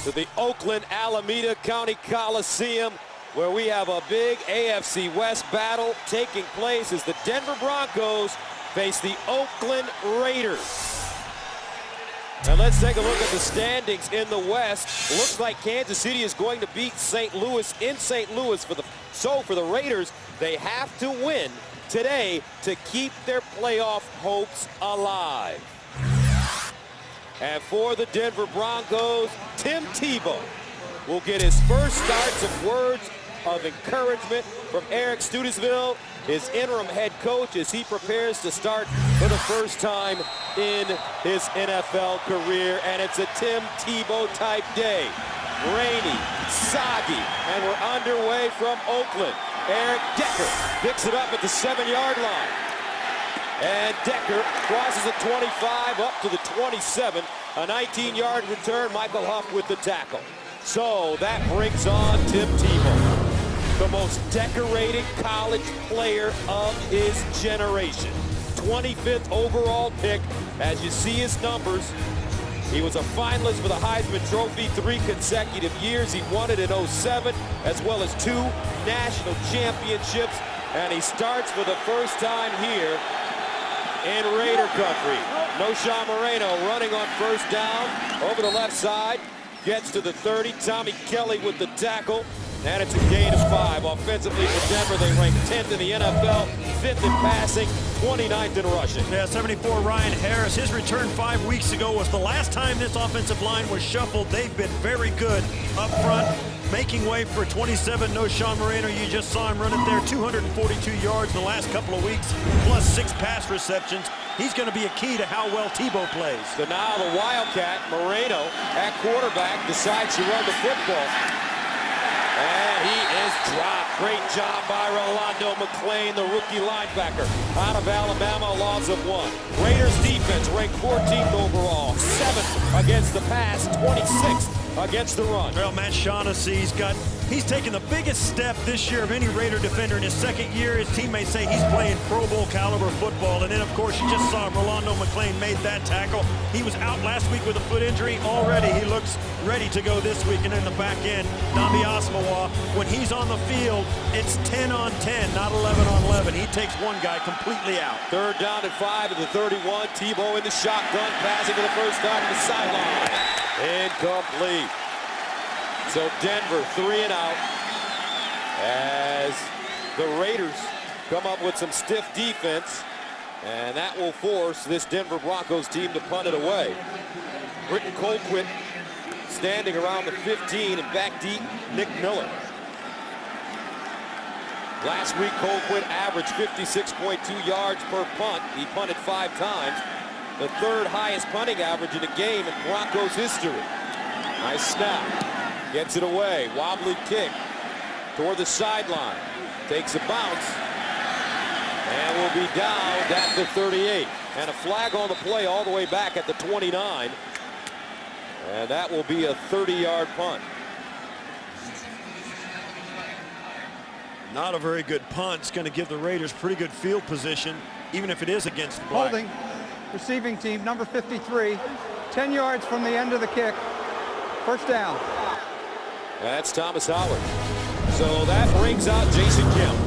to the Oakland Alameda County Coliseum, where we have a big AFC West battle taking place as the Denver Broncos face the Oakland Raiders. And let's take a look at the standings in the West. Looks like Kansas City is going to beat St. Louis in St. Louis. For the Raiders, they have to win today to keep their playoff hopes alive. And for the Denver Broncos, Tim Tebow will get his first start. Some words of encouragement from Eric Studesville, his interim head coach, as he prepares to start for the first time in his NFL career. And it's a Tim Tebow type day. Rainy, soggy, and we're underway from Oakland. Eric Decker picks it up at the 7-yard line. And Decker crosses the 25 up to the 27. A 19-yard return. Michael Huff with the tackle. So that brings on Tim Tebow, the most decorated college player of his generation. 25th overall pick. As you see his numbers, he was a finalist for the Heisman Trophy 3 consecutive years. He won it in 07, as well as 2 national championships. And he starts for the first time here in Raider country. Noshawn Moreno running on first down over the left side. Gets to the 30. Tommy Kelly with the tackle. And it's a gain of 5. Offensively for Denver, they rank 10th in the NFL, 5th in passing, 29th in rushing. Yeah, 74, Ryan Harris. His return 5 weeks ago was the last time this offensive line was shuffled. They've been very good up front, making way for 27. Noshawn Moreno, you just saw him run it there, 242 yards in the last couple of weeks, plus 6 pass receptions. He's going to be a key to how well Tebow plays. So now the Wildcat, Moreno, at quarterback, decides to run the football. And he is dropped. Great job by Rolando McClain, the rookie linebacker out of Alabama, a loss of 1. Raiders defense ranked 14th overall, 7th against the pass, 26th against the run. Well, Matt Shaughnessy's he's taken the biggest step this year of any Raider defender in his second year. His teammates say he's playing Pro Bowl caliber football. And then, of course, you just saw him. Rolando McClain made that tackle. He was out last week with a foot injury. Already he looks ready to go this week. And in the back end, Nambi Asmawa, when he's on the field, it's 10 on 10, not 11 on 11. He takes one guy completely out. 3rd down and 5 at the 31. Tebow in the shotgun, passing to the first down to the sideline. Incomplete. So Denver 3 and out as the Raiders come up with some stiff defense, and that will force this Denver Broncos team to punt it away. Britton Colquitt standing around the 15, and back deep, Nick Miller. Last week, Colquitt averaged 56.2 yards per punt. He punted 5 times, the 3rd highest punting average in a game in Broncos history. Nice snap. Gets it away. Wobbly kick toward the sideline. Takes a bounce. And will be down at the 38. And a flag on the play all the way back at the 29. And that will be a 30-yard punt. Not a very good punt. It's going to give the Raiders pretty good field position, even if it is against the black. Holding. Receiving team, number 53. 10 yards from the end of the kick. First down. That's Thomas Howard. So that brings out Jason Kemp.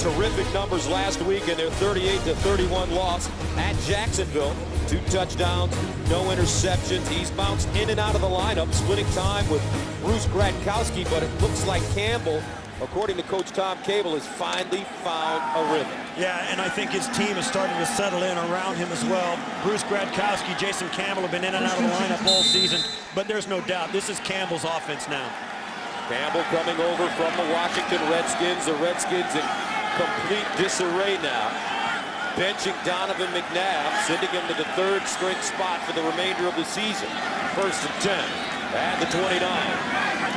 Terrific numbers last week in their 38-31 loss at Jacksonville. 2 touchdowns, no interceptions. He's bounced in and out of the lineup, splitting time with Bruce Gradkowski, but it looks like Campbell, according to Coach Tom Cable, has finally found a rhythm. Yeah, and I think his team is starting to settle in around him as well. Bruce Gradkowski, Jason Campbell have been in and out of the lineup all season, but there's no doubt this is Campbell's offense now. Campbell coming over from the Washington Redskins. The Redskins in complete disarray now. Benching Donovan McNabb, sending him to the 3rd string spot for the remainder of the season. 1st and 10 at the 29.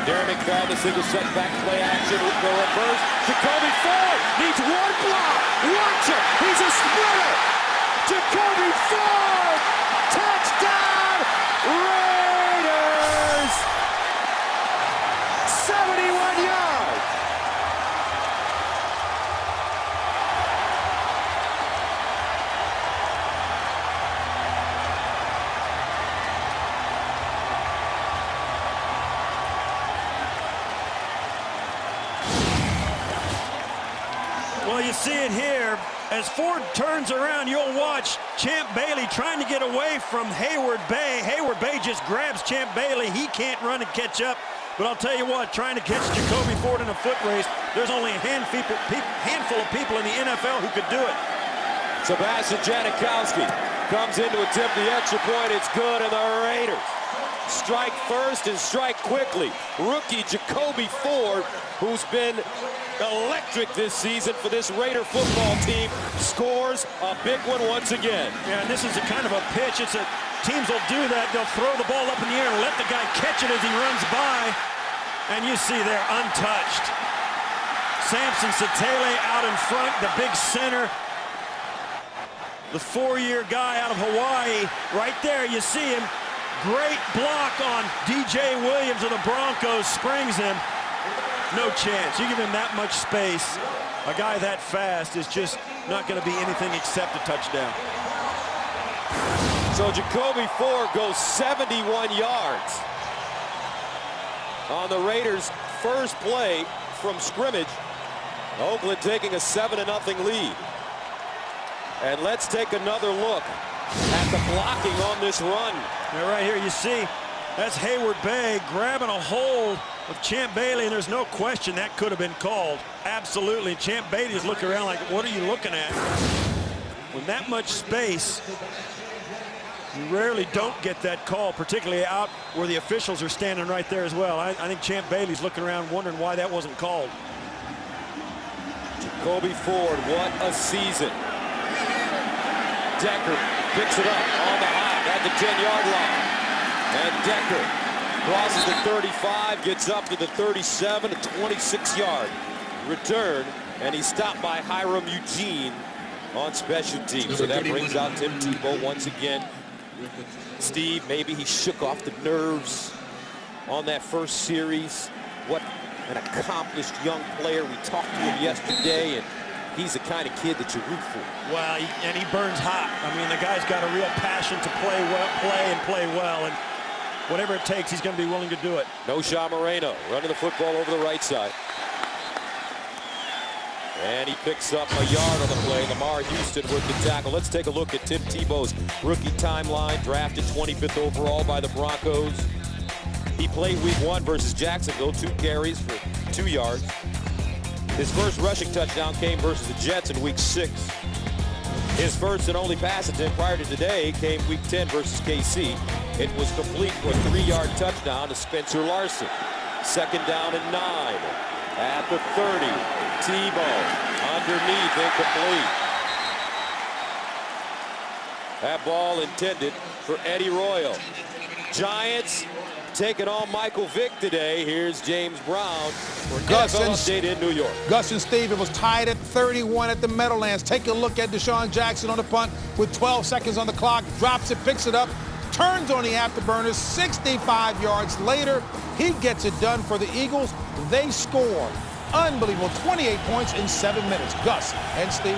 Darren McFadden, the single setback play action with the reverse. Jacoby Ford needs one block. Watch it. He's a sprinter. Jacoby Ford. Touchdown. Raiders. 71 yards. Well, you see it here. As Ford turns around, you'll watch Champ Bailey trying to get away from Hayward Bay. Hayward Bay just grabs Champ Bailey. He can't run and catch up. But I'll tell you what, trying to catch Jacoby Ford in a foot race, there's only a handful of people in the NFL who could do it. Sebastian Janikowski comes in to attempt the extra point. It's good, and the Raiders strike first and strike quickly. Rookie Jacoby Ford, who's been electric this season for this Raider football team, scores a big one once again. Yeah, and this is a kind of a pitch. Teams will do that. They'll throw the ball up in the air and let the guy catch it as he runs by. And you see there, untouched. Samson Satele out in front, the big center. The four-year guy out of Hawaii. Right there, you see him. Great block on DJ Williams of the Broncos, springs him. No chance. You give him that much space, a guy that fast is just not going to be anything except a touchdown. So Jacoby Ford goes 71 yards on the Raiders' first play from scrimmage. Oakland taking a 7-0 lead. And let's take another look at the blocking on this run. Yeah, right here you see that's Hayward Bay grabbing a hold of Champ Bailey, and there's no question that could have been called. Absolutely. Champ Bailey's looking around like, what are you looking at? With that much space, you rarely don't get that call, particularly out where the officials are standing right there as well. I think Champ Bailey's looking around wondering why that wasn't called. Jacoby Ford, what a season. Decker picks it up on the hop at the 10-yard line. And Decker crosses the 35, gets up to the 37, a 26-yard return. And he's stopped by Hiram Eugene on special teams. So that brings out Tim Tebow once again. Steve, maybe he shook off the nerves on that first series. What an accomplished young player. We talked to him yesterday, and he's the kind of kid that you root for. Well, and he burns hot. I mean, the guy's got a real passion to play well, and whatever it takes, he's going to be willing to do it. Nosha Moreno running the football over the right side. And he picks up a yard on the play. Lamar Houston with the tackle. Let's take a look at Tim Tebow's rookie timeline. Drafted 25th overall by the Broncos. He played week 1 versus Jacksonville, 2 carries for 2 yards. His first rushing touchdown came versus the Jets in week 6. His first and only pass attempt prior to today came week 10 versus KC. It was complete for a 3-yard touchdown to Spencer Larson. Second down and 9 at the 30. Tebow underneath, incomplete. That ball intended for Eddie Royal. Giants taking on Michael Vick today. Here's James Brown for NFL Update in New York. Gus and Steve, it was tied at 31 at the Meadowlands. Take a look at Deshaun Jackson on the punt with 12 seconds on the clock. Drops it, picks it up, turns on the afterburners. 65 yards later, he gets it done for the Eagles. They score. Unbelievable, 28 points in 7 minutes. Gus and Steve.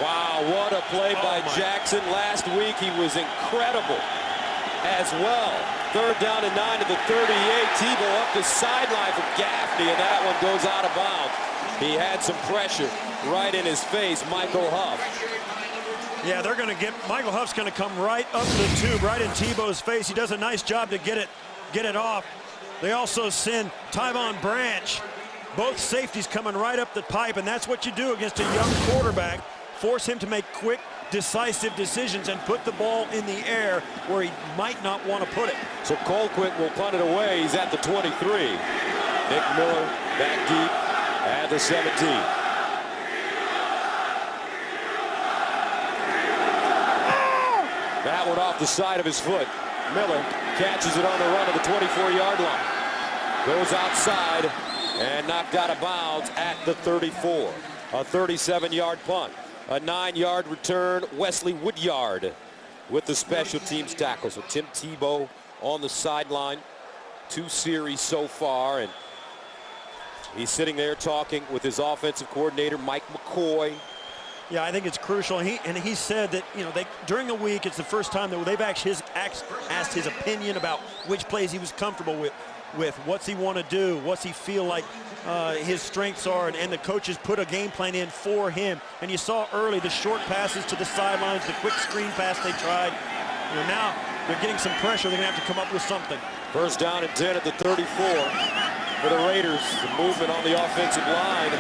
Wow, what a play by Jackson. Last week he was incredible as well. Third down and 9 to the 38. Tebow up the sideline for Gaffney, and that one goes out of bounds. He had some pressure right in his face. Michael Huff. Yeah, they're going to Michael Huff's going to come right up the tube, right in Tebow's face. He does a nice job to get it off. They also send Tyvon Branch. Both safeties coming right up the pipe, and that's what you do against a young quarterback. Force him to make quick, decisive decisions and put the ball in the air where he might not want to put it. So Colquitt will punt it away. He's at the 23. Nick Miller back deep at the 17. That one off the side of his foot. Miller catches it on the run of the 24-yard line. Goes outside and knocked out of bounds at the 34. A 37-yard punt. A 9-yard return. Wesley Woodyard with the special teams tackle. So Tim Tebow on the sideline. 2 series so far, and he's sitting there talking with his offensive coordinator, Mike McCoy. Yeah, I think it's crucial. He said that, you know, during the week, it's the first time that they've actually asked his opinion about which plays he was comfortable with. with what's he want to do, what's he feel like his strengths are, and the coaches put a game plan in for him. And you saw early the short passes to the sidelines, the quick screen pass they tried. You know, now they're getting some pressure. They're going to have to come up with something. First down and 10 at the 34 for the Raiders. The movement on the offensive line.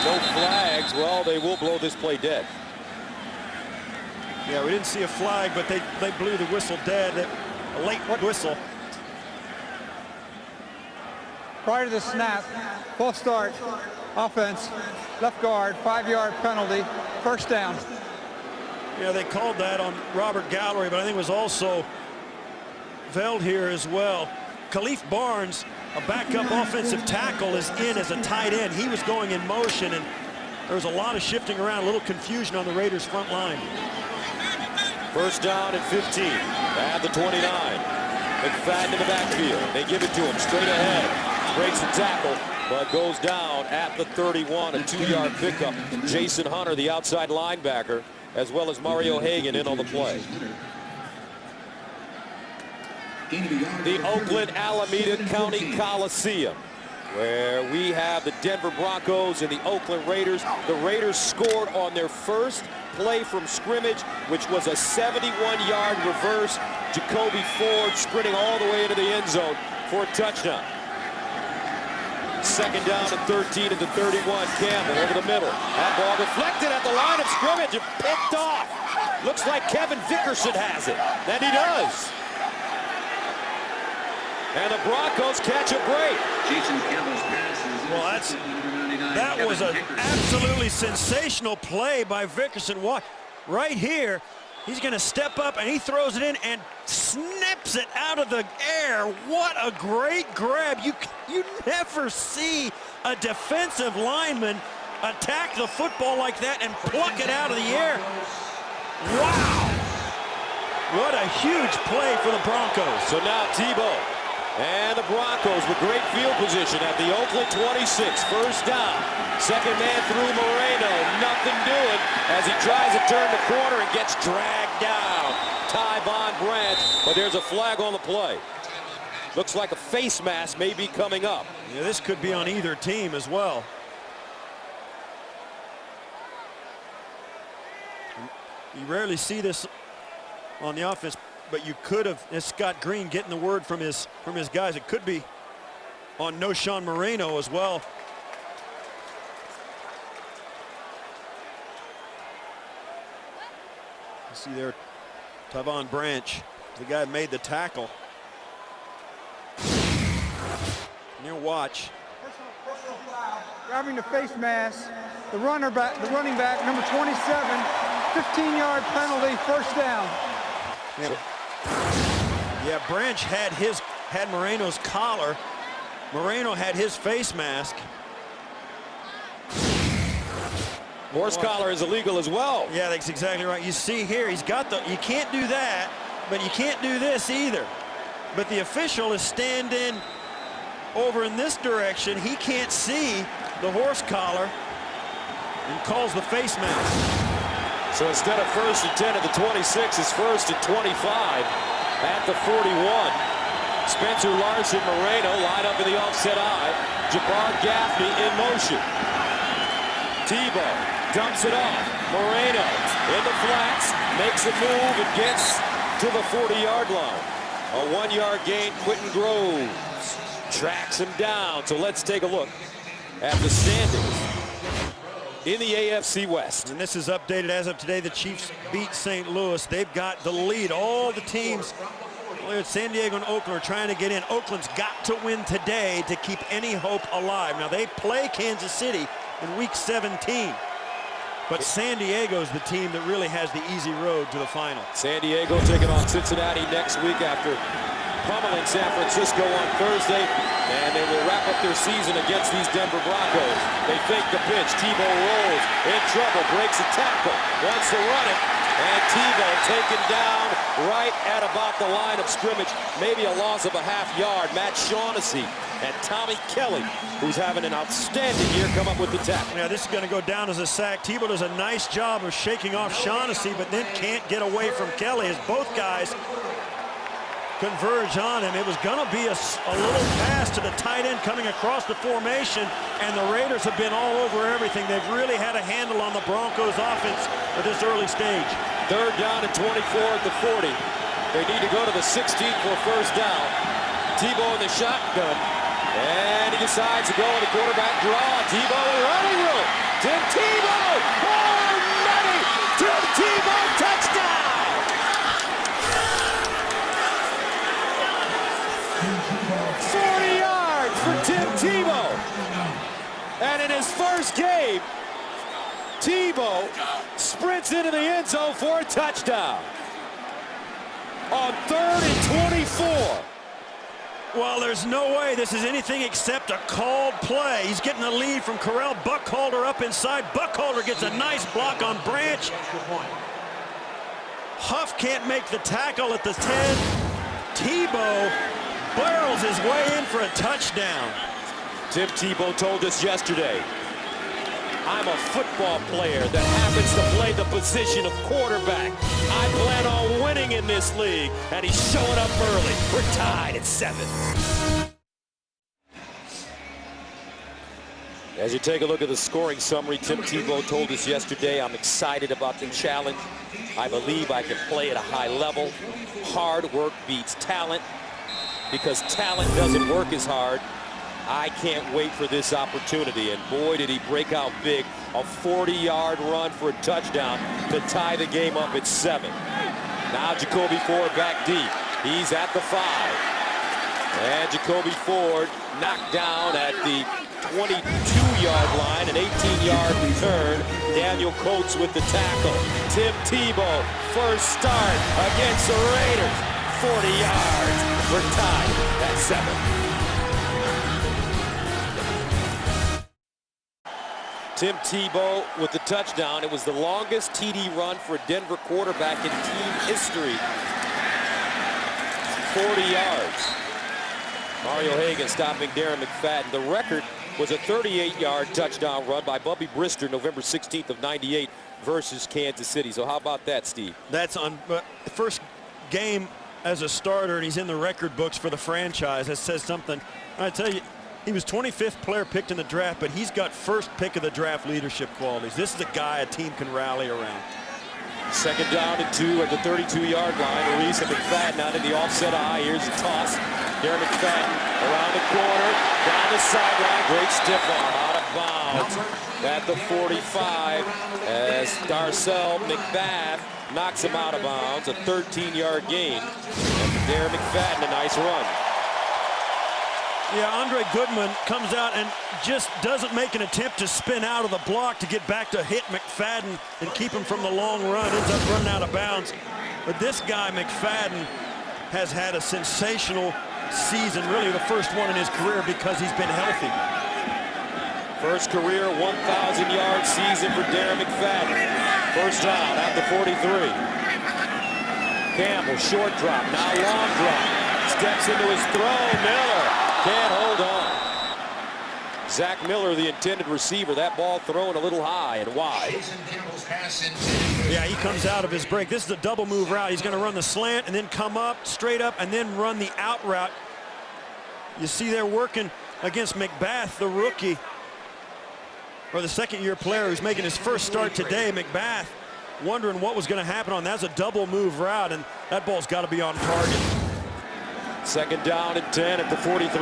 No flags. Well, they will blow this play dead. Yeah, we didn't see a flag, but they blew the whistle dead. A late whistle. Prior to the snap, full start, offense, left guard, 5-yard penalty, first down. Yeah, they called that on Robert Gallery, but I think it was also Veld here as well. Khalif Barnes, a backup offensive tackle, is in as a tight end. He was going in motion, and there was a lot of shifting around, a little confusion on the Raiders' front line. First down and 15 at the 29. McFadden in the backfield. They give it to him straight ahead. Breaks the tackle, but goes down at the 31. A 2-yard pickup. Jason Hunter, the outside linebacker, as well as Mario Hagan in on the play. The Oakland Alameda County Coliseum, where we have the Denver Broncos and the Oakland Raiders. The Raiders scored on their first play from scrimmage, which was a 71-yard reverse. Jacoby Ford sprinting all the way into the end zone for a touchdown. Second down and 13 at the 31. Campbell over the middle. That ball deflected at the line of scrimmage and picked off. Looks like Kevin Vickerson has it. And he does. And the Broncos catch a break. Well, that was an absolutely sensational play by Vickerson. Right here, he's going to step up and he throws it in and snips it out of the air. What a great grab. You never see a defensive lineman attack the football like that and pluck it out of the air. Wow. What a huge play for the Broncos. So now Tebow and the Broncos with great field position at the Oakland 26. First down. Second man through Moreno. Nothing doing as he tries to turn the corner and gets dragged down. Tebow Branch, but there's a flag on the play. Looks like a face mask may be coming up. Yeah, this could be on either team as well. You rarely see this on the offense, but you could have. It's Scott Green getting the word from his guys. It could be on Noshawn Moreno as well. You see there, Tebow Branch, the guy who made the tackle. Near watch. Grabbing the face mask, the running back, number 27, 15-yard penalty, first down. Yeah, Branch had Moreno's collar. Moreno had his face mask. Horse collar is illegal as well. Yeah, that's exactly right. You see here, he's got you can't do that, but you can't do this either. But the official is standing over in this direction. He can't see the horse collar and calls the face mask. So instead of first and 10 at the 26, it's first and 25 at the 41. Spencer Larson Moreno line up in the offset eye. Jabbar Gaffney in motion. Tebow dumps it off. Moreno in the flats, makes a move and gets to the 40-yard line. A 1-yard gain. Quentin Groves tracks him down. So let's take a look at the standings in the AFC West. And this is updated as of today. The Chiefs beat St. Louis. They've got the lead. All the teams, San Diego and Oakland, are trying to get in. Oakland's got to win today to keep any hope alive. Now, they play Kansas City in week 17. But San Diego's the team that really has the easy road to the final. San Diego taking on Cincinnati next week after pummeling San Francisco on Thursday, and they will wrap up their season against these Denver Broncos. They fake the pitch. Tebow rolls in trouble, breaks a tackle, wants to run it, and Tebow taken down right at about the line of scrimmage. Maybe a loss of a half-yard. Matt Shaughnessy and Tommy Kelly, who's having an outstanding year, come up with the tackle. Yeah, this is going to go down as a sack. Tebow does a nice job of shaking off Shaughnessy, but then can't get away from Kelly, as both guys converge on him. It was going to be a little pass to the tight end coming across the formation, and the Raiders have been all over everything. They've really had a handle on the Broncos offense at this early stage. 3rd down and 24 at the 40. They need to go to the 16th for a first down. Tebow in the shotgun, and he decides to go in the quarterback draw. Tebow in running room. Tim Tebow! Oh, money! Tim Tebow, touchdown! 40 yards for Tim Tebow. And in his first game, Tebow sprints into the end zone for a touchdown. On 3rd and 24. Well, there's no way this is anything except a called play. He's getting the lead from Corral. Buckhalter up inside. Buckhalter gets a nice block on Branch. Huff can't make the tackle at the 10. Tebow barrels his way in for a touchdown. Tim Tebow told us yesterday, I'm a football player that happens to play the position of quarterback. I plan on winning in this league, and he's showing up early. We're tied at 7. As you take a look at the scoring summary, Tim Tebow told us yesterday, I'm excited about the challenge. I believe I can play at a high level. Hard work beats talent. Because talent doesn't work as hard, I can't wait for this opportunity. And boy, did he break out big. A 40-yard run for a touchdown to tie the game up at 7. Now Jacoby Ford back deep. He's at the 5. And Jacoby Ford knocked down at the 22-yard line, an 18-yard return. Daniel Coates with the tackle. Tim Tebow, first start against the Raiders. 40 yards. We're tied at 7. Tim Tebow with the touchdown. It was the longest TD run for a Denver quarterback in team history. 40 yards. Mario Hagan stopping Darren McFadden. The record was a 38-yard touchdown run by Bubby Brister November 16th of '98 versus Kansas City. So how about that, Steve? That's on first game as a starter, and he's in the record books for the franchise. That says something. I tell you, he was 25th player picked in the draft, but he's got first pick of the draft leadership qualities. This is a guy a team can rally around. 2nd down and 2 at the 32-yard line. Reese and McFadden out in the offset eye. Here's a toss. Darren McFadden around the corner, down the sideline. Great stiff arm out of bounds at the 45 as Darcel McBath knocks him out of bounds. A 13-yard gain. And Darren McFadden, a nice run. Yeah, Andre Goodman comes out and just doesn't make an attempt to spin out of the block to get back to hit McFadden and keep him from the long run. Ends up running out of bounds. But this guy, McFadden, has had a sensational season, really the first one in his career because he's been healthy. First career 1,000-yard season for Darren McFadden. First down at the 43. Campbell, short drop, now long drop. Steps into his throw, Miller. Can't hold on. Zach Miller, the intended receiver. That ball thrown a little high and wide. Yeah, he comes out of his break. This is a double move route. He's going to run the slant and then come up, straight up, and then run the out route. You see they're working against McBath, the rookie, or the second-year player who's making his first start today. McBath wondering what was going to happen on that. That's a double move route, and that ball's got to be on target. 2nd down and 10 at the 43.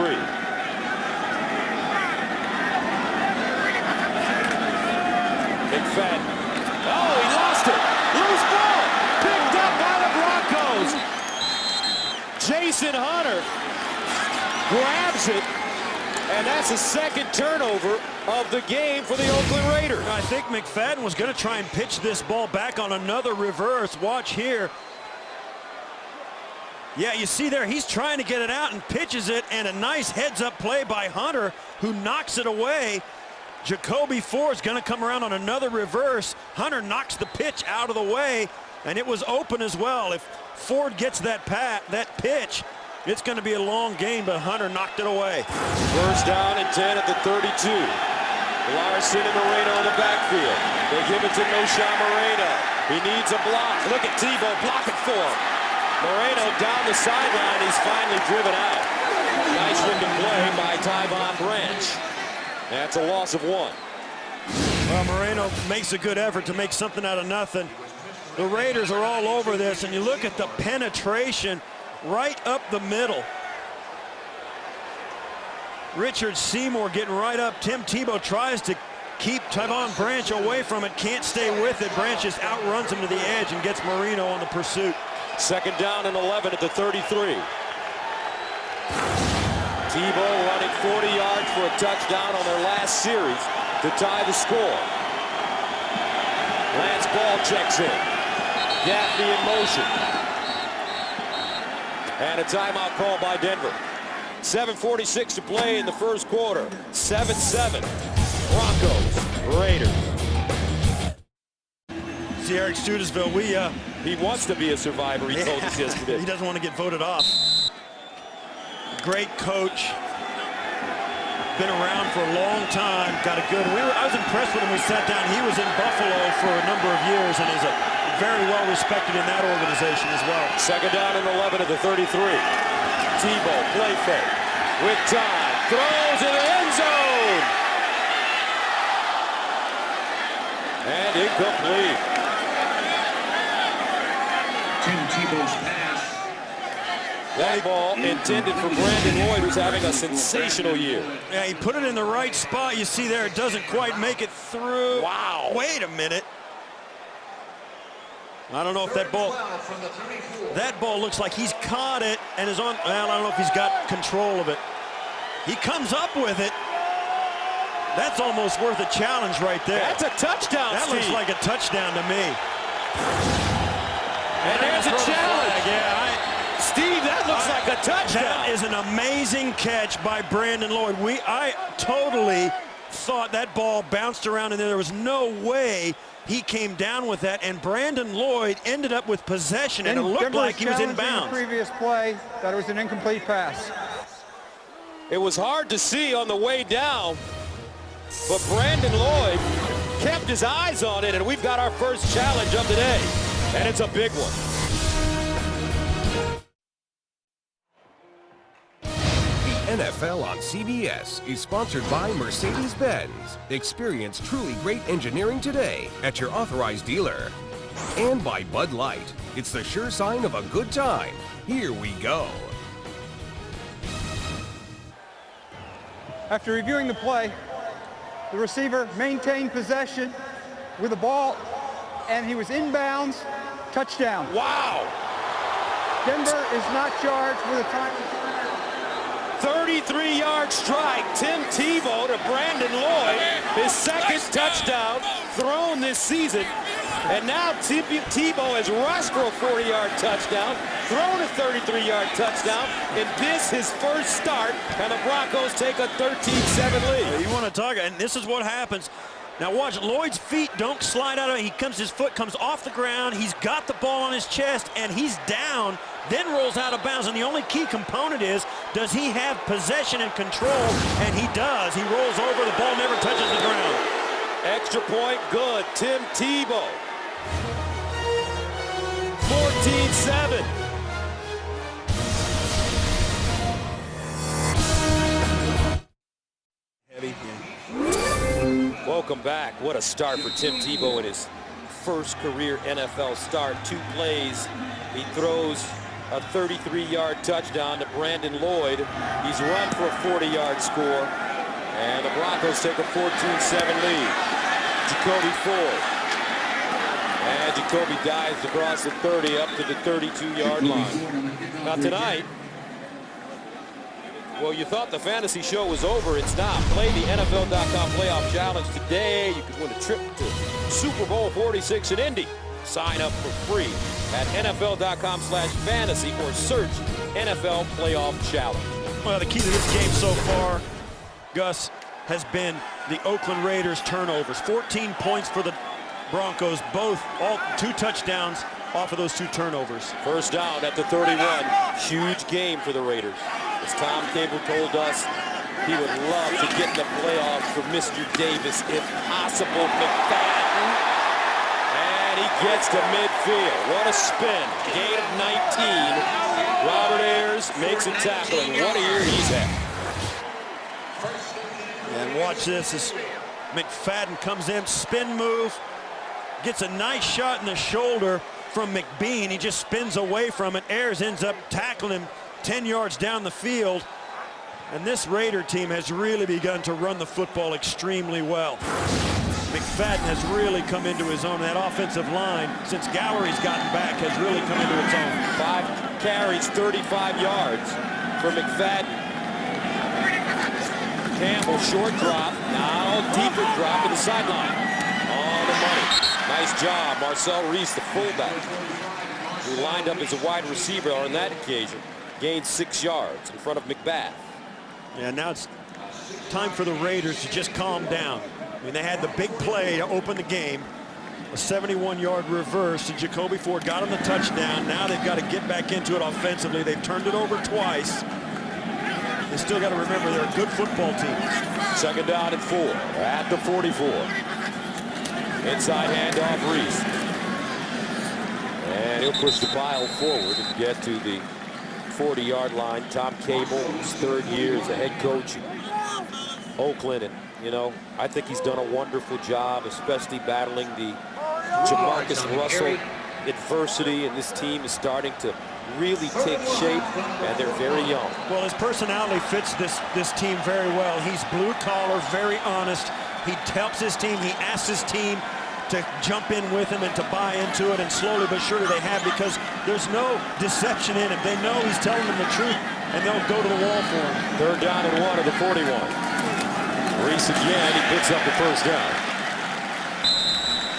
McFadden. Oh, he lost it. Loose ball. Picked up by the Broncos. Jason Hunter grabs it, and that's the 2nd turnover of the game for the Oakland Raiders. I think McFadden was going to try and pitch this ball back on another reverse. Watch here. Yeah, you see there, he's trying to get it out and pitches it, and a nice heads-up play by Hunter, who knocks it away. Jacoby Ford's going to come around on another reverse. Hunter knocks the pitch out of the way, and it was open as well. If Ford gets that pitch, it's going to be a long game, but Hunter knocked it away. First down and 10 at the 32. Larson and Moreno in the backfield. They give it to Noshawn Moreno. He needs a block. Look at Tebow blocking for him. Moreno down the sideline. He's finally driven out. Nice looking play by Tebow Branch. That's a loss of 1. Well, Moreno makes a good effort to make something out of nothing. The Raiders are all over this, and you look at the penetration right up the middle. Richard Seymour getting right up. Tim Tebow tries to keep Tebow Branch away from it, can't stay with it. Branch just outruns him to the edge and gets Moreno on the pursuit. 2nd down and 11 at the 33. Tebow running 40 yards for a touchdown on their last series to tie the score. Lance Ball checks in. Gaffney in motion. And a timeout call by Denver. 7:46 to play in the first quarter. 7-7. Broncos, Raiders. See, Eric Studesville, he wants to be a survivor, he told us yesterday. He doesn't want to get voted off. Great coach. Been around for a long time. Got a good. I was impressed with him. We sat down. He was in Buffalo for a number of years and is very well respected in that organization as well. 2nd down and 11 at the 33. Tebow, play fake. With time, throws in the end zone. And incomplete. Tim Tebow's pass. That ball intended for Brandon Lloyd, who's having a sensational year. Yeah, he put it in the right spot. You see there, it doesn't quite make it through. Wow. Wait a minute. I don't know if that ball looks like he's caught it and is on. Well, I don't know if he's got control of it. He comes up with it. That's almost worth a challenge right there. That's a touchdown, That Steve. looks like a touchdown to me. And there's a challenge. Yeah, Steve, that looks like a touchdown. that is an amazing catch by Brandon Lloyd. I totally thought that ball bounced around in there. There was no way he came down with that, and Brandon Lloyd ended up with possession, and it looked Denver like he was in challenging bounds. the previous play that it was an incomplete pass. It was hard to see on the way down, but Brandon Lloyd kept his eyes on it, and we've got our first challenge of the day, and it's a big one. NFL on CBS is sponsored by Mercedes-Benz. Experience truly great engineering today at your authorized dealer. And by Bud Light. It's the sure sign of a good time. Here we go. After reviewing the play, the receiver maintained possession with the ball, and he was inbounds, touchdown. Wow. Denver is not charged with a time. 33-yard strike. Tim Tebow to Brandon Lloyd. His 2nd touchdown thrown this season. And now Tebow has rushed for a 40-yard touchdown, thrown a 33-yard touchdown, and this his first start, and the Broncos take a 13-7 lead. You want to talk, and this is what happens. Now watch, Lloyd's feet don't slide out of it. His foot comes off the ground. He's got the ball on his chest, and he's down, then rolls out of bounds. And the only key component is, does he have possession and control? And he does. He rolls over, the ball never touches the ground. Extra point good. Tim Tebow. 14-7. Heavy. Welcome back. What a start for Tim Tebow in his first career NFL start. 2 plays. He throws a 33-yard touchdown to Brandon Lloyd. He's run for a 40-yard score. And the Broncos take a 14-7 lead. Jacoby Ford. And Jacoby dives across the 30 up to the 32-yard line. Now tonight, well, you thought the fantasy show was over. It's not. Play the NFL.com playoff challenge today. You could win a trip to Super Bowl 46 in Indy. Sign up for free at NFL.com/fantasy or search NFL Playoff Challenge. Well, the key to this game so far, Gus, has been the Oakland Raiders turnovers. 14 points for the Broncos, all 2 touchdowns off of those 2 turnovers. First down at the 31. Huge game for the Raiders. As Tom Cable told us, he would love to get in the playoffs for Mr. Davis if possible. McFadden. And he gets to midfield. What a spin. Gain of 19. Robert Ayers makes a tackle, and what a year he's had. And watch this as McFadden comes in, spin move, gets a nice shot in the shoulder from McBean. He just spins away from it. Ayers ends up tackling him 10 yards down the field. And this Raider team has really begun to run the football extremely well. McFadden has really come into his own. That offensive line, since Gallery's gotten back, has really come into its own. 5 carries, 35 yards for McFadden. Campbell, short drop, now deeper drop to the sideline. On the money. Nice job, Marcel Reese, the fullback, who lined up as a wide receiver on that occasion, gained 6 yards in front of McBath. Yeah, now it's time for the Raiders to just calm down. I mean, they had the big play to open the game, a 71-yard reverse, and Jacoby Ford got on the touchdown. Now they've got to get back into it offensively. They've turned it over twice. They still got to remember they're a good football team. 2nd down and 4 at the 44. Inside handoff, Reese. And he'll push the pile forward and get to the 40-yard line. Tom Cable, his 3rd year as a head coach in Oakland. And, you know, I think he's done a wonderful job, especially battling the Jamarcus Russell adversity. And this team is starting to really take shape, and they're very young. Well, his personality fits this team very well. He's blue-collar, very honest. He helps his team. He asks his team to jump in with him and to buy into it, and slowly but surely they have, because there's no deception in him. They know he's telling them the truth, and they'll go to the wall for him. 3rd down and 1 at the 41. Reese again, he picks up the 1st down.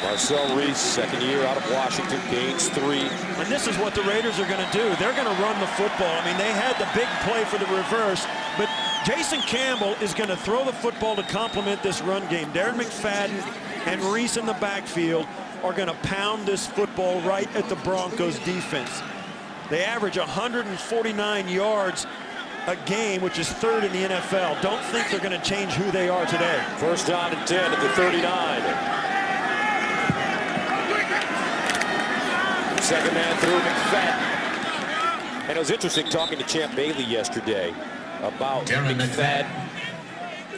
Marcel Reese, 2nd year out of Washington, gains 3. And this is what the Raiders are going to do. They're going to run the football. I mean, they had the big play for the reverse, but Jason Campbell is going to throw the football to complement this run game. Darren McFadden and Reese in the backfield are going to pound this football right at the Broncos defense. They average 149 yards a game, which is 3rd in the NFL. Don't think they're going to change who they are today. 1st down and 10 at the 39. 2nd man through, McFadden. And it was interesting talking to Champ Bailey yesterday about McFadden.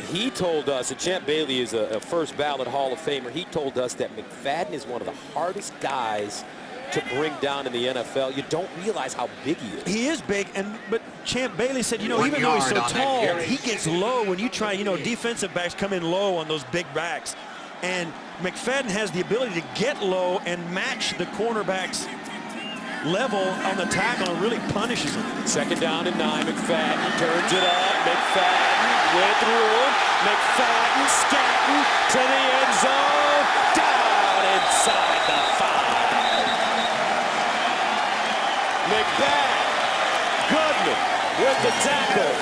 He told us, and Champ Bailey is a first ballot Hall of Famer, he told us that McFadden is one of the hardest guys to bring down in the NFL. You don't realize how big he is. He is big, but Champ Bailey said, you know, even though he's so tall, he gets low when you try, you know, defensive backs come in low on those big backs. And McFadden has the ability to get low and match the cornerback's level on the tackle and really punishes him. 2nd down and 9, McFadden turns it up. McFadden with room. McFadden scatting to the end zone. Down inside the 5. McFadden, Goodman with the tackle.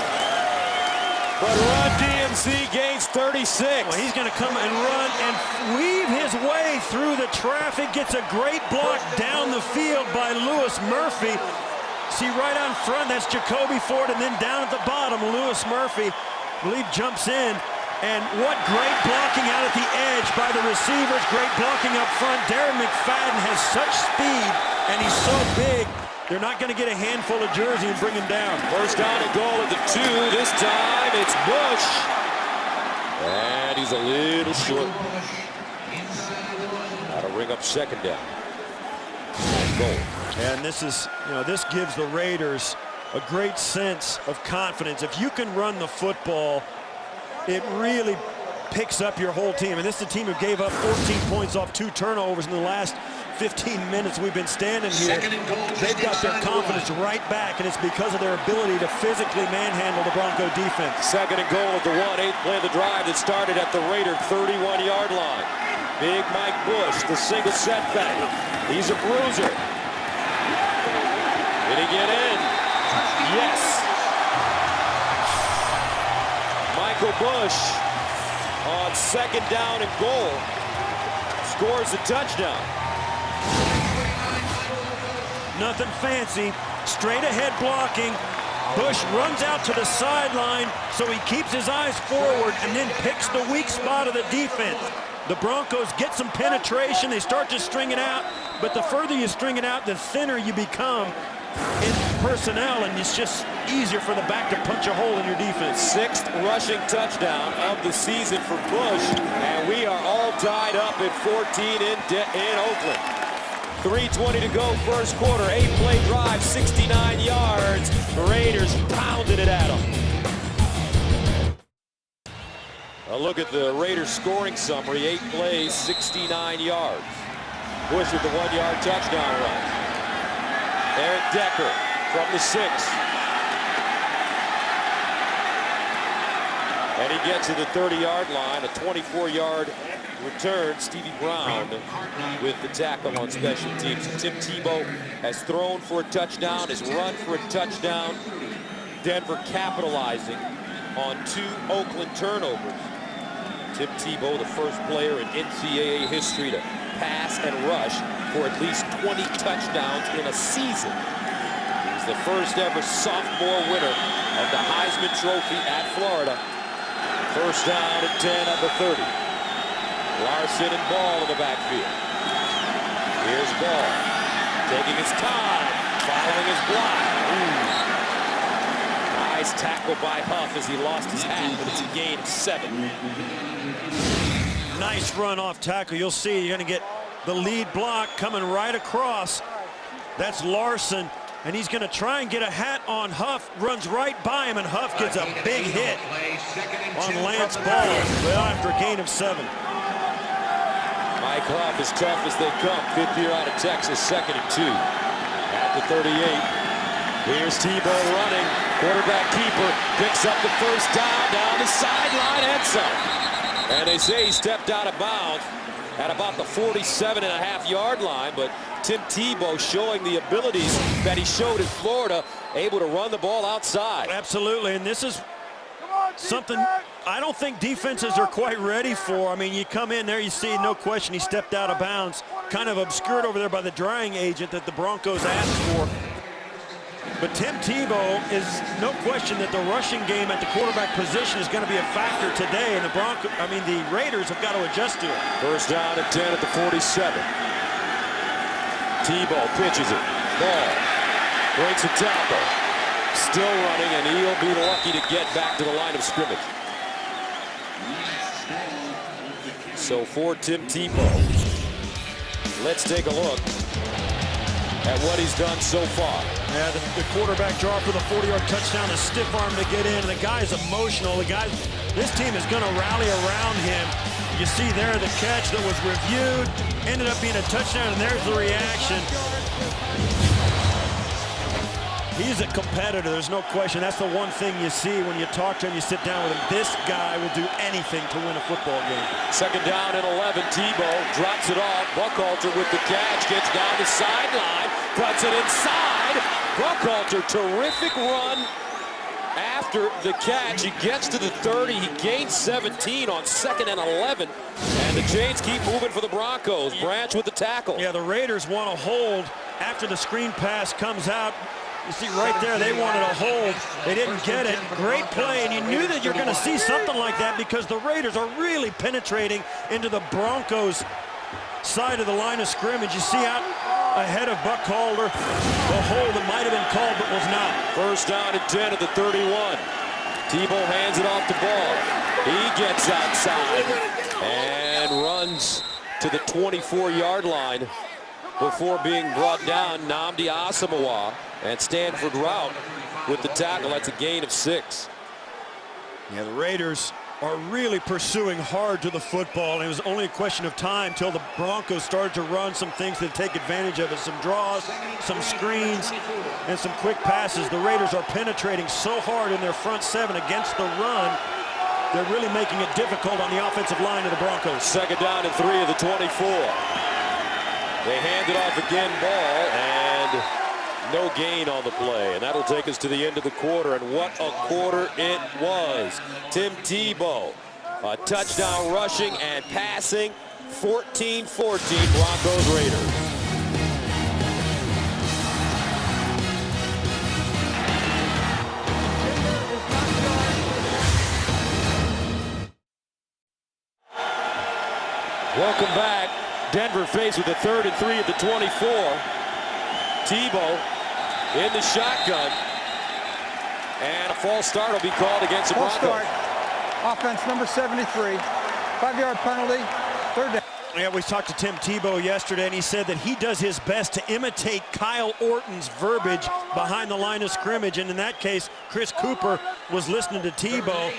But Run DMC gains 36. Well, he's going to come and run and weave his way through the traffic. Gets a great block down the field by Lewis Murphy. See right out front, that's Jacoby Ford, and then down at the bottom, Lewis Murphy, I believe, jumps in. And what great blocking out at the edge by the receivers. Great blocking up front. Darren McFadden has such speed, and he's so big. They're not going to get a handful of jersey and bring him down. 1st down and goal at the 2. This time it's Bush. And he's a little short. That'll ring up 2nd down. And goal. And this is, you know, this gives the Raiders a great sense of confidence. If you can run the football, it really picks up your whole team. And this is a team who gave up 14 points off 2 turnovers in the last 15 minutes we've been standing here. They've got their confidence right back, and it's because of their ability to physically manhandle the Bronco defense. 2nd and goal at the 1. 8th play of the drive that started at the Raider 31-yard line. Big Mike Bush, the single setback. He's a bruiser. Did he get in? Yes. Michael Bush on 2nd down and goal scores a touchdown. Nothing fancy, straight ahead blocking. Bush runs out to the sideline, so he keeps his eyes forward and then picks the weak spot of the defense. The Broncos get some penetration. They start to string it out, but the further you string it out, the thinner you become in personnel, and it's just easier for the back to punch a hole in your defense. Sixth rushing touchdown of the season for Bush, and we are all tied up at 14 in Oakland. 3:20 to go, first quarter, 8-play drive, 69 yards. The Raiders pounded it at them. A look at the Raiders scoring summary, 8 plays, 69 yards. Bush with the 1-yard touchdown run. Eric Decker from the 6. And he gets to the 30-yard line, a 24-yard return. Stevie Brown with the tackle on special teams. Tim Tebow has thrown for a touchdown, has run for a touchdown. Denver capitalizing on 2 Oakland turnovers. Tim Tebow, the first player in NCAA history to pass and rush for at least 20 touchdowns in a season. He's the first ever sophomore winner of the Heisman Trophy at Florida. First down at 10 at the 30. Larson and Ball in the backfield. Here's Ball, taking his time, following his block. Nice tackle by Huff as he lost his hat, but it's a gain of 7. Nice run off tackle. You'll see you're going to get the lead block coming right across. That's Larson, and he's going to try and get a hat on Huff. Runs right by him, and Huff gets a big hit on Lance Ball after a gain of 7. Mike Huff as tough as they come. 5th year out of Texas, 2nd and 2. At the 38. Here's Tebow running. Quarterback keeper picks up the first down the sideline and some. And they say he stepped out of bounds at about the 47.5-yard line, but Tim Tebow showing the abilities that he showed in Florida, able to run the ball outside. Absolutely, and this is something I don't think defenses are quite ready for. I mean, you come in there, you see, no question, he stepped out of bounds, kind of obscured over there by the drying agent that the Broncos asked for. But Tim Tebow is no question that the rushing game at the quarterback position is going to be a factor today, and the Raiders have got to adjust to it. First down at 10 at the 47. Tebow pitches it. Ball breaks a tackle. Still running, and he'll be lucky to get back to the line of scrimmage. So for Tim Tebow, let's take a look at what he's done so far. Yeah, the quarterback draw for the 40-yard touchdown, a stiff arm to get in. And the guy's emotional. This team is going to rally around him. You see there the catch that was reviewed, ended up being a touchdown, and there's the reaction. He's a competitor, there's no question. That's the one thing you see when you talk to him, you sit down with him. This guy will do anything to win a football game. Second down and 11. Tebow drops it off. Buckhalter with the catch, gets down the sideline, cuts it inside. Buckhalter, terrific run after the catch. He gets to the 30. He gains 17 on 2nd and 11. And the chains keep moving for the Broncos. Branch with the tackle. Yeah, the Raiders want to hold after the screen pass comes out. You see right there, they wanted a hold. They didn't get it. Great play, and you knew that you're going to see something like that because the Raiders are really penetrating into the Broncos' side of the line of scrimmage. You see out ahead of Buckhalter, the hold that might have been called but was not. First down at 10 at the 31. Tebow hands it off to Ball. He gets outside and runs to the 24-yard line before being brought down. Nnamdi Asomugha and Stanford Routt with the tackle. That's a gain of 6. Yeah, the Raiders are really pursuing hard to the football, and it was only a question of time till the Broncos started to run some things that take advantage of it, some draws, some screens, and some quick passes. The Raiders are penetrating so hard in their front 7 against the run. They're really making it difficult on the offensive line of the Broncos. Second down and 3 of the 24. They hand it off again, Ball, and no gain on the play, and that'll take us to the end of the quarter, and what a quarter it was. Tim Tebow, a touchdown rushing and passing, 14-14 Broncos Raiders. Welcome back. Denver faced with a 3rd and 3 at the 24. Tebow in the shotgun. And a false start will be called against the Broncos. False start. Offense number 73. 5-yard penalty. 3rd down. Yeah, we talked to Tim Tebow yesterday, and he said that he does his best to imitate Kyle Orton's verbiage behind the line of scrimmage. And in that case, Chris Cooper was listening to Tebow.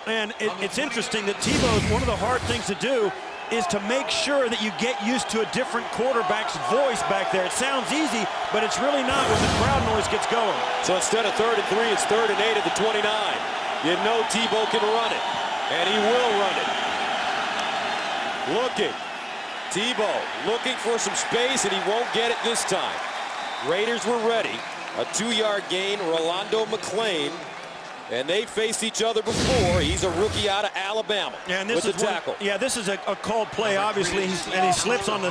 And it's interesting that Tebow, one of the hard things to do is to make sure that you get used to a different quarterback's voice back there. It sounds easy, but it's really not when the crowd noise gets going. So instead of 3rd and 3, it's 3rd and 8 at the 29. You know Tebow can run it, and he will run it. Looking. Tebow looking for some space, and he won't get it this time. Raiders were ready. A 2-yard gain, Rolando McClain. And they faced each other before. He's a rookie out of Alabama with the tackle. This is a called play, obviously, and he slips on the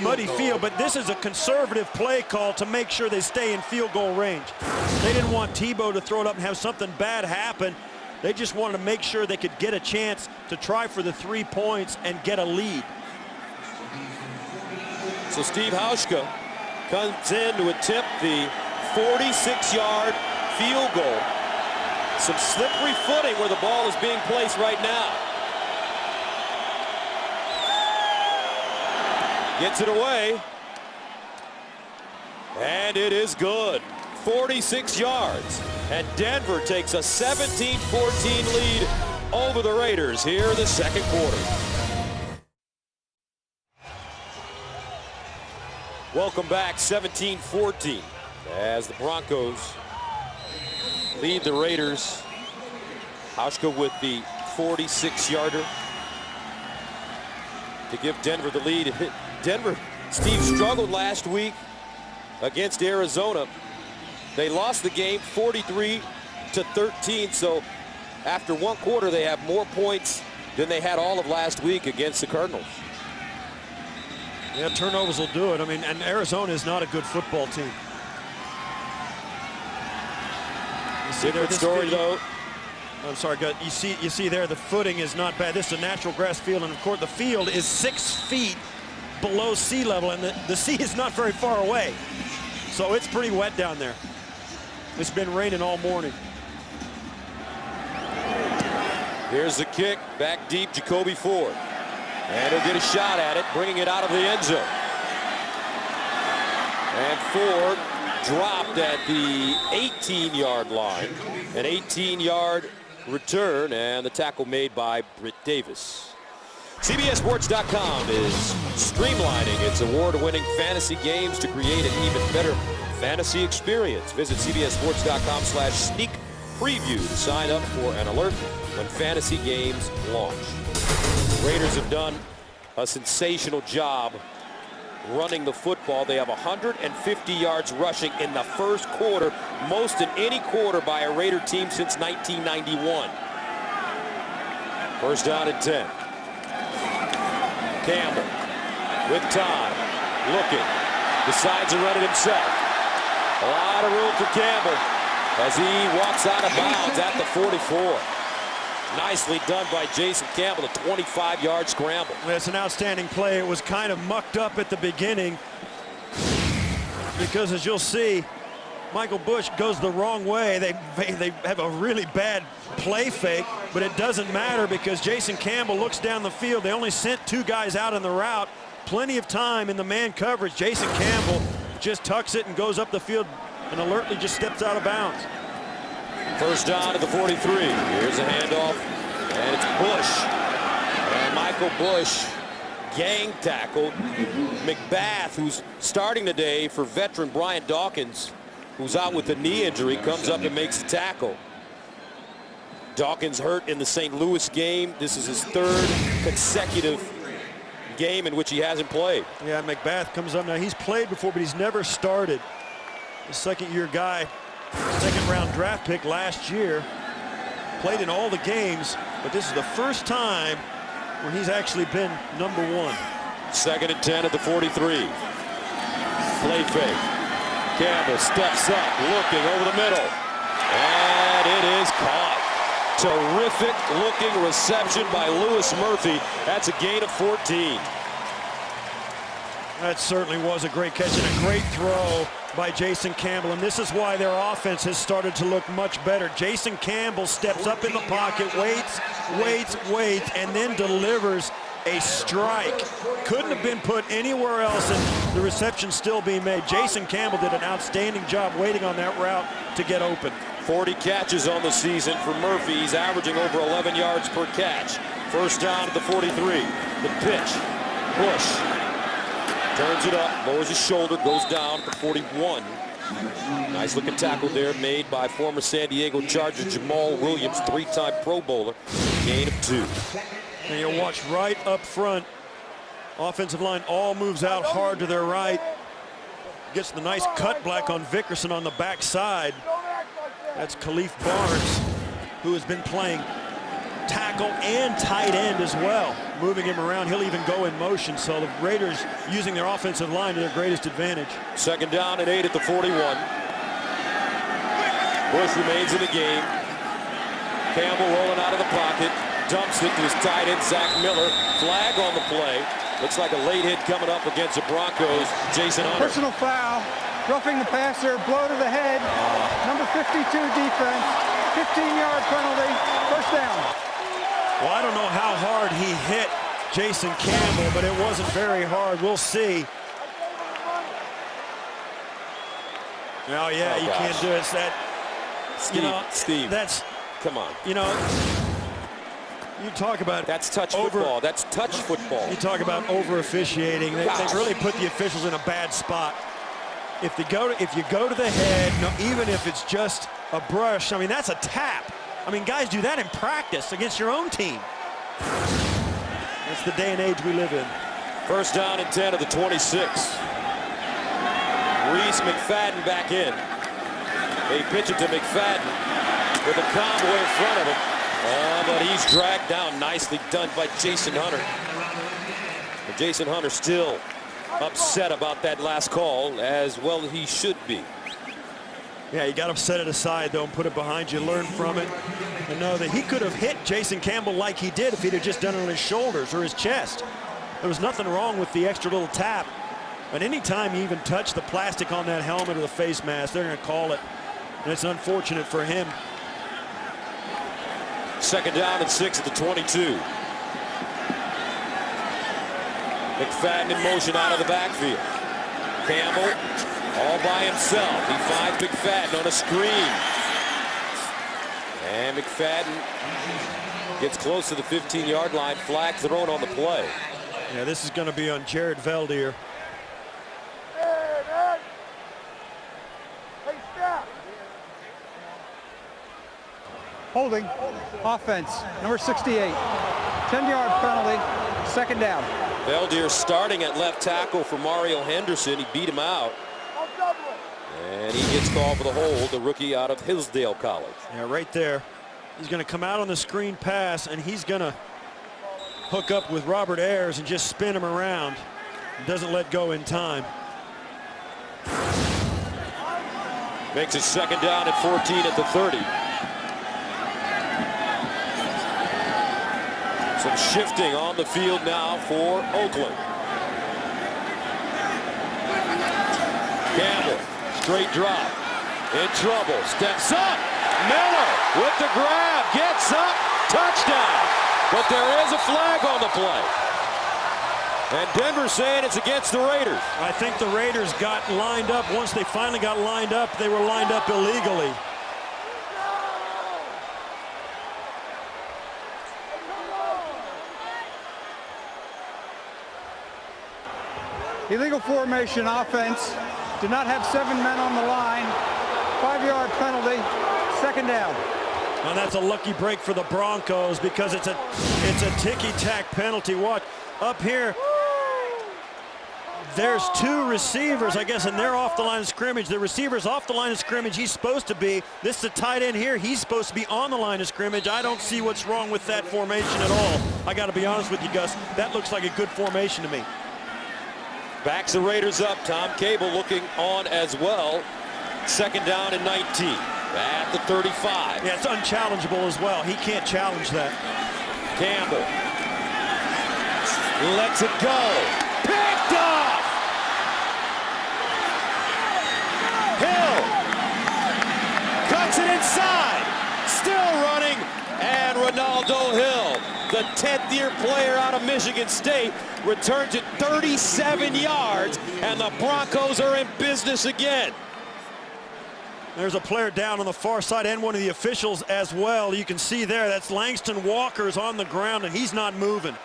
muddy field. But this is a conservative play call to make sure they stay in field goal range. They didn't want Tebow to throw it up and have something bad happen. They just wanted to make sure they could get a chance to try for the 3 points and get a lead. So Steve Hauschka comes in to attempt the 46-yard field goal. Some slippery footing where the ball is being placed right now. Gets it away. And it is good. 46 yards. And Denver takes a 17-14 lead over the Raiders here in the 2nd quarter. Welcome back, 17-14, as the Broncos lead the Raiders. Hauschka with the 46-yarder to give Denver the lead. Denver, Steve, struggled last week against Arizona. They lost the game 43-13, so after 1 quarter they have more points than they had all of last week against the Cardinals. Yeah, turnovers will do it. I mean, and Arizona is not a good football team. Different story, though. I'm sorry, you see there the footing is not bad. This is a natural grass field, and of course the field is 6 feet below sea level, and the sea is not very far away. So it's pretty wet down there. It's been raining all morning. Here's the kick, back deep, Jacoby Ford. And he'll get a shot at it, bringing it out of the end zone. And Ford dropped at the 18-yard line. An 18-yard return, and the tackle made by Britt Davis. CBSSports.com is streamlining its award-winning fantasy games to create an even better fantasy experience. Visit CBSSports.com/sneak preview to sign up for an alert when fantasy games launch. Raiders have done a sensational job running the football. They have 150 yards rushing in the 1st quarter, most in any quarter by a Raider team since 1991. 1st down and 10. Campbell with time, looking, decides to run it himself. A lot of room for Campbell as he walks out of bounds at the 44. Nicely done by Jason Campbell, a 25-yard scramble. It's an outstanding play. It was kind of mucked up at the beginning because, as you'll see, Michael Bush goes the wrong way. They have a really bad play fake, but it doesn't matter because Jason Campbell looks down the field. They only sent 2 guys out on the route. Plenty of time in the man coverage. Jason Campbell just tucks it and goes up the field and alertly just steps out of bounds. 1st down at the 43. Here's a handoff, and it's Bush. And Michael Bush gang tackled McBath, who's starting today for veteran Brian Dawkins, who's out with a knee injury, comes up and makes the tackle. Dawkins hurt in the St. Louis game. This is his 3rd consecutive game in which he hasn't played. Yeah, McBath comes up now. He's played before, but he's never started. The 2nd-year guy. 2nd-round draft pick last year, played in all the games, but this is the first time when he's actually been number 1. 2nd and 10 at the 43. Play fake. Campbell steps up, looking over the middle, and it is caught. Terrific looking reception by Lewis Murphy. That's a gain of 14. That certainly was a great catch and a great throw by Jason Campbell, and this is why their offense has started to look much better. Jason Campbell steps up in the pocket, waits, and then delivers a strike. Couldn't have been put anywhere else, and the reception still being made. Jason Campbell did an outstanding job waiting on that route to get open. 40 catches on the season for Murphy. He's averaging over 11 yards per catch. First down at the 43. The pitch. Bush turns it up, lowers his shoulder, goes down at the 41. Nice looking tackle there made by former San Diego Charger Jamal Williams, 3-time Pro Bowler. Gain of 2. And you'll watch right up front. Offensive line all moves out hard to their right. Gets the nice cut black on Vickerson on the backside. That's Khalif Barnes, who has been playing tackle and tight end as well, moving him around. He'll even go in motion, so the Raiders using their offensive line to their greatest advantage. Second down and 8 at the 41. Bush remains in the game. Campbell rolling out of the pocket, dumps it to his tight end Zach Miller. Flag on the play. Looks like a late hit coming up against the Broncos. Jason Hunter. Personal foul, roughing the passer, blow to the head. Number 52 defense, 15-yard penalty, first down. Well, I don't know how hard he hit Jason Campbell, but it wasn't very hard. We'll see. Oh, yeah, you can't do it. It's that, Steve, that's, come on. You talk about that's touch football. That's touch football. You talk about over officiating. They really put the officials in a bad spot. If you go to the head, even if it's just a brush, I mean, that's a tap. I mean, guys do that in practice against your own team. That's the day and age we live in. First down and 10 of the 26. Reese McFadden back in. They pitch it to McFadden with a combo in front of him. But he's dragged down. Nicely done by Jason Hunter. And Jason Hunter still upset about that last call, as well he should be. Yeah, you got to set it aside, though, and put it behind you. Learn from it and know that he could have hit Jason Campbell like he did if he'd have just done it on his shoulders or his chest. There was nothing wrong with the extra little tap. But any time you even touch the plastic on that helmet or the face mask, they're going to call it. And it's unfortunate for him. Second down and 6 at the 22. McFadden in motion out of the backfield. Campbell all by himself. He finds McFadden on a screen. And McFadden gets close to the 15-yard line. Flag thrown on the play. Yeah, this is going to be on Jared Veldier. Holding, offense, number 68. 10-yard penalty, second down. Veldier starting at left tackle for Mario Henderson. He beat him out. And he gets called for the hold, the rookie out of Hillsdale College. Yeah, right there. He's going to come out on the screen pass, and he's going to hook up with Robert Ayers and just spin him around. Doesn't let go in time. Makes it second down at 14 at the 30. Some shifting on the field now for Oakland. Campbell, straight drop, in trouble, steps up. Miller with the grab, gets up, touchdown. But there is a flag on the play. And Denver saying it's against the Raiders. I think the Raiders got lined up. Once they finally got lined up, they were lined up illegally. Illegal formation offense. Did not have 7 men on the line. 5-yard penalty, second down. Well, that's a lucky break for the Broncos because it's a ticky-tack penalty. Watch up here. There's 2 receivers, I guess, and they're off the line of scrimmage. The receiver's off the line of scrimmage. He's supposed to be. This is a tight end here. He's supposed to be on the line of scrimmage. I don't see what's wrong with that formation at all. I got to be honest with you, Gus. That looks like a good formation to me. Backs the Raiders up. Tom Cable looking on as well. Second down and 19. At the 35. Yeah, it's unchallengeable as well. He can't challenge that. Campbell lets it go. Picked off. Hill cuts it inside. Still running. And Ronaldo Hill, the 10th-year player out of Michigan State, returns it 37 yards, and the Broncos are in business again. There's a player down on the far side and one of the officials as well. You can see there, that's Langston Walker's on the ground, and he's not moving.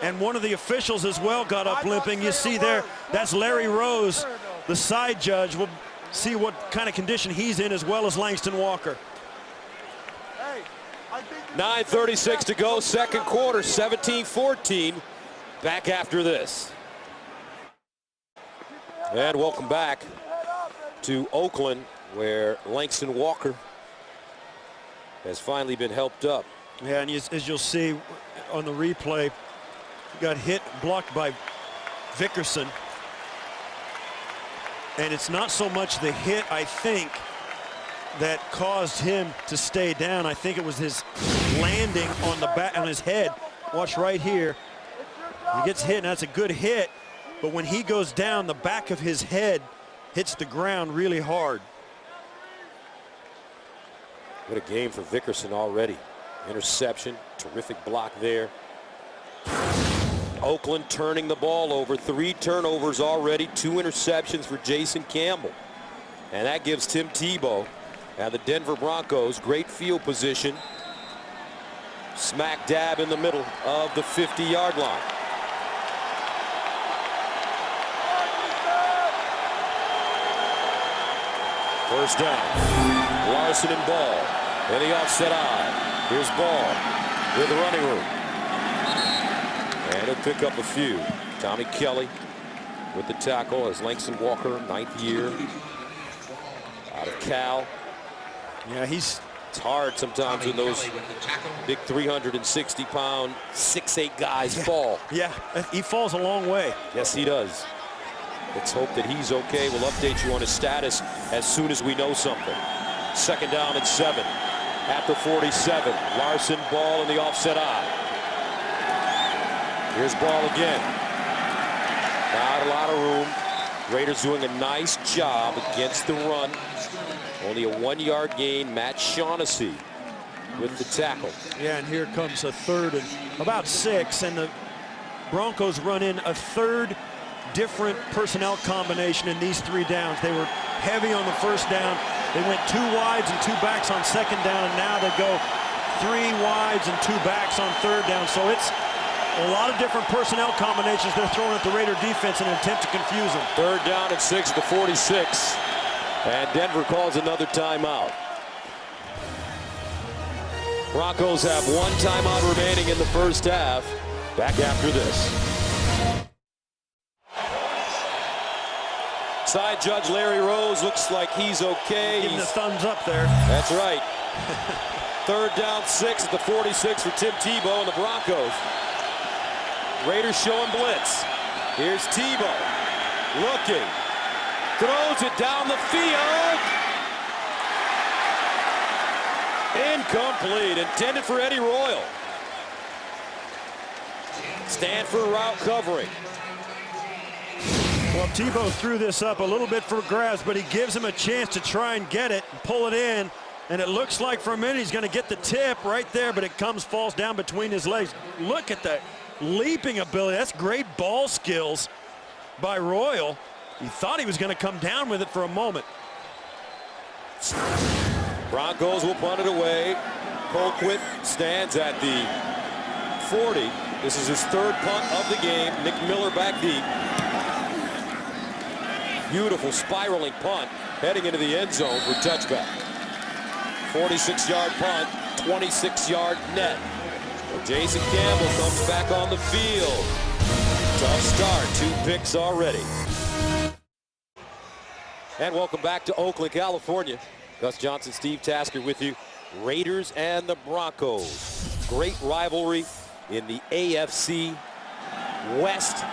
And one of the officials as well got up limping. You see there, that's Larry Rose, the side judge. We'll see what kind of condition he's in, as well as Langston Walker. 9:36 to go, second quarter, 17-14. Back after this. And welcome back to Oakland, where Langston Walker has finally been helped up. Yeah, and as you'll see on the replay, got hit, blocked by Vickerson. And it's not so much the hit, I think, that caused him to stay down. I think it was his landing on the back, on his head. Watch right here. He gets hit, and that's a good hit. But when he goes down, the back of his head hits the ground really hard. What a game for Vickerson already. Interception, terrific block there. Oakland turning the ball over. 3 turnovers already, 2 interceptions for Jason Campbell. And that gives Tim Tebow and the Denver Broncos great field position, smack dab in the middle of the 50-yard line. First down. Larson and Ball in the offset eye. Here's Ball with the running room. And he'll pick up a few. Tommy Kelly with the tackle as Langston Walker, 9th year out of Cal. Yeah, it's hard sometimes when those big 360-pound, 6'8" guys fall. Yeah, he falls a long way. Yes, he does. Let's hope that he's okay. We'll update you on his status as soon as we know something. Second down and 7 at the 47. Larson, Ball in the offset eye. Here's Ball again. Not a lot of room. Raiders doing a nice job against the run. Only a 1-yard gain. Matt Shaughnessy with the tackle. Yeah, and here comes a 3rd and about 6, and the Broncos run in a 3rd different personnel combination in these 3 downs. They were heavy on the first down. They went 2 wides and 2 backs on second down, and now they go 3 wides and 2 backs on 3rd down. So it's a lot of different personnel combinations they're throwing at the Raider defense in an attempt to confuse them. 3rd down and 6 at the 46. And Denver calls another timeout. Broncos have 1 timeout remaining in the first half. Back after this. Side judge Larry Rose looks like he's okay. Give him the thumbs up there. That's right. 3rd down 6 at the 46 for Tim Tebow and the Broncos. Raiders showing blitz. Here's Tebow looking. Throws it down the field. Incomplete. Intended for Eddie Royal. Stanford route covering. Well, Tebow threw this up a little bit for grabs, but he gives him a chance to try and get it and pull it in. And it looks like for a minute he's going to get the tip right there, but it falls down between his legs. Look at that leaping ability. That's great ball skills by Royal. He thought he was going to come down with it for a moment. Broncos will punt it away. Colquitt stands at the 40. This is his 3rd punt of the game. Nick Miller back deep. Beautiful spiraling punt heading into the end zone for touchback. 46-yard punt, 26-yard net. Well, Jason Campbell comes back on the field. Tough start, 2 picks already. And welcome back to Oakland, California. Gus Johnson, Steve Tasker with you. Raiders and the Broncos. Great rivalry in the AFC West.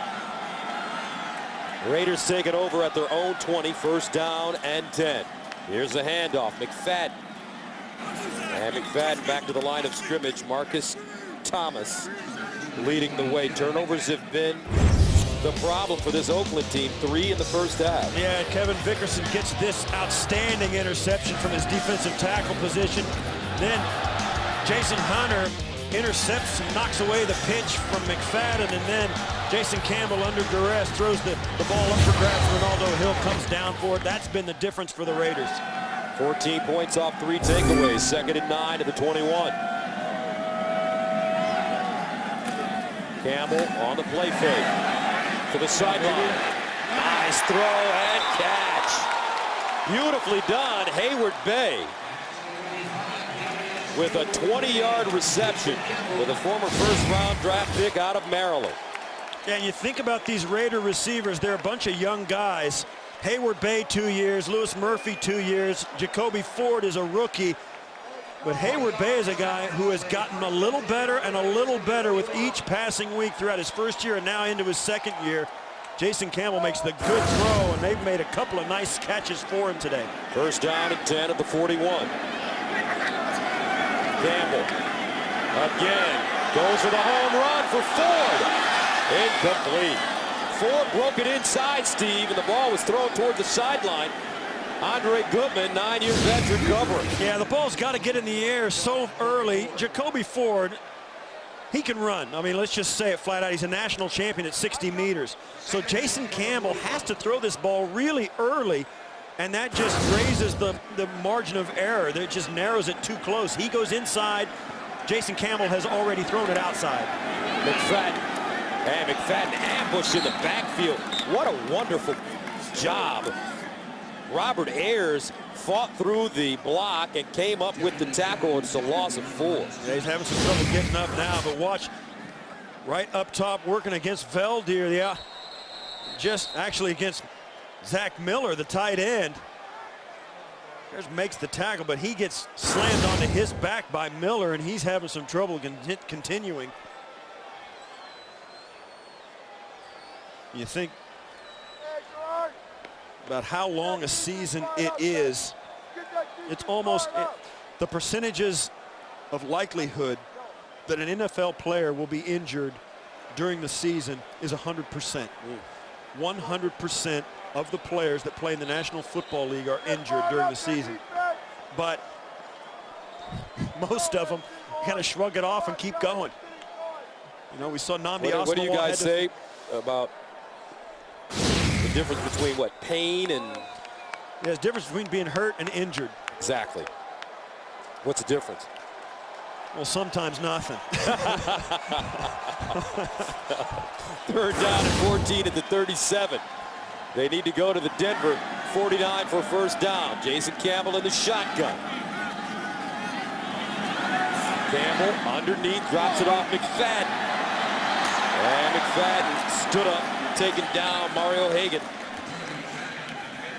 Raiders take it over at their own 20, 1st down and 10. Here's the handoff, McFadden. And McFadden back to the line of scrimmage. Marcus Thomas leading the way. Turnovers have been the problem for this Oakland team. 3 in the first half. Yeah, Kevin Vickerson gets this outstanding interception from his defensive tackle position. Then Jason Hunter intercepts and knocks away the pitch from McFadden, and then Jason Campbell under duress throws the ball up for grabs. Ronaldo Hill comes down for it. That's been the difference for the Raiders. 14 points off 3 takeaways. 2nd and 9 to the 21. Campbell on the play fake to the sideline. Nice throw and catch. Beautifully done. Hayward Bay with a 20-yard reception with a former first-round draft pick out of Maryland. Yeah, and you think about these Raider receivers, they're a bunch of young guys. Hayward Bay 2 years, Lewis Murphy 2 years, Jacoby Ford is a rookie. But Hayward Bay is a guy who has gotten a little better and a little better with each passing week throughout his first year and now into his second year. Jason Campbell makes the good throw, and they've made a couple of nice catches for him today. First down and 10 at the 41. Campbell again goes for the home run for Ford. Incomplete. Ford broke it inside, Steve, and the ball was thrown toward the sideline. Andre Goodman, 9-year veteran, covering. Yeah, the ball's got to get in the air so early. Jacoby Ford, he can run. I mean, let's just say it flat out. He's a national champion at 60 meters. So Jason Campbell has to throw this ball really early, and that just raises the margin of error. That just narrows it too close. He goes inside. Jason Campbell has already thrown it outside. McFadden. And McFadden ambushed in the backfield. What a wonderful job. Robert Ayers fought through the block and came up with the tackle. It's a loss of 4. Yeah, he's having some trouble getting up now, but watch, right up top working against Veldier. Yeah, just actually against Zach Miller, the tight end. Ayers makes the tackle, but he gets slammed onto his back by Miller, and he's having some trouble continuing. You think about how long a season it is. It's almost the percentages of likelihood that an NFL player will be injured during the season is 100%. 100% of the players that play in the National Football League are injured during the season. But most of them kind of shrug it off and keep going. You know, we saw Nnamdi Asomugha. What do you guys say about the difference between what, pain and... Yeah, there's a difference between being hurt and injured. Exactly. What's the difference? Well, sometimes nothing. 3rd down and 14 at the 37. They need to go to the Denver 49 for first down. Jason Campbell in the shotgun. Campbell underneath, drops it off McFadden. And McFadden stood up, taken down. Mario Hagan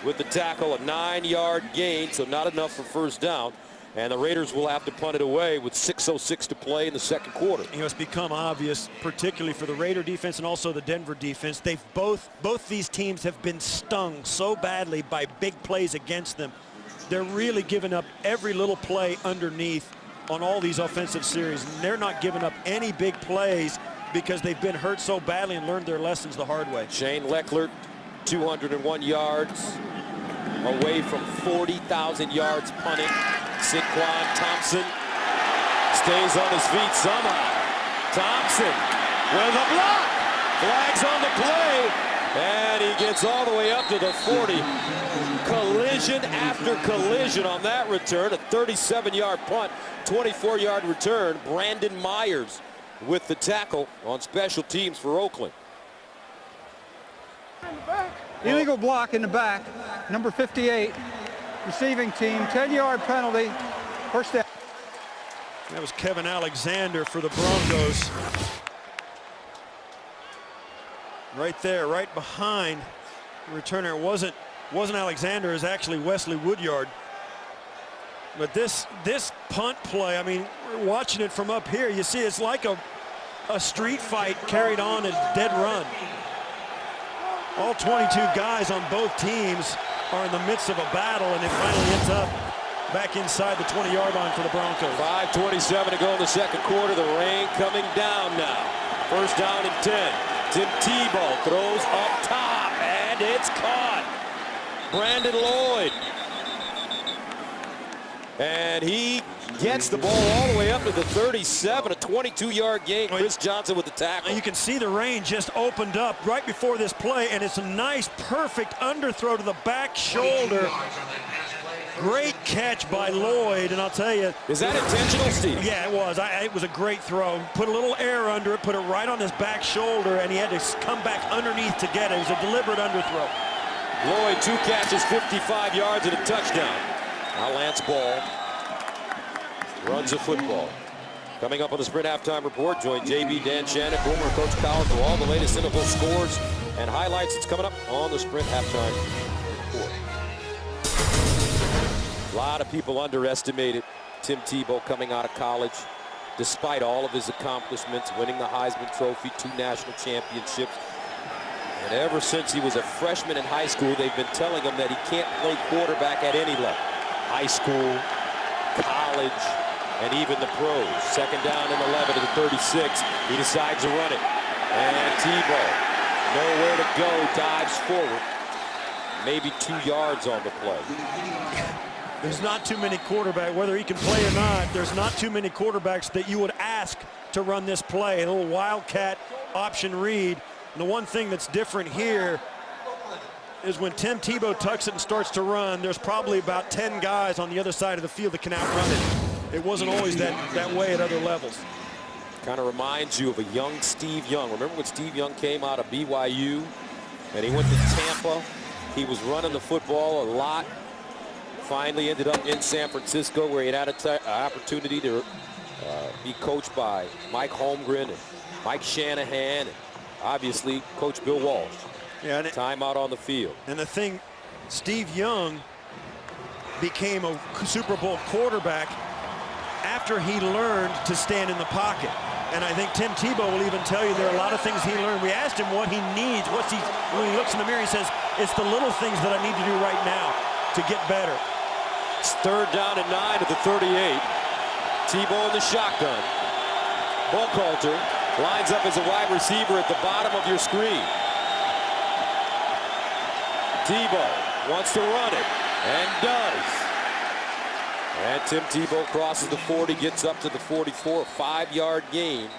with the tackle, a 9-yard gain, so not enough for first down. And the Raiders will have to punt it away with 6:06 to play in the second quarter. You know, it's become obvious, particularly for the Raider defense and also the Denver defense. They've both these teams have been stung so badly by big plays against them. They're really giving up every little play underneath on all these offensive series. And they're not giving up any big plays because they've been hurt so badly and learned their lessons the hard way. Shane Leckler, 201 yards, away from 40,000 yards punting. Saquon Thompson stays on his feet somehow. Thompson with a block. Flags on the play. And he gets all the way up to the 40. Collision after collision on that return. A 37-yard punt, 24-yard return. Brandon Myers with the tackle on special teams for Oakland. Illegal block in the back, number 58, receiving team, 10-yard penalty, first down. That was Kevin Alexander for the Broncos. Right there, right behind the returner. It wasn't Alexander, it was actually Wesley Woodyard. But this punt play, I mean, we're watching it from up here. You see, it's like a street fight carried on as dead run. All 22 guys on both teams are in the midst of a battle, and it finally ends up back inside the 20-yard line for the Broncos. 5:27 to go in the second quarter. The rain coming down now. First down and 10. Tim Tebow throws up top, and it's caught. Brandon Lloyd. And he gets the ball all the way up to the 37, a 22-yard gain. Chris Johnson with the tackle. You can see the rain just opened up right before this play, and it's a nice, perfect underthrow to the back shoulder. Great catch by Lloyd, and I'll tell you. Is that intentional, Steve? Yeah, it was. It was a great throw. Put a little air under it, put it right on his back shoulder, and he had to come back underneath to get it. It was a deliberate underthrow. Lloyd, 2 catches, 55 yards, and a touchdown. Now Lance Ball runs the football. Coming up on the Sprint Halftime Report, join JB, Dan Shannon, Boomer, Coach Collins for all the latest NFL scores and highlights. It's coming up on the Sprint Halftime Report. A lot of people underestimated Tim Tebow coming out of college, despite all of his accomplishments, winning the Heisman Trophy, 2 national championships. And ever since he was a freshman in high school, they've been telling him that he can't play quarterback at any level. High school, college, and even the pros. Second down and 11 to the 36. He decides to run it. And Tebow, nowhere to go, dives forward. Maybe 2 yards on the play. There's not too many quarterbacks, whether he can play or not, there's not too many quarterbacks that you would ask to run this play. A little wildcat option read. And the one thing that's different here is when Tim Tebow tucks it and starts to run, there's probably about 10 guys on the other side of the field that can outrun it. It wasn't always that way at other levels. Kind of reminds you of a young Steve Young. Remember when Steve Young came out of BYU and he went to Tampa? He was running the football a lot. Finally ended up in San Francisco, where he had an opportunity to be coached by Mike Holmgren and Mike Shanahan, and obviously Coach Bill Walsh. Yeah, time out on the field. And the thing, Steve Young became a Super Bowl quarterback after he learned to stand in the pocket. And I think Tim Tebow will even tell you there are a lot of things he learned. We asked him what he needs. When he looks in the mirror, he says, it's the little things that I need to do right now to get better. It's third down and 9 at the 38. Tebow in the shotgun. Buckhalter lines up as a wide receiver at the bottom of your screen. Tebow wants to run it, and does. And Tim Tebow crosses the 40, gets up to the 44, 5-yard gain.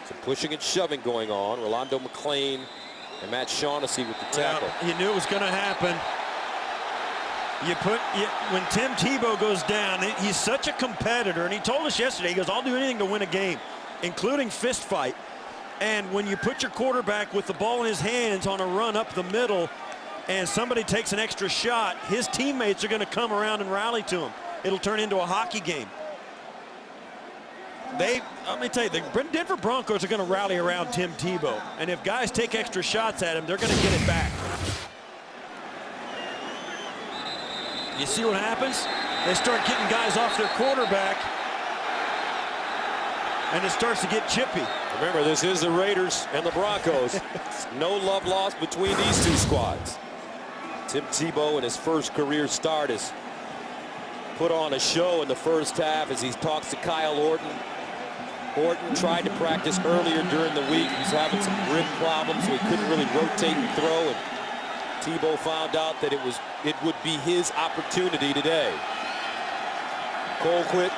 Some pushing and shoving going on. Rolando McClain and Matt Shaughnessy with the tackle. Yeah, you knew it was going to happen. When Tim Tebow goes down, he's such a competitor, and he told us yesterday, he goes, I'll do anything to win a game, including fist fight. And when you put your quarterback with the ball in his hands on a run up the middle, and somebody takes an extra shot, his teammates are going to come around and rally to him. It'll turn into a hockey game. Let me tell you, the Denver Broncos are going to rally around Tim Tebow. And if guys take extra shots at him, they're going to get it back. You see what happens? They start getting guys off their quarterback, and it starts to get chippy. Remember, this is the Raiders and the Broncos. No love lost between these two squads. Tim Tebow in his first career start has put on a show in the first half as he talks to Kyle Orton. Orton tried to practice earlier during the week. He's having some rib problems, so he couldn't really rotate and throw. And Tebow found out that it would be his opportunity today. Colquitt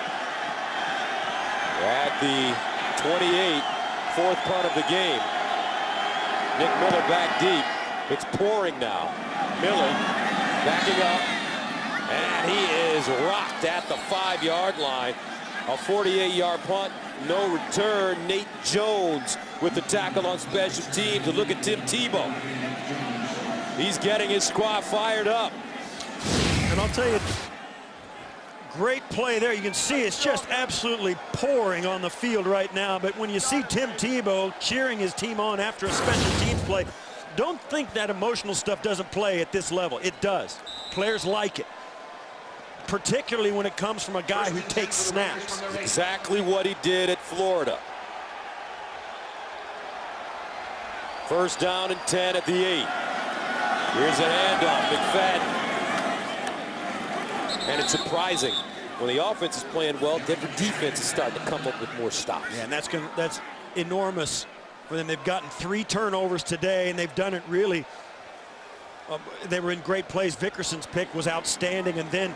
at the 28, fourth punt of the game. Nick Miller back deep. It's pouring now. Miller backing up, and he is rocked at the 5-yard line. A 48-yard punt, no return. Nate Jones with the tackle on special teams. And look at Tim Tebow. He's getting his squad fired up. And I'll tell you, great play there. You can see it's just absolutely pouring on the field right now. But when you see Tim Tebow cheering his team on after a special teams play, don't think that emotional stuff doesn't play at this level. It does. Players like it, particularly when it comes from a guy who takes snaps. Exactly what he did at Florida. First down and 10 at the 8. Here's a handoff. McFadden And it's surprising. When the offense is playing well, Denver defense is starting to come up with more stops. Yeah, and that's enormous for them. They've gotten 3 turnovers today, and they've done it really. They were in great plays. Vickerson's pick was outstanding, and then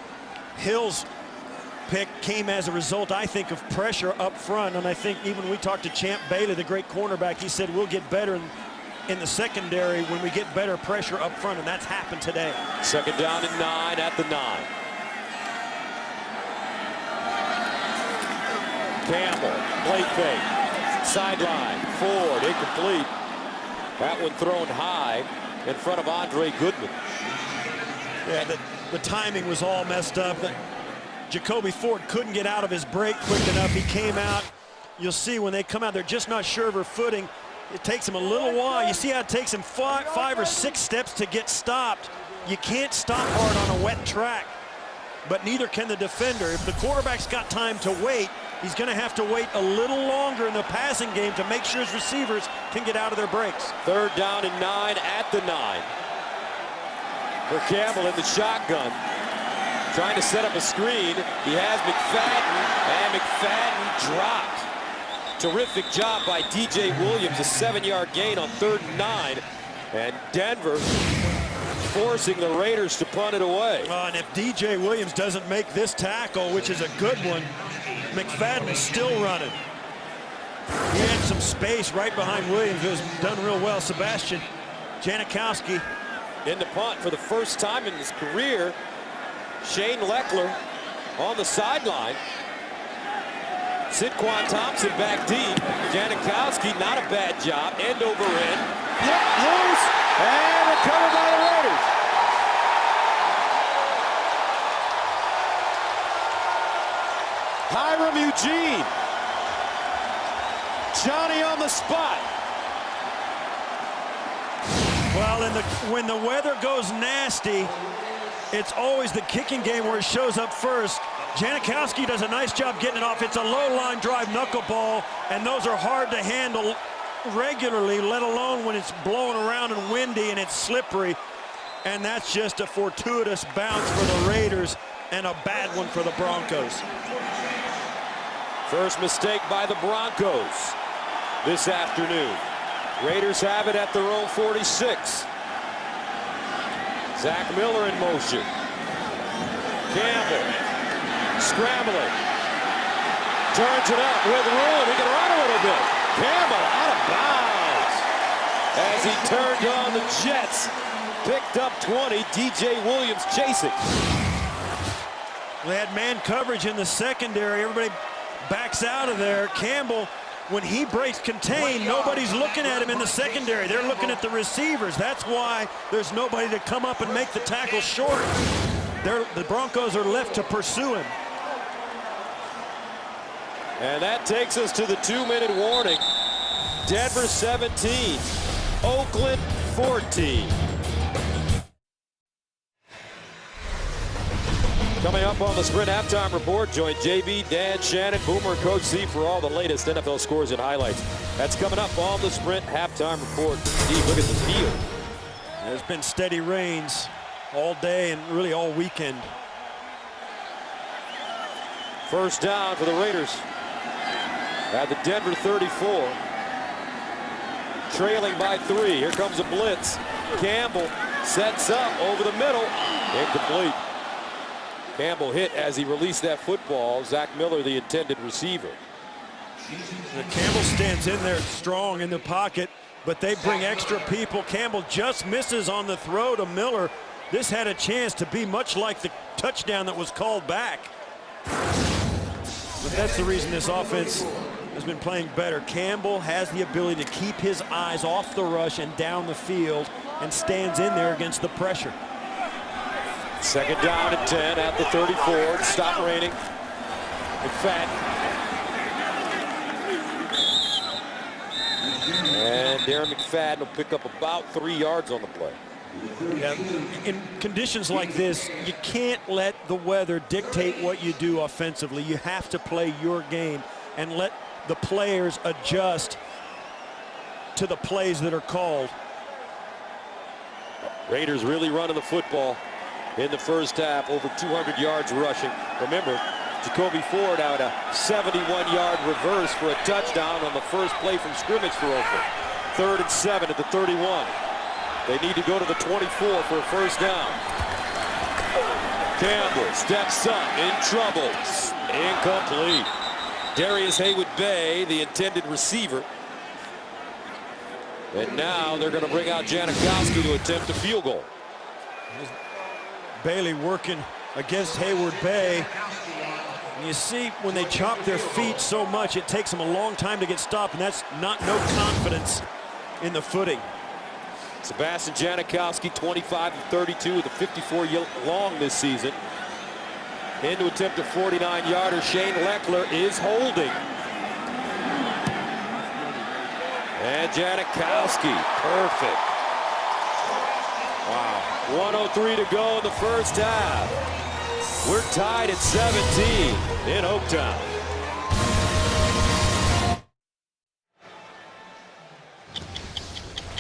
Hill's pick came as a result, I think, of pressure up front. And I think even when we talked to Champ Bailey, the great cornerback, he said we'll get better in the secondary when we get better pressure up front, and that's happened today. 2nd down and 9 at the 9. Campbell, play fake, sideline, Ford, incomplete. That one thrown high in front of Andre Goodman. Yeah, the timing was all messed up. Jacoby Ford couldn't get out of his break quick enough. He came out. You'll see when they come out, they're just not sure of her footing. It takes him a little while. You see how it takes him 5 or 6 steps to get stopped. You can't stop hard on a wet track, but neither can the defender. If the quarterback's got time to wait, he's going to have to wait a little longer in the passing game to make sure his receivers can get out of their breaks. 3rd down and 9 at the 9. For Campbell in the shotgun, trying to set up a screen. He has McFadden, and McFadden dropped. Terrific job by DJ Williams, a 7-yard gain on 3rd and 9. And Denver forcing the Raiders to punt it away. And if DJ Williams doesn't make this tackle, which is a good one, McFadden is still running. He had some space right behind Williams, who's done real well. Sebastian Janikowski in the punt for the first time in his career. Shane Leckler on the sideline. Sidquan Thompson back deep. Janikowski, not a bad job. End over end. Yep, loose. And recovered by the Raiders. Hiram Eugene. Johnny on the spot. Well, when the weather goes nasty, it's always the kicking game where it shows up first. Janikowski does a nice job getting it off. It's a low-line drive knuckleball, and those are hard to handle regularly, let alone when it's blowing around and windy and it's slippery. And that's just a fortuitous bounce for the Raiders and a bad one for the Broncos. First mistake by the Broncos this afternoon. Raiders have it at their own 46. Zach Miller in motion. Campbell scrambling. Turns it up with room. He can run a little bit. Campbell out of bounds as he turned on the Jets. Picked up 20. DJ Williams chasing. They had man coverage in the secondary. Everybody backs out of there. Campbell, when he breaks contain, nobody's looking at him in the secondary. They're looking at the receivers. That's why there's nobody to come up and make the tackle short. The Broncos are left to pursue him. And that takes us to the 2-minute warning. Denver 17, Oakland 14. Coming up on the Sprint Halftime Report, join JB, Dan, Shannon, Boomer, and Coach Z for all the latest NFL scores and highlights. That's coming up on the Sprint Halftime Report. Steve, look at the field. There's been steady rains all day and really all weekend. First down for the Raiders at the Denver 34. Trailing by 3. Here comes a blitz. Campbell sets up over the middle. Incomplete. Campbell hit as he released that football. Zach Miller, the intended receiver. Campbell stands in there strong in the pocket, but they bring extra people. Campbell just misses on the throw to Miller. This had a chance to be much like the touchdown that was called back. But that's the reason this offense has been playing better. Campbell has the ability to keep his eyes off the rush and down the field and stands in there against the pressure. Second down and 10 at the 34. Stop raining. McFadden. And Darren McFadden will pick up about 3 yards on the play. Yeah, in conditions like this, you can't let the weather dictate what you do offensively. You have to play your game and let the players adjust to the plays that are called. Raiders really running the football. in the first half, over 200 yards rushing. Remember, Jacoby Ford had a 71-yard reverse for a touchdown on the first play from scrimmage for Oakland. 3rd and 7 at the 31. They need to go to the 24 for a first down. Campbell steps up, in trouble, incomplete. Darius Haywood-Bay, the intended receiver. And now they're going to bring out Janikowski to attempt a field goal. Bailey working against Haywood-Bay. And you see when they chop their feet so much, it takes them a long time to get stopped, and that's no confidence in the footing. Sebastian Janikowski, 25-32 with a 54 long this season. In to attempt a 49-yarder. Shane Leckler is holding. And Janikowski, perfect. Wow, 1:03 to go in the first half. We're tied at 17 in Oaktown.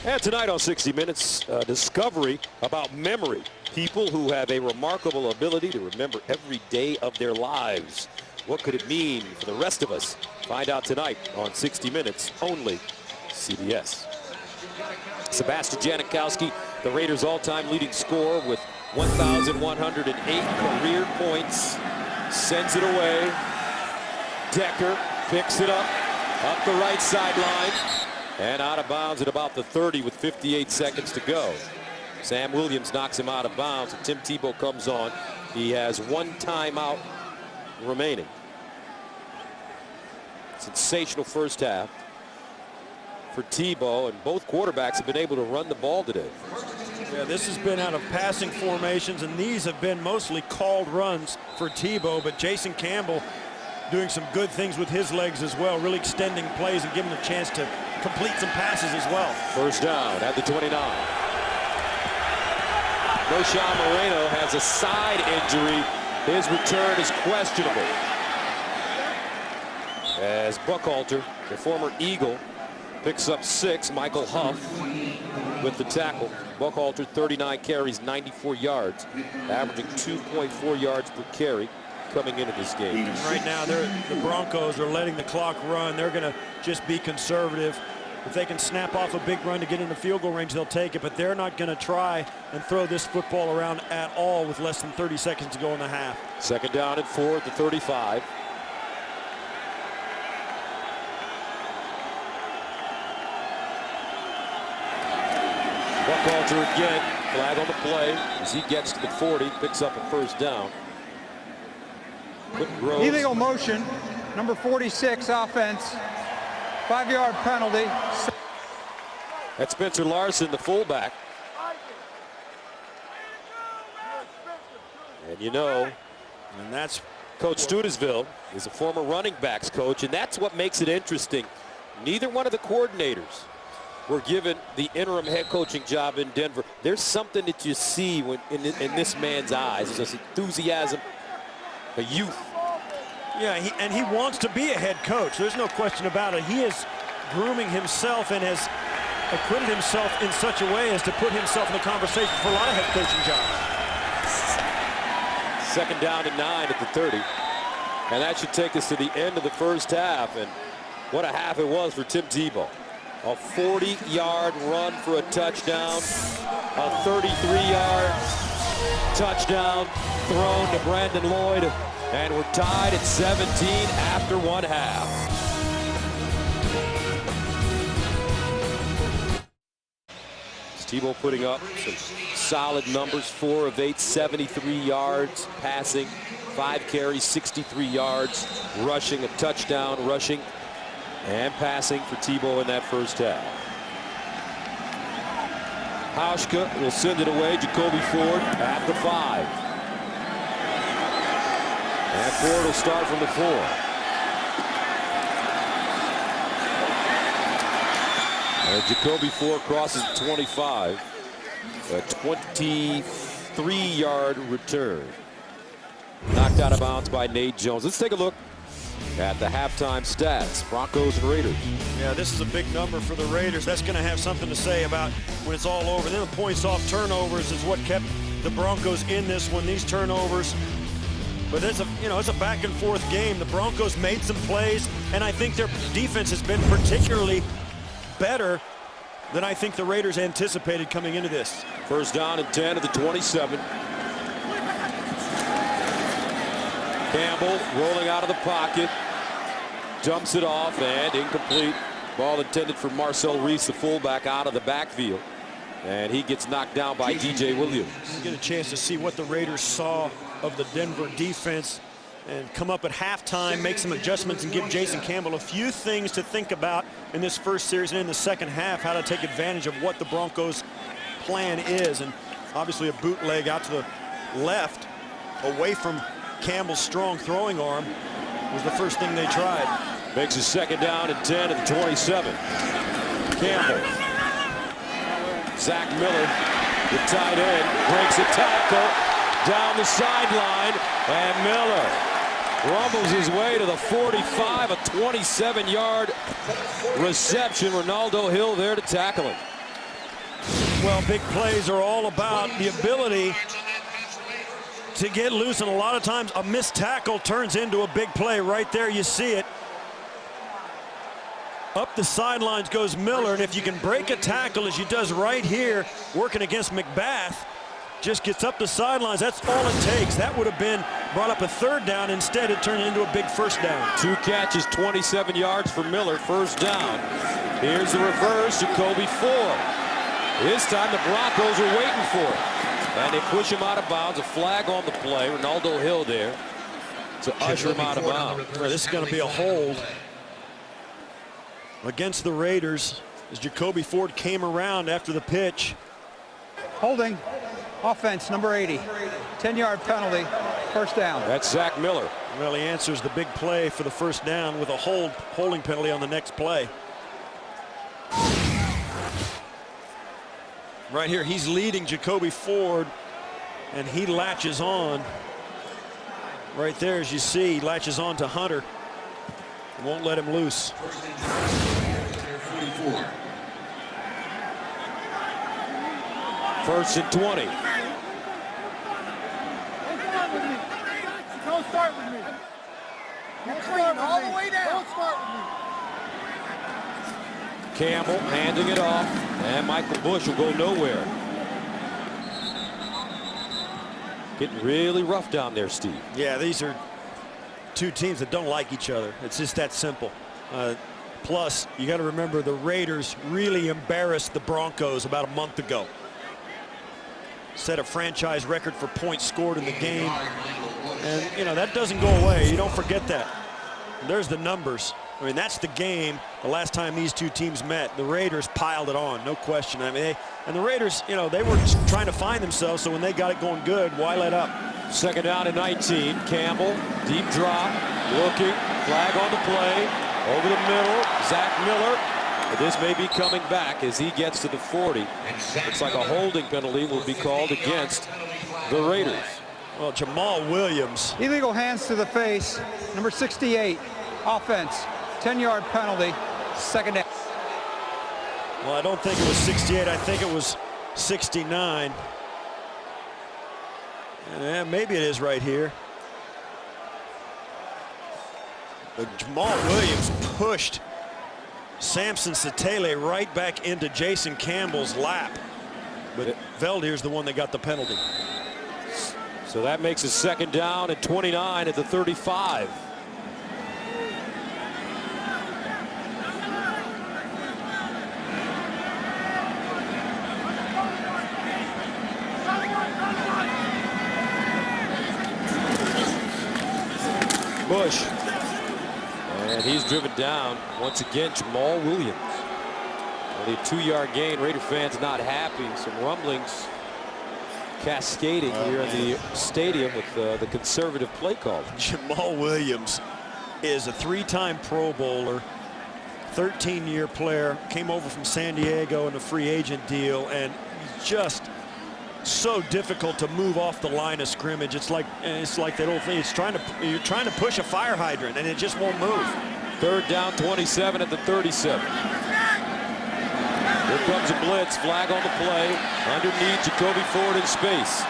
And tonight on 60 Minutes, discovery about memory. People who have a remarkable ability to remember every day of their lives. What could it mean for the rest of us? Find out tonight on 60 Minutes, only CBS. Sebastian Janikowski, the Raiders' all-time leading scorer with 1,108 career points, sends it away. Decker picks it up the right sideline, and out of bounds at about the 30 with 58 seconds to go. Sam Williams knocks him out of bounds, and Tim Tebow comes on. He has one timeout remaining. Sensational first half for Tebow, and both quarterbacks have been able to run the ball today. Yeah, this has been out of passing formations, and these have been mostly called runs for Tebow, but Jason Campbell doing some good things with his legs as well, really extending plays and giving him a chance to complete some passes as well. First down at the 29. Roshan Moreno has a side injury. His return is questionable. As Buckhalter, the former Eagle, picks up 6. Michael Huff with the tackle. Buckhalter, 39 carries, 94 yards, averaging 2.4 yards per carry coming into this game. Right now, the Broncos are letting the clock run. They're going to just be conservative. If they can snap off a big run to get into field goal range, they'll take it, but they're not going to try and throw this football around at all with less than 30 seconds to go in the half. Second down and 4 at the 35. Buckhalter again, flag on the play as he gets to the 40, picks up a first down. Illegal motion, number 46 offense, 5-yard penalty. That's Spencer Larson, the fullback. And you know, and that's Coach Studesville is a former running backs coach, and that's what makes it interesting. Neither one of the coordinators were given the interim head coaching job in Denver. There's something that you see when in this man's eyes. There's this enthusiasm, a youth. Yeah, he wants to be a head coach. There's no question about it. He is grooming himself and has acquitted himself in such a way as to put himself in the conversation for a lot of head coaching jobs. Second down and 9 at the 30. And that should take us to the end of the first half. And what a half it was for Tim Tebow. A 40-yard run for a touchdown. A 33-yard touchdown thrown to Brandon Lloyd. And we're tied at 17 after one half. Tebow putting up some solid numbers. 4 of 8, 73 yards passing, 5 carries, 63 yards rushing, a touchdown rushing and passing for Tebow in that first half. Hauschka will send it away. Jacoby Ford at the 5. And Ford will start from the 4. And Jacoby Ford crosses 25. A 23-yard return. Knocked out of bounds by Nate Jones. Let's take a look at the halftime stats. Broncos and Raiders. Yeah, this is a big number for the Raiders. That's going to have something to say about when it's all over. Then the points off turnovers is what kept the Broncos in this one, these turnovers. But it's a back and forth game. The Broncos made some plays, and I think their defense has been particularly better than I think the Raiders anticipated coming into this. First down and 10 at the 27. Campbell rolling out of the pocket, dumps it off, and incomplete. Ball intended for Marcel Reese, the fullback, out of the backfield. And he gets knocked down by DJ Williams. You get a chance to see what the Raiders saw of the Denver defense and come up at halftime, make some adjustments, and give Jason Campbell a few things to think about in this first series and in the second half, how to take advantage of what the Broncos' plan is. And obviously a bootleg out to the left, away from Campbell's strong throwing arm, was the first thing they tried. Makes a second down and 10 at the 27. Campbell. Zach Miller, the tight end, breaks a tackle down the sideline, and Miller rumbles his way to the 45, a 27-yard reception. Ronaldo Hill there to tackle him. Well, big plays are all about the ability to get loose, and a lot of times a missed tackle turns into a big play. Right there, you see it. Up the sidelines goes Miller, and if you can break a tackle as he does right here, working against McBath, just gets up the sidelines, that's all it takes. That would have been brought up a third down. Instead, it turned into a big first down. 2 catches, 27 yards for Miller, first down. Here's the reverse, Jacoby Ford. This time the Broncos are waiting for it, and they push him out of bounds. A flag on the play. Ronaldo Hill there to usher him out of bounds. This is going to be a hold against the Raiders as Jacoby Ford came around after the pitch. Holding. Offense, number 80. 10-yard penalty. First down. That's Zach Miller. Well, he answers the big play for the first down with a holding penalty on the next play. Right here, he's leading Jacoby Ford, and he latches on. Right there, as you see, he latches on to Hunter. Won't let him loose. First and 20. Don't start with me. You're clean all the way down. Don't start with me. Campbell handing it off, and Michael Bush will go nowhere. Getting really rough down there, Steve. Yeah, these are two teams that don't like each other. It's just that simple. Plus, you got to remember the Raiders really embarrassed the Broncos about a month ago. Set a franchise record for points scored in the game. And, you know, that doesn't go away. You don't forget that. There's the numbers. I mean, that's the game the last time these two teams met. The Raiders piled it on, no question. I mean, and the Raiders, you know, they were just trying to find themselves, so when they got it going good, why let up? Second down and 19. Campbell, deep drop, looking, flag on the play, over the middle, Zach Miller. But this may be coming back as he gets to the 40. Looks like a holding penalty will be called against the Raiders. Well, Jamal Williams. Illegal hands to the face, number 68. Offense, 10-yard penalty, second down. Well, I don't think it was 68. I think it was 69. Yeah, maybe it is right here. But Jamal Williams pushed Samson Satele right back into Jason Campbell's lap. But Veldheer's the one that got the penalty. So that makes a second down at 29 at the 35. Bush. And he's driven down once again. Jamal Williams. Only a 2-yard gain. Raider fans not happy. Some rumblings cascading here in the stadium with the conservative play call. Jamal Williams is a 3-time Pro Bowler, 13-year player, came over from San Diego in a free agent deal, and just so difficult to move off the line of scrimmage. It's like that old thing. You're trying to push a fire hydrant and it just won't move. Third down, 27 at the 37. Here comes a blitz, flag on the play. Underneath, Jacoby Ford in space.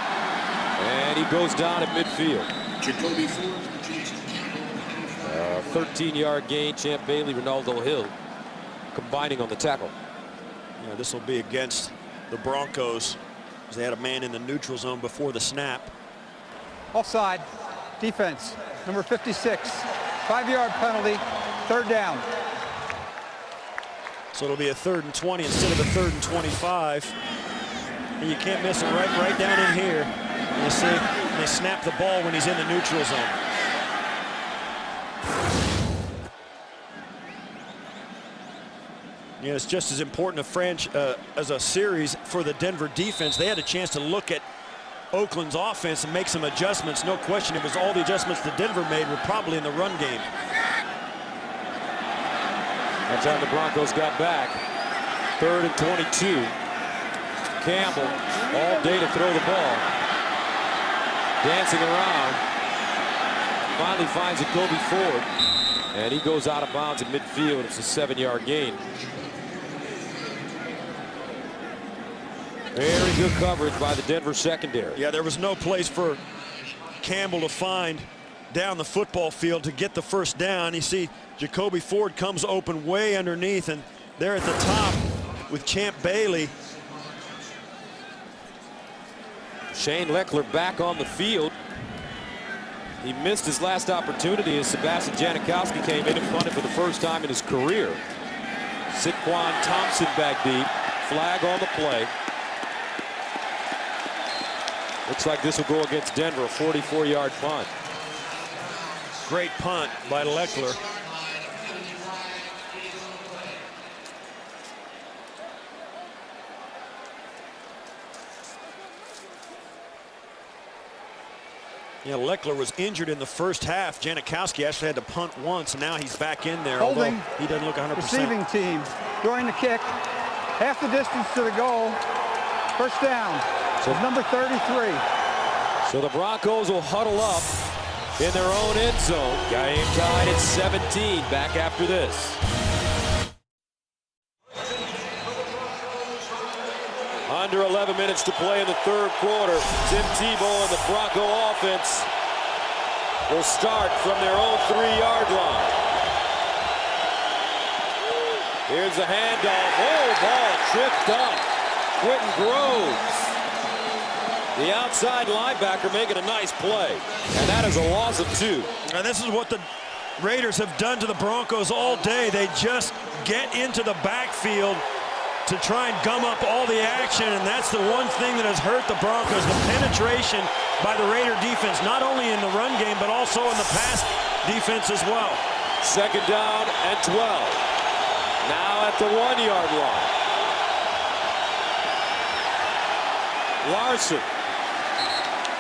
And he goes down at midfield. Jacoby Ford, Jason Campbell. 13-yard gain. Champ Bailey, Ronaldo Hill combining on the tackle. Yeah, this will be against the Broncos, as they had a man in the neutral zone before the snap. Offside. Defense. Number 56. 5-yard penalty. 3rd down. So it'll be a 3rd and 20 instead of a 3rd and 25. And you can't miss it right down in here. And you see they snap the ball when he's in the neutral zone. Yeah, it's just as important as a series for the Denver defense. They had a chance to look at Oakland's offense and make some adjustments. No question, it was all the adjustments that Denver made were probably in the run game. That time the Broncos got back. 3rd and 22. Campbell all day to throw the ball. Dancing around. Finally finds Jacoby Ford. And he goes out of bounds at midfield. It's a 7-yard gain. Very good coverage by the Denver secondary. Yeah, there was no place for Campbell to find down the football field to get the first down. You see Jacoby Ford comes open way underneath, and there at the top with Champ Bailey. Shane Leckler back on the field. He missed his last opportunity as Sebastian Janikowski came in and punted for the first time in his career. Saquon Thompson back deep. Flag on the play. Looks like this will go against Denver, a 44-yard punt. Great punt by Leckler. Yeah, Leckler was injured in the first half. Janikowski actually had to punt once, and now he's back in there. Holding. He doesn't look 100%. Receiving team during the kick. Half the distance to the goal. First down. So number 33. So the Broncos will huddle up in their own end zone. Game tied at 17. Back after this. Under 11 minutes to play in the 3rd quarter. Tim Tebow and the Bronco offense will start from their own 3-yard line. Here's the handoff. Oh, ball tripped up. Quentin Groves, the outside linebacker, making a nice play. And that is a loss of 2. And this is what the Raiders have done to the Broncos all day. They just get into the backfield to try and gum up all the action, and that's the one thing that has hurt the Broncos, the penetration by the Raider defense, not only in the run game, but also in the pass defense as well. 2nd down and 12. Now at the 1-yard line. Larson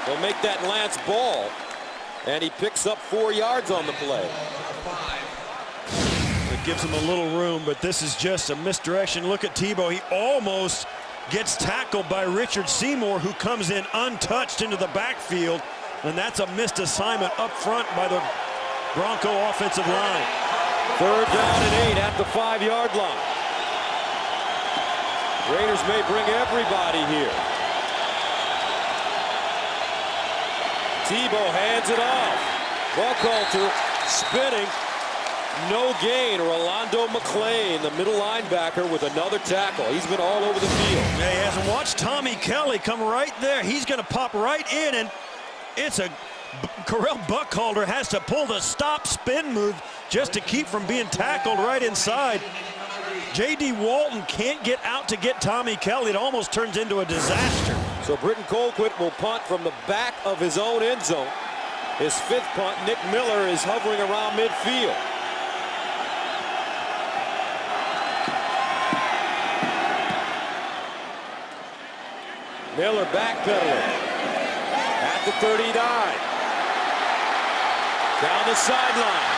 will make that Lance Ball, and he picks up 4 yards on the play. It gives him a little room, but this is just a misdirection. Look at Tebow. He almost gets tackled by Richard Seymour, who comes in untouched into the backfield, and that's a missed assignment up front by the Bronco offensive line. 3rd down and 8 at the 5-yard line. Raiders may bring everybody here. Tebow hands it off. Buckhalter spinning. No gain. Rolando McClain, the middle linebacker, with another tackle. He's been all over the field. Yeah, he hasn't watched Tommy Kelly come right there. He's going to pop right in, and it's a Correll Buckhalter has to pull the stop spin move just to keep from being tackled right inside. J.D. Walton can't get out to get Tommy Kelly. It almost turns into a disaster. So Britton Colquitt will punt from the back of his own end zone. His 5th punt. Nick Miller is hovering around midfield. Miller backpedaling at the 39. Down the sideline.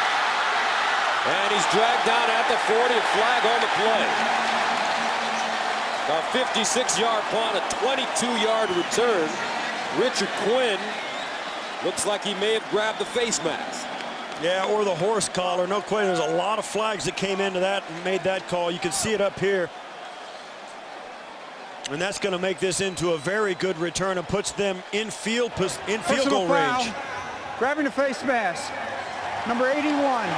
And he's dragged down at the 40. A flag on the play. A 56-yard punt, a 22-yard return. Richard Quinn looks like he may have grabbed the face mask. Yeah, or the horse collar. No question. There's a lot of flags that came into that and made that call. You can see it up here. And that's going to make this into a very good return and puts them in field goal Personal foul, range. grabbing the face mask. Number 81,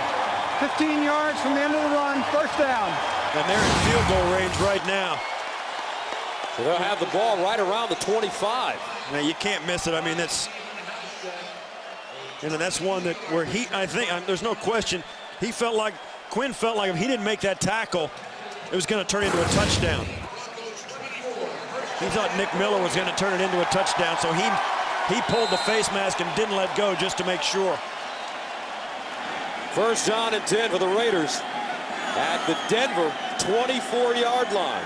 15 yards from the end of the run, first down. And they're in field goal range right now. So they'll have the ball right around the 25. Now you can't miss it. I mean, that's one that where I think there's no question. Quinn felt like if he didn't make that tackle, it was going to turn into a touchdown. He thought Nick Miller was going to turn it into a touchdown, so he pulled the face mask and didn't let go just to make sure. First down and 10 for the Raiders at the Denver 24-yard line.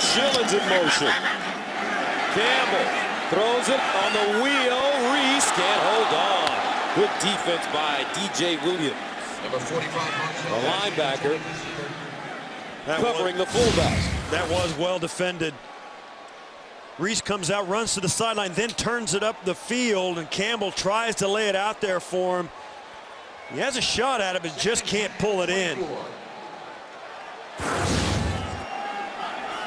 Shillin's in motion. Campbell throws it on the wheel. Reese can't hold on. Good defense by DJ Williams. Number 45. The linebacker covering the fullback. That was well defended. Reese comes out, runs to the sideline, then turns it up the field, and Campbell tries to lay it out there for him. He has a shot at it, but just can't pull it in.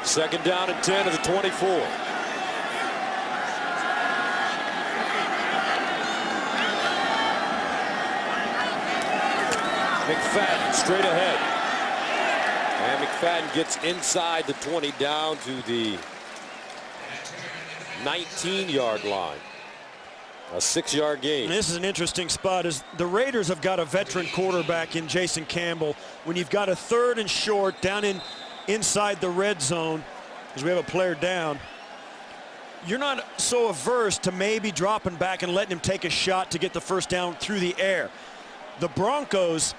Second down and 10 of the 24. McFadden straight ahead. And McFadden gets inside the 20 down to the 19-yard line. A 6-yard gain. And this is an interesting spot as the Raiders have got a veteran quarterback in Jason Campbell. When you've got a 3rd and short down inside the red zone, as we have a player down, you're not so averse to maybe dropping back and letting him take a shot to get the first down through the air. The Broncos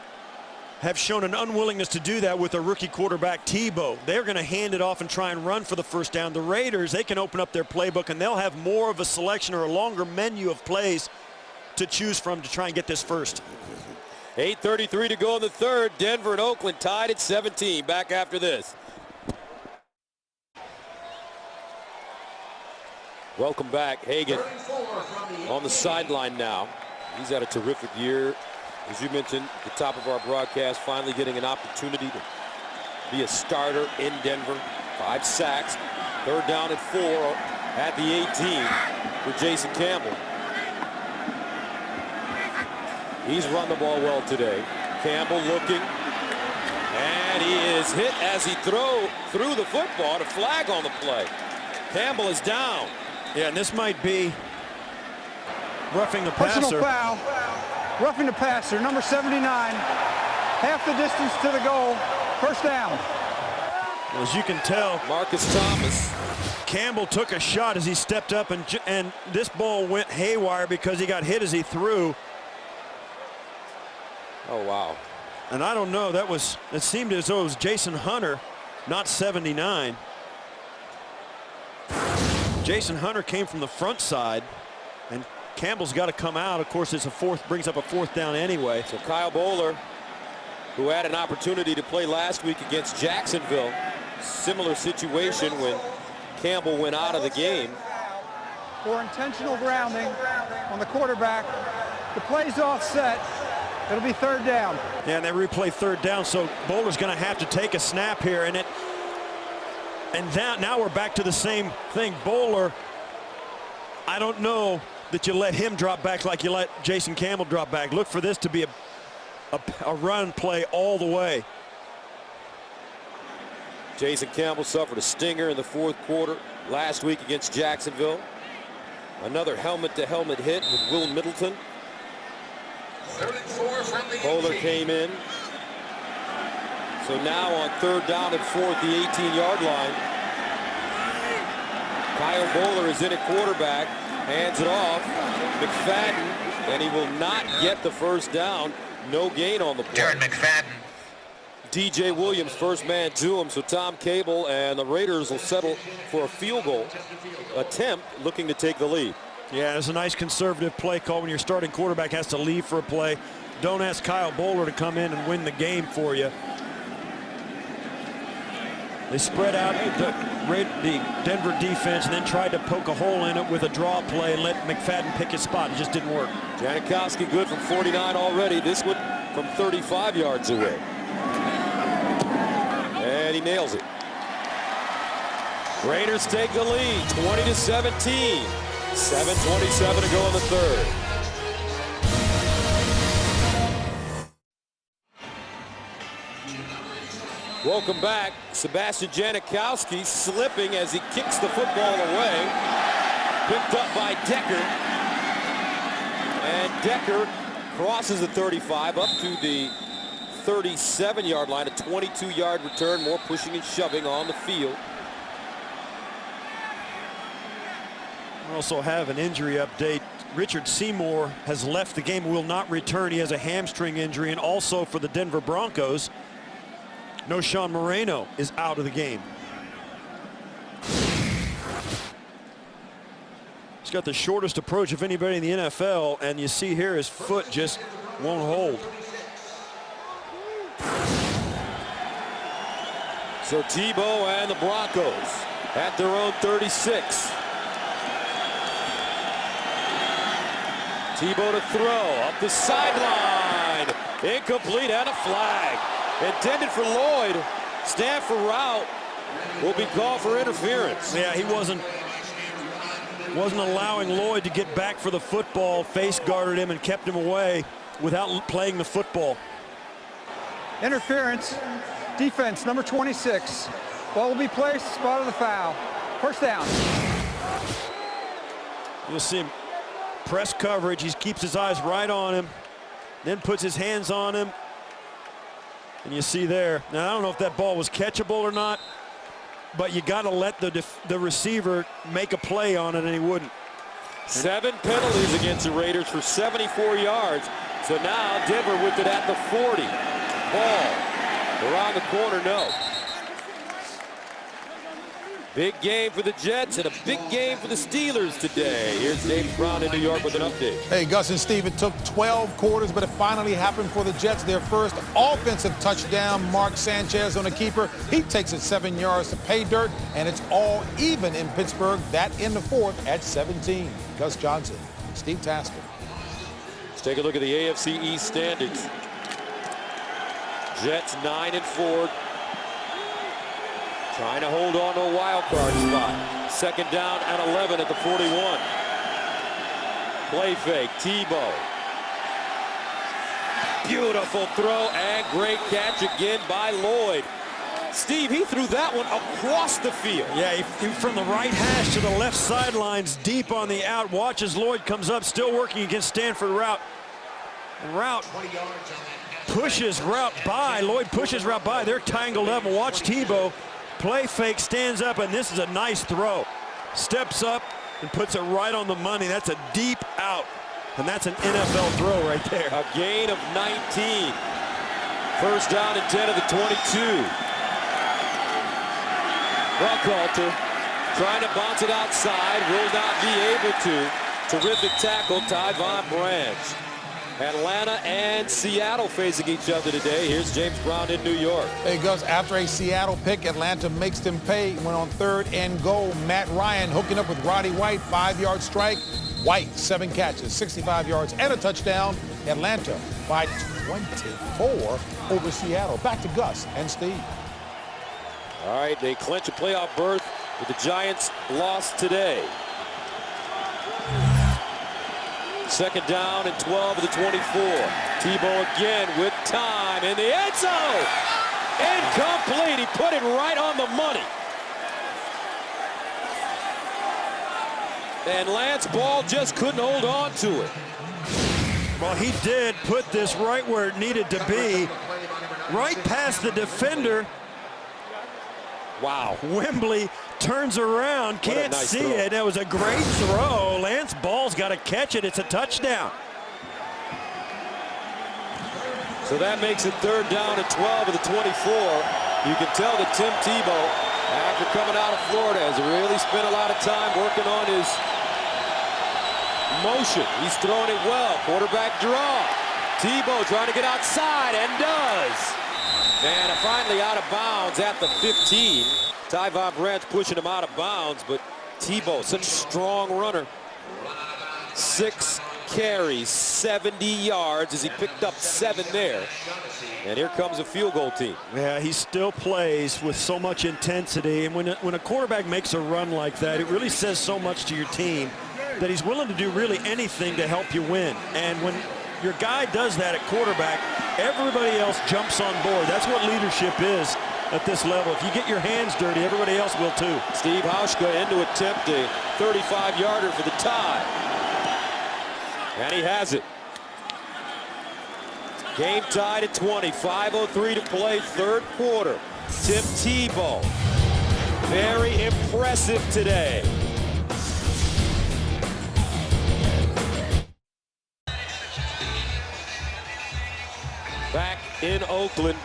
have shown an unwillingness to do that with their rookie quarterback Tebow. They're going to hand it off and try and run for the first down. The Raiders, they can open up their playbook and they'll have more of a selection or a longer menu of plays to choose from to try and get this first. 8:33 to go in the third. Denver and Oakland tied at 17. Back after this. Welcome back. Hagan on the sideline now. He's had a terrific year. As you mentioned at the top of our broadcast, finally getting an opportunity to be a starter in Denver. 5 sacks. Third down and 4 at the 18 for Jason Campbell. He's run the ball well today. Campbell looking. And he is hit as he threw the football. A flag on the play. Campbell is down. Yeah, and this might be roughing the passer. Personal foul. Roughing the passer, number 79. Half the distance to the goal. First down. As you can tell, Marcus Thomas. Campbell took a shot as he stepped up, and this ball went haywire because he got hit as he threw. Oh, wow. And I don't know, it seemed as though it was Jason Hunter, not 79. Jason Hunter came from the front side, and Campbell's got to come out. Of course, it's brings up a 4th down anyway. So Kyle Bowler, who had an opportunity to play last week against Jacksonville, similar situation when Campbell went out of the game. For intentional grounding on the quarterback. The play's offset. It'll be 3rd down. Yeah, and they replay 3rd down, so Bowler's going to have to take a snap here, and now we're back to the same thing. Bowler, I don't know that you let him drop back like you let Jason Campbell drop back. Look for this to be a run play all the way. Jason Campbell suffered a stinger in the 4th quarter last week against Jacksonville. Another helmet-to-helmet hit with Will Middleton. Bowler came in. So now on 3rd down and 4 at the 18-yard line. Kyle Bowler is in at quarterback. Hands it off. McFadden, and he will not get the first down. No gain on the play. Jared McFadden. DJ Williams, first man to him. So Tom Cable and the Raiders will settle for a field goal attempt, looking to take the lead. Yeah, it's a nice conservative play call when your starting quarterback has to leave for a play. Don't ask Kyle Bowler to come in and win the game for you. They spread out the Denver defense and then tried to poke a hole in it with a draw play and let McFadden pick his spot. It just didn't work. Janikowski good from 49 already. This one from 35 yards away. And he nails it. Raiders take the lead, 20-17. 7:27 to go in the third. Welcome back. Sebastian Janikowski slipping as he kicks the football away. Picked up by Decker. And Decker crosses the 35 up to the 37-yard line. A 22-yard return. More pushing and shoving on the field. We also have an injury update. Richard Seymour has left the game, will not return. He has a hamstring injury. And also for the Denver Broncos, Sean Moreno is out of the game. He's got the shortest approach of anybody in the NFL, and you see here his foot just won't hold. So Tebow and the Broncos at their own 36. Tebow to throw up the sideline. Incomplete and a flag. Intended for Lloyd. Stanford route will be called for interference. Yeah, he wasn't allowing Lloyd to get back for the football. Face guarded him and kept him away without playing the football. Interference. Defense, number 26. Ball will be placed, spot of the foul. First down. You'll see him press coverage. He keeps his eyes right on him, then puts his hands on him. And you see there, now I don't know if that ball was catchable or not, but you got to let the receiver make a play on it, and he wouldn't. 7 penalties against the Raiders for 74 yards. So now Denver with it at the 40. Ball around the corner, no. Big game for the Jets and a big game for the Steelers today. Here's James Brown in New York with an update. Hey, Gus and Steve, it took 12 quarters, but it finally happened for the Jets. Their first offensive touchdown. Mark Sanchez on the keeper. He takes it 7 yards to pay dirt, and it's all even in Pittsburgh. That in the fourth at 17. Gus Johnson, Steve Tasker. Let's take a look at the AFC East standings. Jets 9-4. Trying to hold on to a wild card spot. Second down and 11 at the 41. Play fake, Tebow. Beautiful throw and great catch again by Lloyd. Steve, he threw that one across the field. Yeah, he from the right hash to the left sidelines, deep on the out. Watch as Lloyd comes up, still working against Stanford route. And route pushes route by. Lloyd pushes route by. They're tangled up. And watch Tebow. Play fake, stands up, and this is a nice throw. Steps up and puts it right on the money. That's a deep out, and that's an NFL throw right there. A gain of 19. First down and 10 of the 22. Buckhalter trying to bounce it outside, will not be able to. Terrific tackle, Tyvon Branch. Atlanta and Seattle facing each other today. Here's James Brown in New York. Hey, Gus, after a Seattle pick, Atlanta makes them pay. Went on 3rd and goal. Matt Ryan hooking up with Roddy White, 5-yard strike. White, 7 catches, 65 yards, and a touchdown. Atlanta by 24 over Seattle. Back to Gus and Steve. All right, they clinch a playoff berth with the Giants' loss today. Second down and 12 of the 24. Tebow again with time in the end zone. Incomplete. He put it right on the money. And Lance Ball just couldn't hold on to it. Well, he did put this right where it needed to be. Right past the defender. Wow. Wembley turns around, can't nice see throw. it. That was a great throw. Lance Ball's got to catch it. It's a touchdown. So that makes it 3rd down and 12 of the 24. You can tell that Tim Tebow, after coming out of Florida, has really spent a lot of time working on his motion. He's throwing it well. Quarterback draw. Tebow trying to get outside and does. And finally out of bounds at the 15. Tyvon Brandt's pushing him out of bounds, but Tebow, such a strong runner. 6 carries, 70 yards as he picked up 7 there. And here comes a field goal team. Yeah, he still plays with so much intensity. And when a quarterback makes a run like that, it really says so much to your team that he's willing to do really anything to help you win. And when your guy does that at quarterback, everybody else jumps on board. That's what leadership is at this level. If you get your hands dirty, everybody else will too. Steve Hauschka in to attempt a 35-yarder for the tie. And he has it. Game tied at 20. 5:03 to play, third quarter. Tim Tebow, very impressive today. Back in Oakland,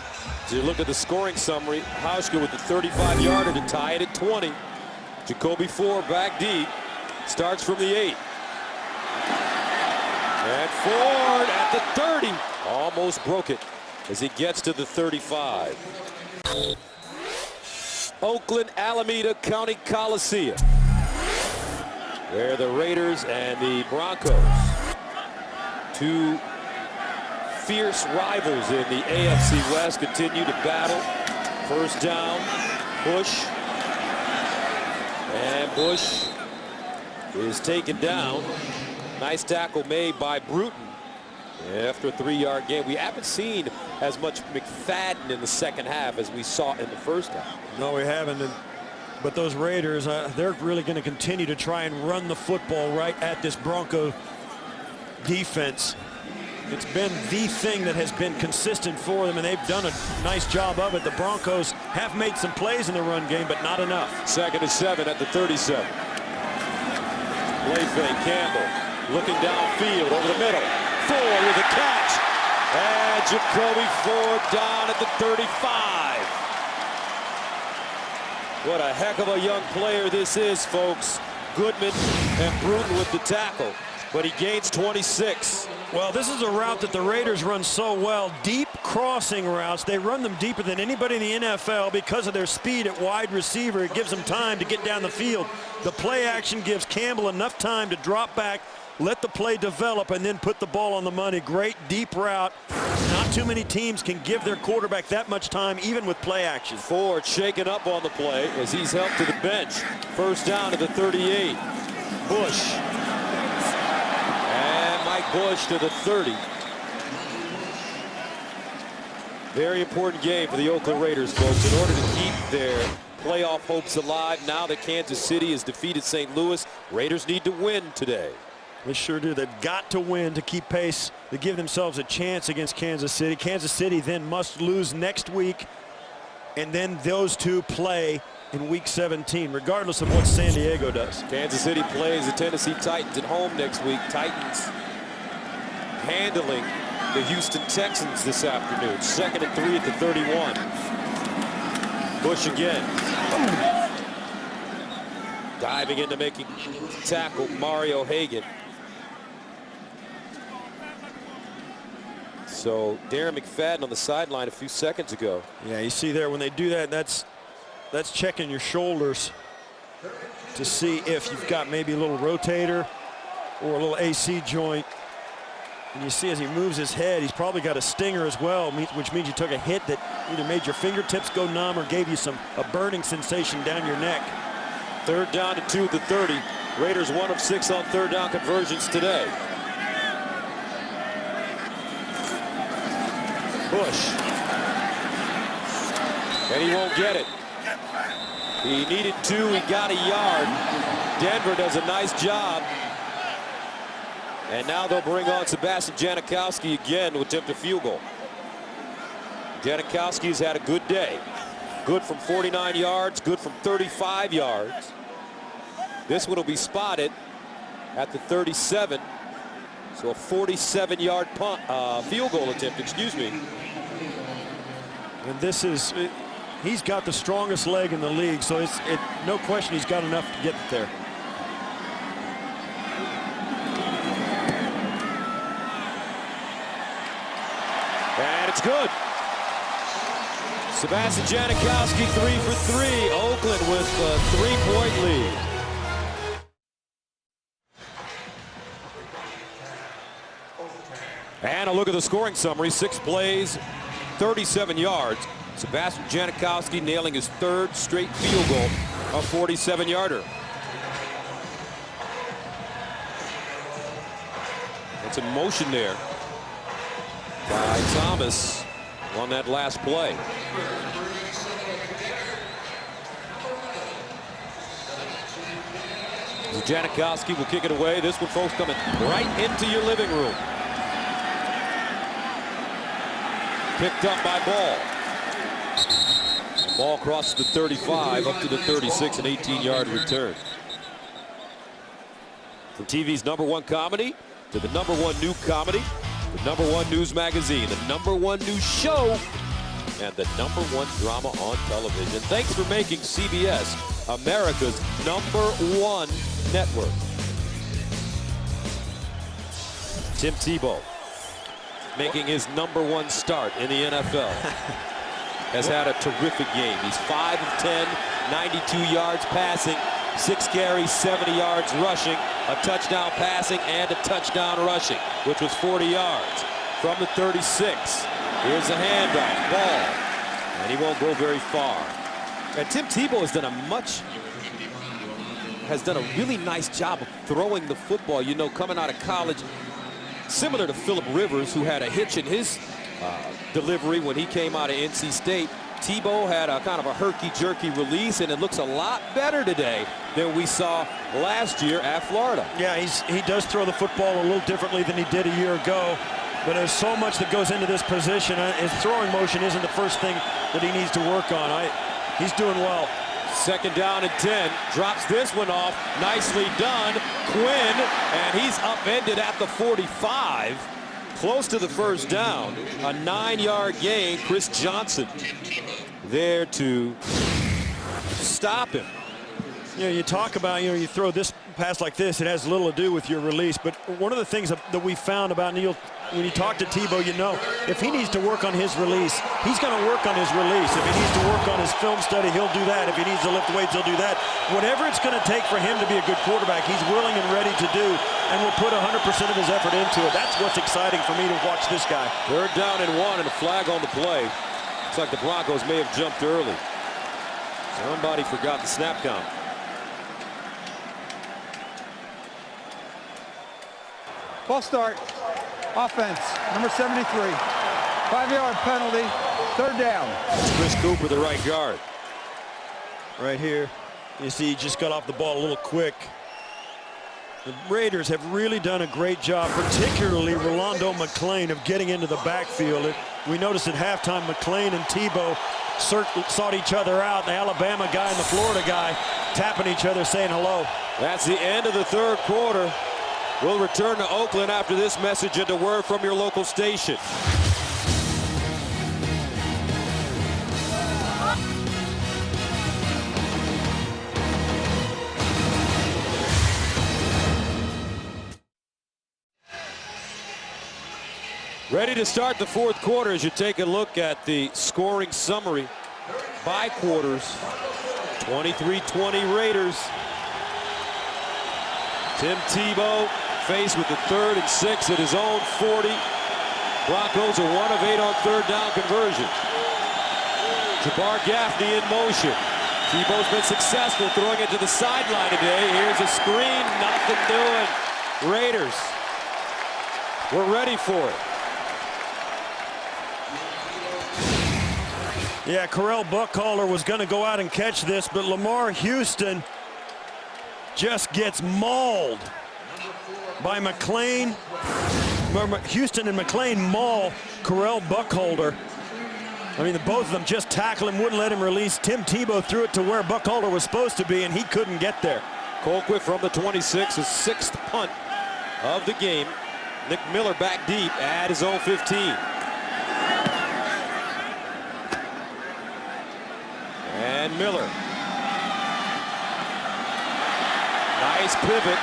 as you look at the scoring summary, Hauschka with the 35-yarder to tie it at 20. Jacoby Ford back deep, starts from the 8. And Ford at the 30, almost broke it as he gets to the 35. Oakland, Alameda County Coliseum, where the Raiders and the Broncos, two fierce rivals in the AFC West, continue to battle. First down, Bush. And Bush is taken down. Nice tackle made by Bruton after a 3-yard gain. We haven't seen as much McFadden in the second half as we saw in the first half. No, we haven't. But those Raiders, they're really going to continue to try and run the football right at this Bronco defense. It's been the thing that has been consistent for them, and they've done a nice job of it. The Broncos have made some plays in the run game, but not enough. 2nd and 7 at the 37. Play fake, Campbell looking downfield over the middle. Ford with a catch. And Jacoby Ford down at the 35. What a heck of a young player this is, folks. Goodman and Bruton with the tackle, but he gains 26. Well, this is a route that the Raiders run so well. Deep crossing routes. They run them deeper than anybody in the NFL because of their speed at wide receiver. It gives them time to get down the field. The play action gives Campbell enough time to drop back, let the play develop, and then put the ball on the money. Great deep route. Not too many teams can give their quarterback that much time, even with play action. Ford shaken up on the play as he's helped to the bench. First down to the 38. Bush. And Mike Bush to the 30. Very important game for the Oakland Raiders, folks, in order to keep their playoff hopes alive. Now that Kansas City has defeated St. Louis, Raiders need to win today. They sure do. They've got to win to keep pace, to give themselves a chance against Kansas City. Kansas City then must lose next week, and then those two play in Week 17, regardless of what San Diego does. Kansas City plays the Tennessee Titans at home next week. Titans handling the Houston Texans this afternoon. 2nd and 3 at the 31. Bush again. Diving into making tackle, Mario Hagan. So Darren McFadden on the sideline a few seconds ago. Yeah, you see there when they do that, that's checking your shoulders to see if you've got maybe a little rotator or a little AC joint. And you see as he moves his head, he's probably got a stinger as well, which means you took a hit that either made your fingertips go numb or gave you a burning sensation down your neck. 3rd down and 2 at the 30. Raiders 1 of 6 on 3rd down conversions today. Bush. And he won't get it. He needed 2, he got a yard. Denver does a nice job. And now they'll bring on Sebastian Janikowski again to attempt a field goal. Janikowski's had a good day. Good from 49 yards, good from 35 yards. This one will be spotted at the 37. So a 47-yard field goal attempt, excuse me. And this is, he's got the strongest leg in the league, so it's no question he's got enough to get there. And it's good. Sebastian Janikowski 3 for 3. Oakland with a 3-point lead. And a look at the scoring summary. 6 plays, 37 yards. Sebastian Janikowski nailing his 3rd straight field goal, a 47-yarder. It's in motion there by Thomas on that last play. So Janikowski will kick it away. This one, folks, coming right into your living room. Picked up by Ball. Ball crosses the 35 up to the 36, an 18-yard return. From TV's #1 comedy to the #1 new comedy, the #1 news magazine, the #1 news show, and the #1 drama on television. Thanks for making CBS America's #1 network. Tim Tebow, making his #1 start in the NFL. Has had a terrific game. He's 5 of 10, 92 yards passing, 6 carries, 70 yards rushing, a touchdown passing, and a touchdown rushing, which was 40 yards. From the 36, here's a handoff, Ball, and he won't go very far. And Tim Tebow has done a really nice job of throwing the football. You know, coming out of college, similar to Phillip Rivers, who had a hitch in his delivery when he came out of NC State. Tebow had a kind of a herky-jerky release, and it looks a lot better today than we saw last year at Florida. Yeah, he does throw the football a little differently than he did a year ago, but there's so much that goes into this position. His throwing motion isn't the first thing that he needs to work on. He's doing well. 2nd down and 10. Drops this one off. Nicely done. Quinn, and he's upended at the 45. Close to the 1st down. A 9-yard gain. Chris Johnson there to stop him. You know, you talk about, you throw this pass like this, it has little to do with your release. But one of the things that we found about Neil, when you talk to Tebow, if he needs to work on his release, he's going to work on his release. If he needs to work on his film study, he'll do that. If he needs to lift weights, he'll do that. Whatever it's going to take for him to be a good quarterback, he's willing and ready to do, and will put 100% of his effort into it. That's what's exciting for me to watch this guy. 3rd down and 1, and a flag on the play. Looks like the Broncos may have jumped early. Somebody forgot the snap count. False start. Offense, number 73. 5-yard penalty. 3rd down. It's Chris Cooper, the right guard. Right here, you see he just got off the ball a little quick. The Raiders have really done a great job, particularly Rolando McClain, of getting into the backfield. We noticed at halftime, McClain and Tebow sought each other out. The Alabama guy and the Florida guy tapping each other, saying hello. That's the end of the 3rd quarter. We'll return to Oakland after this message and a word from your local station. Ready to start the 4th quarter as you take a look at the scoring summary by quarters. 23-20 Raiders. Tim Tebow faced with the 3rd and 6 at his own 40. Broncos are 1 of 8 on 3rd down conversions. Jabbar Gaffney in motion. Tebow's been successful throwing it to the sideline today. Here's a screen, nothing doing. Raiders, we're ready for it. Yeah, Correll Buckholder was going to go out and catch this, but Lamar Houston just gets mauled by McClain. Houston and McClain maul Correll Buckholder. I mean, both of them just tackle him, wouldn't let him release. Tim Tebow threw it to where Buckholder was supposed to be, and he couldn't get there. Colquitt from the 26, his 6th punt of the game. Nick Miller back deep at his own 15. And Miller. Nice pivot.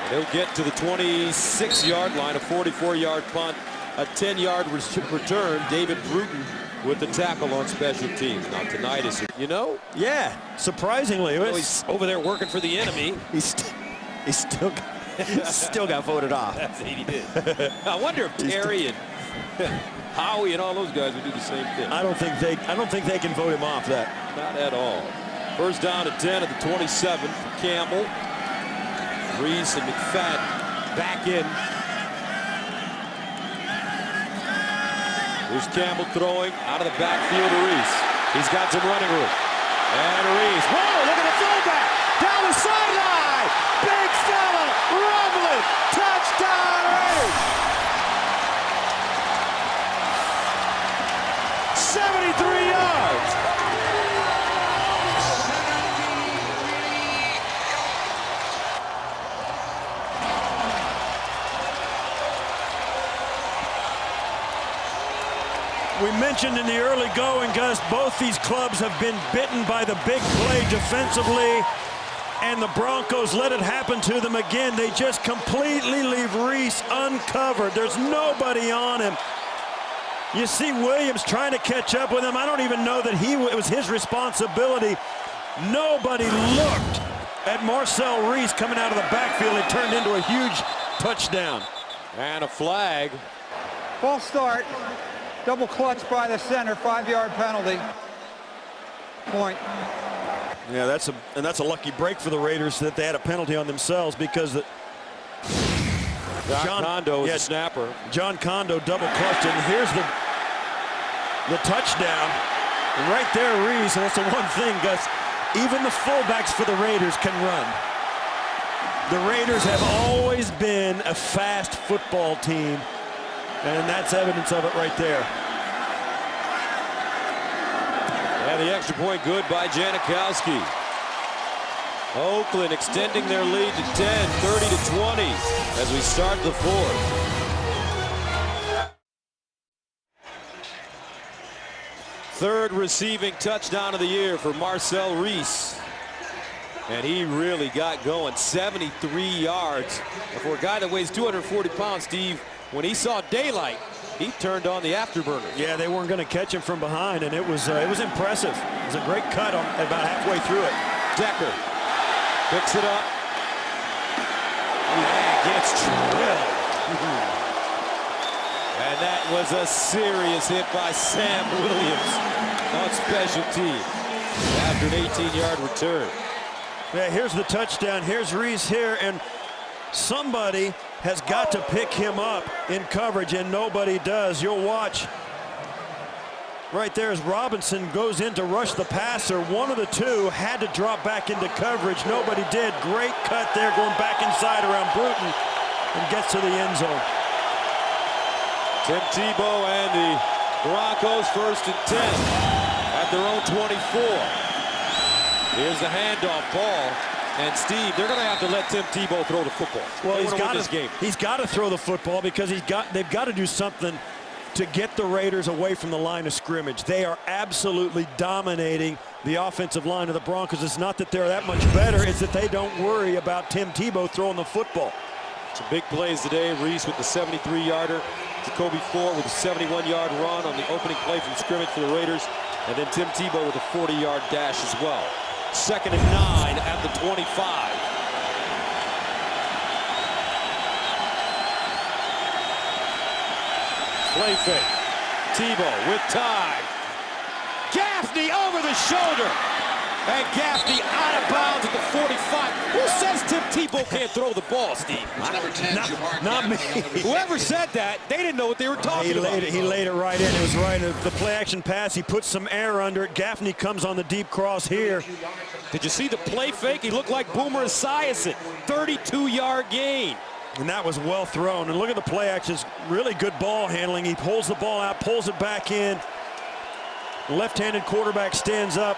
And he'll get to the 26-yard line, a 44-yard punt, a 10-yard return. David Bruton with the tackle on special teams. Now tonight is, Yeah, surprisingly. He's over there working for the enemy. He's still got voted off. That's what he did. I wonder if Terry and Howie and all those guys would do the same thing. I don't think they can vote him off that. Not at all. First down and 10 at the 27 for Campbell. Reese and McFadden back in. Here's Campbell throwing out of the backfield to Reese. He's got some running room. And Reese. Whoa, look at the throwback. Down the sideline. Big fella. Rumbling. Touchdown Raiders. 73 yards. We mentioned in the early going, Gus, both these clubs have been bitten by the big play defensively, and the Broncos let it happen to them again. They just completely leave Reese uncovered. There's nobody on him. You see Williams trying to catch up with him. I don't even know that it was his responsibility. Nobody looked at Marcel Reese coming out of the backfield. It turned into a huge touchdown. And a flag. False start. Double clutch by the center, 5-yard penalty. Point. Yeah, that's a lucky break for the Raiders that they had a penalty on themselves, because John Kondo is the snapper. John Kondo double clutched it, and here's the touchdown. And right there, Reese, and that's the one thing, Gus, even the fullbacks for the Raiders can run. The Raiders have always been a fast football team, and that's evidence of it right there. And the extra point good by Janikowski. Oakland extending their lead to 10, 30-20 as we start the fourth. Third receiving touchdown of the year for Marcel Reese. And he really got going. 73 yards. For a guy that weighs 240 pounds, Steve, when he saw daylight, he turned on the afterburner. Yeah, they weren't going to catch him from behind, and it was impressive. It was a great cut about halfway through it. Decker picks it up and gets drilled. And that was a serious hit by Sam Williams on special teams after an 18-yard return. Yeah, here's the touchdown. Here's Reese here, and somebody has got to pick him up in coverage, and nobody does. You'll watch right there as Robinson goes in to rush the passer. One of the two had to drop back into coverage. Nobody did. Great cut there, going back inside around Bruton, and gets to the end zone. Tim Tebow and the Broncos first and 10 at their own 24. Here's the handoff ball. And Steve, they're going to have to let Tim Tebow throw the football. Well, he's got to throw the football, because they've got to do something to get the Raiders away from the line of scrimmage. They are absolutely dominating the offensive line of the Broncos. It's not that they're that much better, it's that they don't worry about Tim Tebow throwing the football. Some big plays today. Reese with the 73-yarder. Jacoby Ford with a 71-yard run on the opening play from scrimmage for the Raiders. And then Tim Tebow with a 40-yard dash as well. 2nd and 9 at the 25. Play fake. Tebow with time. Gaffney over the shoulder. And Gaffney out of bounds at the 45. Who says Tim Tebow can't throw the ball, Steve? Number 10, Not me. Whoever said that, they didn't know what they were talking about. He laid it right in. It was right. The play action pass, he puts some air under it. Gaffney comes on the deep cross here. Did you see the play fake? He looked like Boomer Esiason. 32-yard gain. And that was well thrown. And look at the play action. Really good ball handling. He pulls the ball out, pulls it back in. Left-handed quarterback stands up.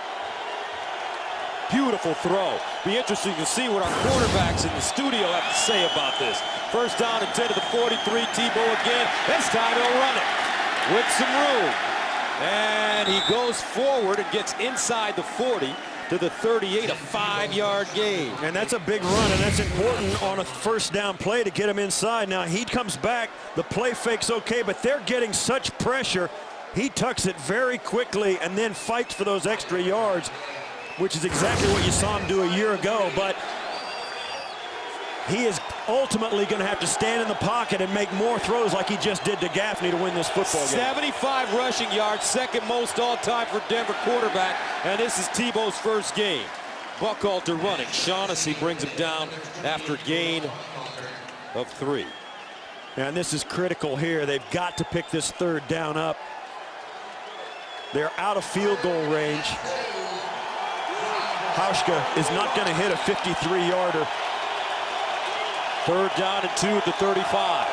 Beautiful throw. Be interesting to see what our quarterbacks in the studio have to say about this. First down and 10 to the 43. Tebow again. This time he'll run it with some room. And he goes forward and gets inside the 40 to the 38, a 5-yard gain. And that's a big run, and that's important on a first down play to get him inside. Now he comes back. The play fake's okay, but they're getting such pressure He tucks it very quickly and then fights for those extra yards, which is exactly what you saw him do a year ago. But he is ultimately going to have to stand in the pocket and make more throws like he just did to Gaffney to win this football game. 75 rushing yards, second most all-time for Denver quarterback, and this is Tebow's first game. Buckhalter running. Shaughnessy brings him down after a gain of 3. And this is critical here. They've got to pick this third down up. They're out of field goal range. Hauschka is not going to hit a 53-yarder. Third down and 2 at the 35.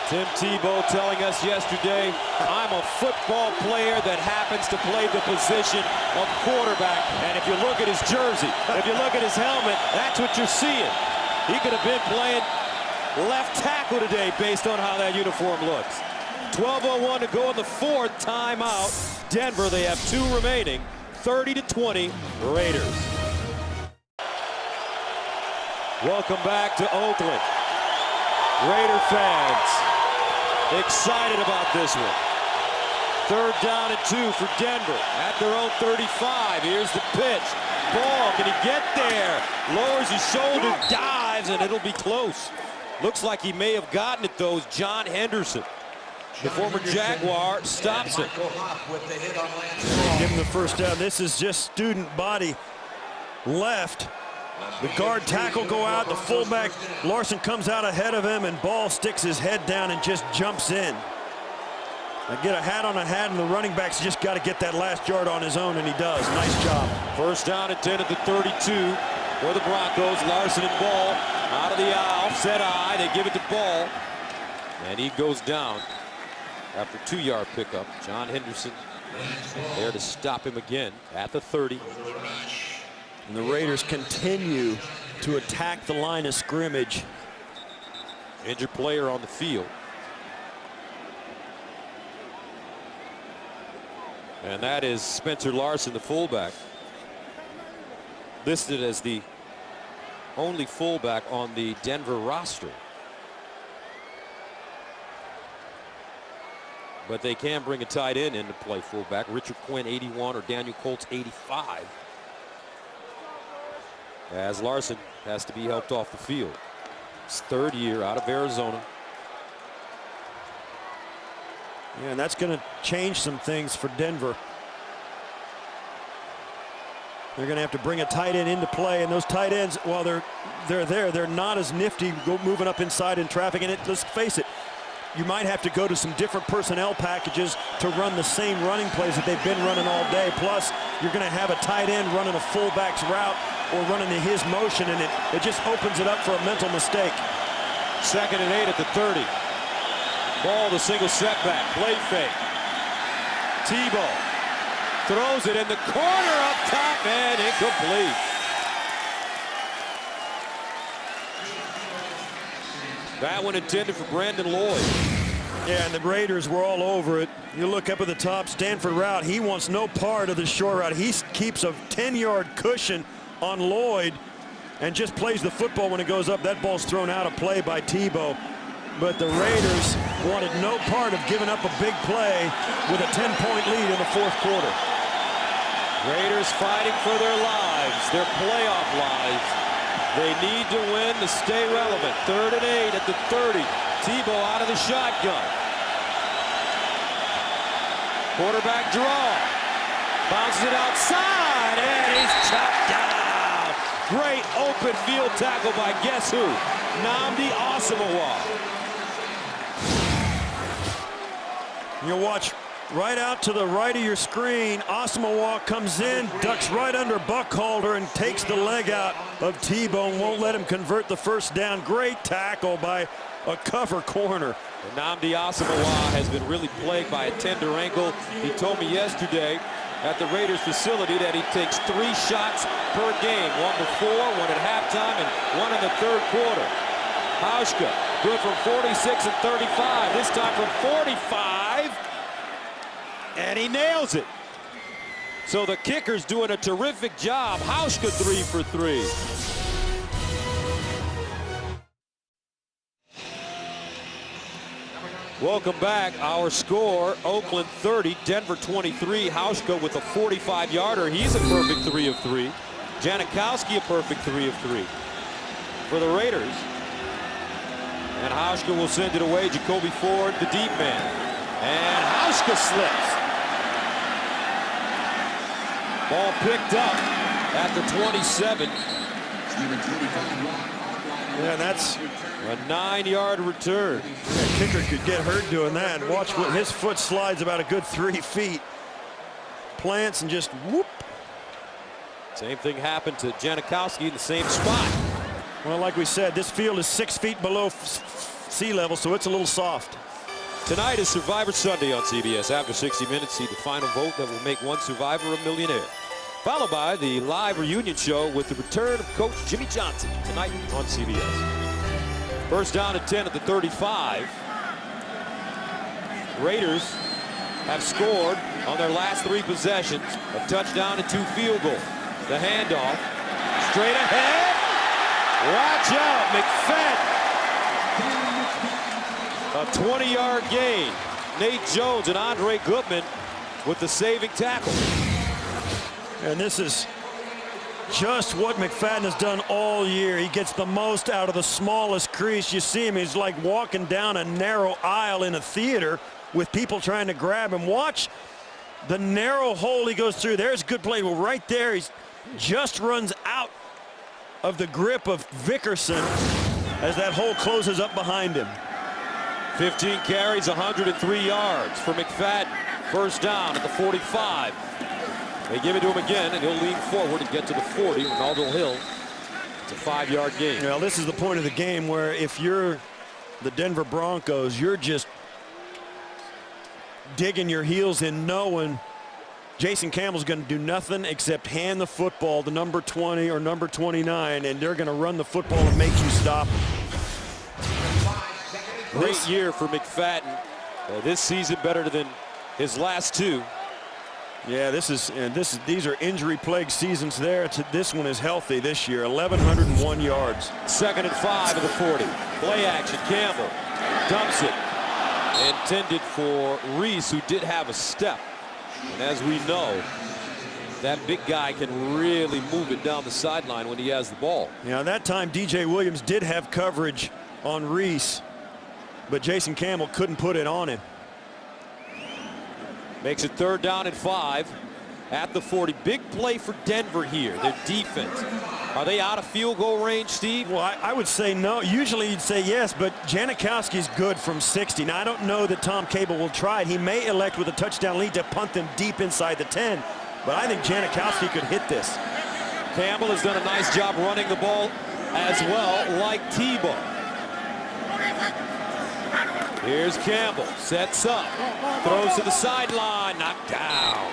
Tim Tebow telling us yesterday, I'm a football player that happens to play the position of quarterback. And if you look at his jersey, if you look at his helmet, that's what you're seeing. He could have been playing left tackle today based on how that uniform looks. 12:01 to go in the fourth timeout. Denver, they have 2 remaining. 30-20 Raiders. Welcome back to Oakland. Raider fans excited about this one. Third down and 2 for Denver at their own 35. Here's the pitch. Ball, can he get there? Lowers his shoulder, dives, and it'll be close. Looks like he may have gotten it, though. John Henderson, the former Jaguar, stops it. Give him the first down. This is just student body left. The guard tackle go out. The fullback, Larson, comes out ahead of him, and Ball sticks his head down and just jumps in. I get a hat on a hat, and the running back's just got to get that last yard on his own, and he does. Nice job. First down and 10 at the 32 for the Broncos. Larson and Ball out of the offset eye. They give it to Ball, and he goes down after 2-yard pickup. John Henderson there to stop him again at the 30. And the Raiders continue to attack the line of scrimmage. Injured player on the field. And that is Spencer Larson, the fullback. Listed as the only fullback on the Denver roster. But they can bring a tight end in to play fullback. Richard Quinn, 81, or Daniel Colts, 85. As Larson has to be helped off the field. His 3rd year out of Arizona. Yeah, and that's going to change some things for Denver. They're going to have to bring a tight end into play, and those tight ends, while they're there, they're not as nifty moving up inside in traffic. And let's face it, you might have to go to some different personnel packages to run the same running plays that they've been running all day. Plus, you're going to have a tight end running a fullback's route or running in his motion, and it just opens it up for a mental mistake. 2nd and 8 at the 30. Ball, the single setback, play fake. Tebow throws it in the corner up top and incomplete. That one intended for Brandon Lloyd. Yeah, and the Raiders were all over it. You look up at the top, Stanford route. He wants no part of the short route. He keeps a 10-yard cushion on Lloyd and just plays the football when it goes up. That ball's thrown out of play by Tebow. But the Raiders wanted no part of giving up a big play with a 10-point lead in the 4th quarter. Raiders fighting for their lives, their playoff lives. They need to win to stay relevant. 3rd and 8 at the 30. Tebow out of the shotgun. Quarterback draw. Bounces it outside, and he's chopped down. Great open field tackle by guess who? Nnamdi Asomugha. You'll watch right out to the right of your screen. Asomugha comes in, ducks right under Buckhalter, and takes the leg out of Tebow and won't let him convert the first down. Great tackle by a cover corner. Nnamdi Asomugha has been really plagued by a tender ankle. He told me yesterday at the Raiders facility that he takes 3 shots per game. 1 before, 1 at halftime, and 1 in the 3rd quarter. Hauschka, good from 46 and 35. This time from 45. And he nails it. So the kicker's doing a terrific job. Hauschka 3 for 3. Welcome back. Our score, Oakland 30, Denver 23. Hauschka with a 45-yarder. He's a perfect 3 of 3. Janikowski a perfect 3 of 3 for the Raiders. And Hauschka will send it away. Jacoby Ford, the deep man. And Hauschka slips. Ball picked up at the 27. Yeah, that's a 9-yard return. The kicker could get hurt doing that. Watch when his foot slides about a good 3 feet. Plants and just whoop. Same thing happened to Janikowski in the same spot. Well, like we said, this field is 6 feet below sea level, so it's a little soft. Tonight is Survivor Sunday on CBS. After 60 minutes, see the final vote that will make one survivor a millionaire. Followed by the live reunion show with the return of Coach Jimmy Johnson tonight on CBS. First down at 10 at the 35. Raiders have scored on their last 3 possessions. A touchdown and 2 field goals. The handoff. Straight ahead. Watch out, McFadden. A 20-yard gain. Nate Jones and Andre Goodman with the saving tackle. And this is just what McFadden has done all year. He gets the most out of the smallest crease. You see him, he's like walking down a narrow aisle in a theater with people trying to grab him. Watch the narrow hole he goes through. There's good play. Well, right there, he just runs out of the grip of Vickerson as that hole closes up behind him. 15 carries, 103 yards for McFadden. First down at the 45. They give it to him again, and he'll lean forward and get to the 40. Ronaldo Hill. It's a 5-yard gain. Well, this is the point of the game where if you're the Denver Broncos, you're just digging your heels in knowing Jason Campbell's going to do nothing except hand the football to number 20 or number 29, and they're going to run the football and make you stop. Great year for McFadden. This season better than his last 2. Yeah, these are injury-plagued seasons there. This one is healthy this year. 1,101 yards. Second and 5 of the 40. Play action. Campbell dumps it. Intended for Reese, who did have a step. And as we know, that big guy can really move it down the sideline when he has the ball. Yeah, that time DJ Williams did have coverage on Reese, but Jason Campbell couldn't put it on him. Makes it 3rd down and 5 at the 40. Big play for Denver here, their defense. Are they out of field goal range, Steve? Well, I would say no. Usually you'd say yes, but Janikowski's good from 60. Now, I don't know that Tom Cable will try it. He may elect with a touchdown lead to punt them deep inside the 10, but I think Janikowski could hit this. Campbell has done a nice job running the ball as well, like Tebow. Here's Campbell, sets up, throws to the sideline, knocked down.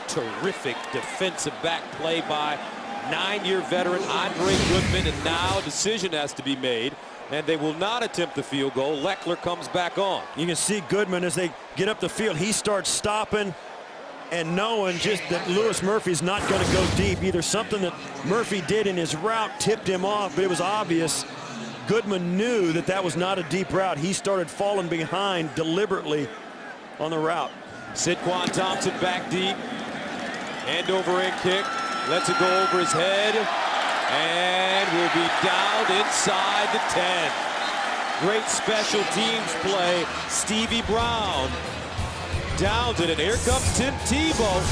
Terrific defensive back play by 9-year veteran Andre Goodman, and now a decision has to be made, and they will not attempt the field goal. Leckler comes back on. You can see Goodman as they get up the field. He starts stopping and knowing just that Louis Murphy's not going to go deep. Either something that Murphy did in his route tipped him off, but it was obvious. Goodman knew that that was not a deep route. He started falling behind deliberately on the route. Sidquan Thompson back deep. End over end kick. Lets it go over his head. And will be down inside the 10. Great special teams play. Stevie Brown downs it. And here comes Tim Tebow.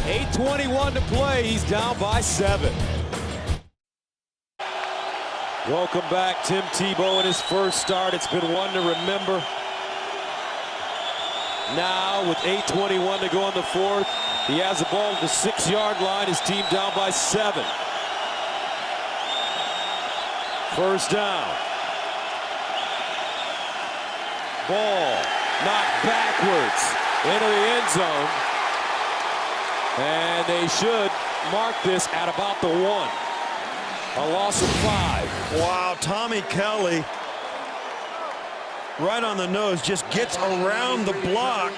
8:21 to play. He's down by 7. Welcome back, Tim Tebow, in his first start. It's been one to remember. Now, with 8:21 to go in the 4th, he has the ball at the 6-yard line. His team down by 7. First down. Ball knocked backwards into the end zone. And they should mark this at about the 1. A loss of 5. Wow, Tommy Kelly, right on the nose, just gets around the block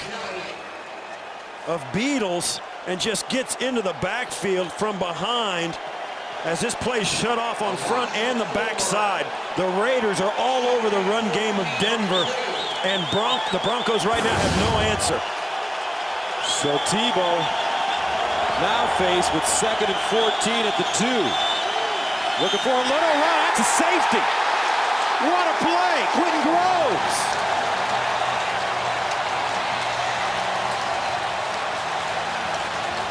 of Beatles and just gets into the backfield from behind as this play shut off on front and the backside. The Raiders are all over the run game of Denver, And the Broncos right now have no answer. So Tebow now faced with 2nd and 14 at the 2. Looking for a little run. That's a safety. What a play. Quentin Groves.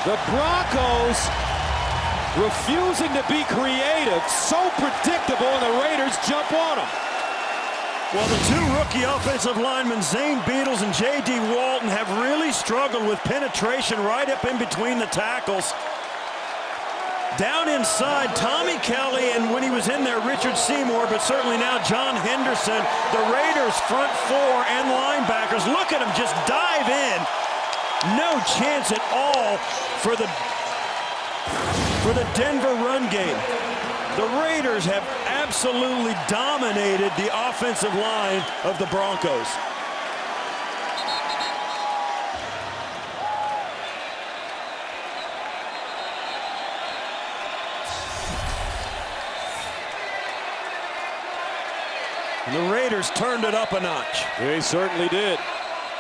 The Broncos refusing to be creative. So predictable, and the Raiders jump on them. Well, the two rookie offensive linemen, Zane Beadles and J.D. Walton, have really struggled with penetration right up in between the tackles. Down inside, Tommy Kelly, and when he was in there, Richard Seymour, but certainly now John Henderson. The Raiders' front four and linebackers, look at them just dive in. No chance at all for the Denver run game. The Raiders have absolutely dominated the offensive line of the Broncos. And the Raiders turned it up a notch. They certainly did.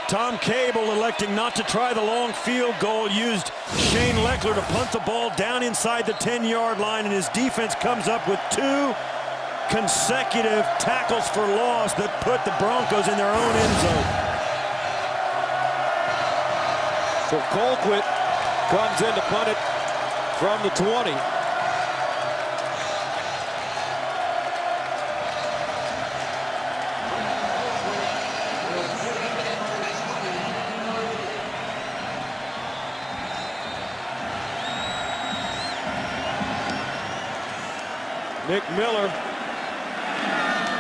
Tom Cable electing not to try the long field goal, used Shane Leckler to punt the ball down inside the 10-yard line, and his defense comes up with 2 consecutive tackles for loss that put the Broncos in their own end zone. So Colquitt comes in to punt it from the 20. Nick Miller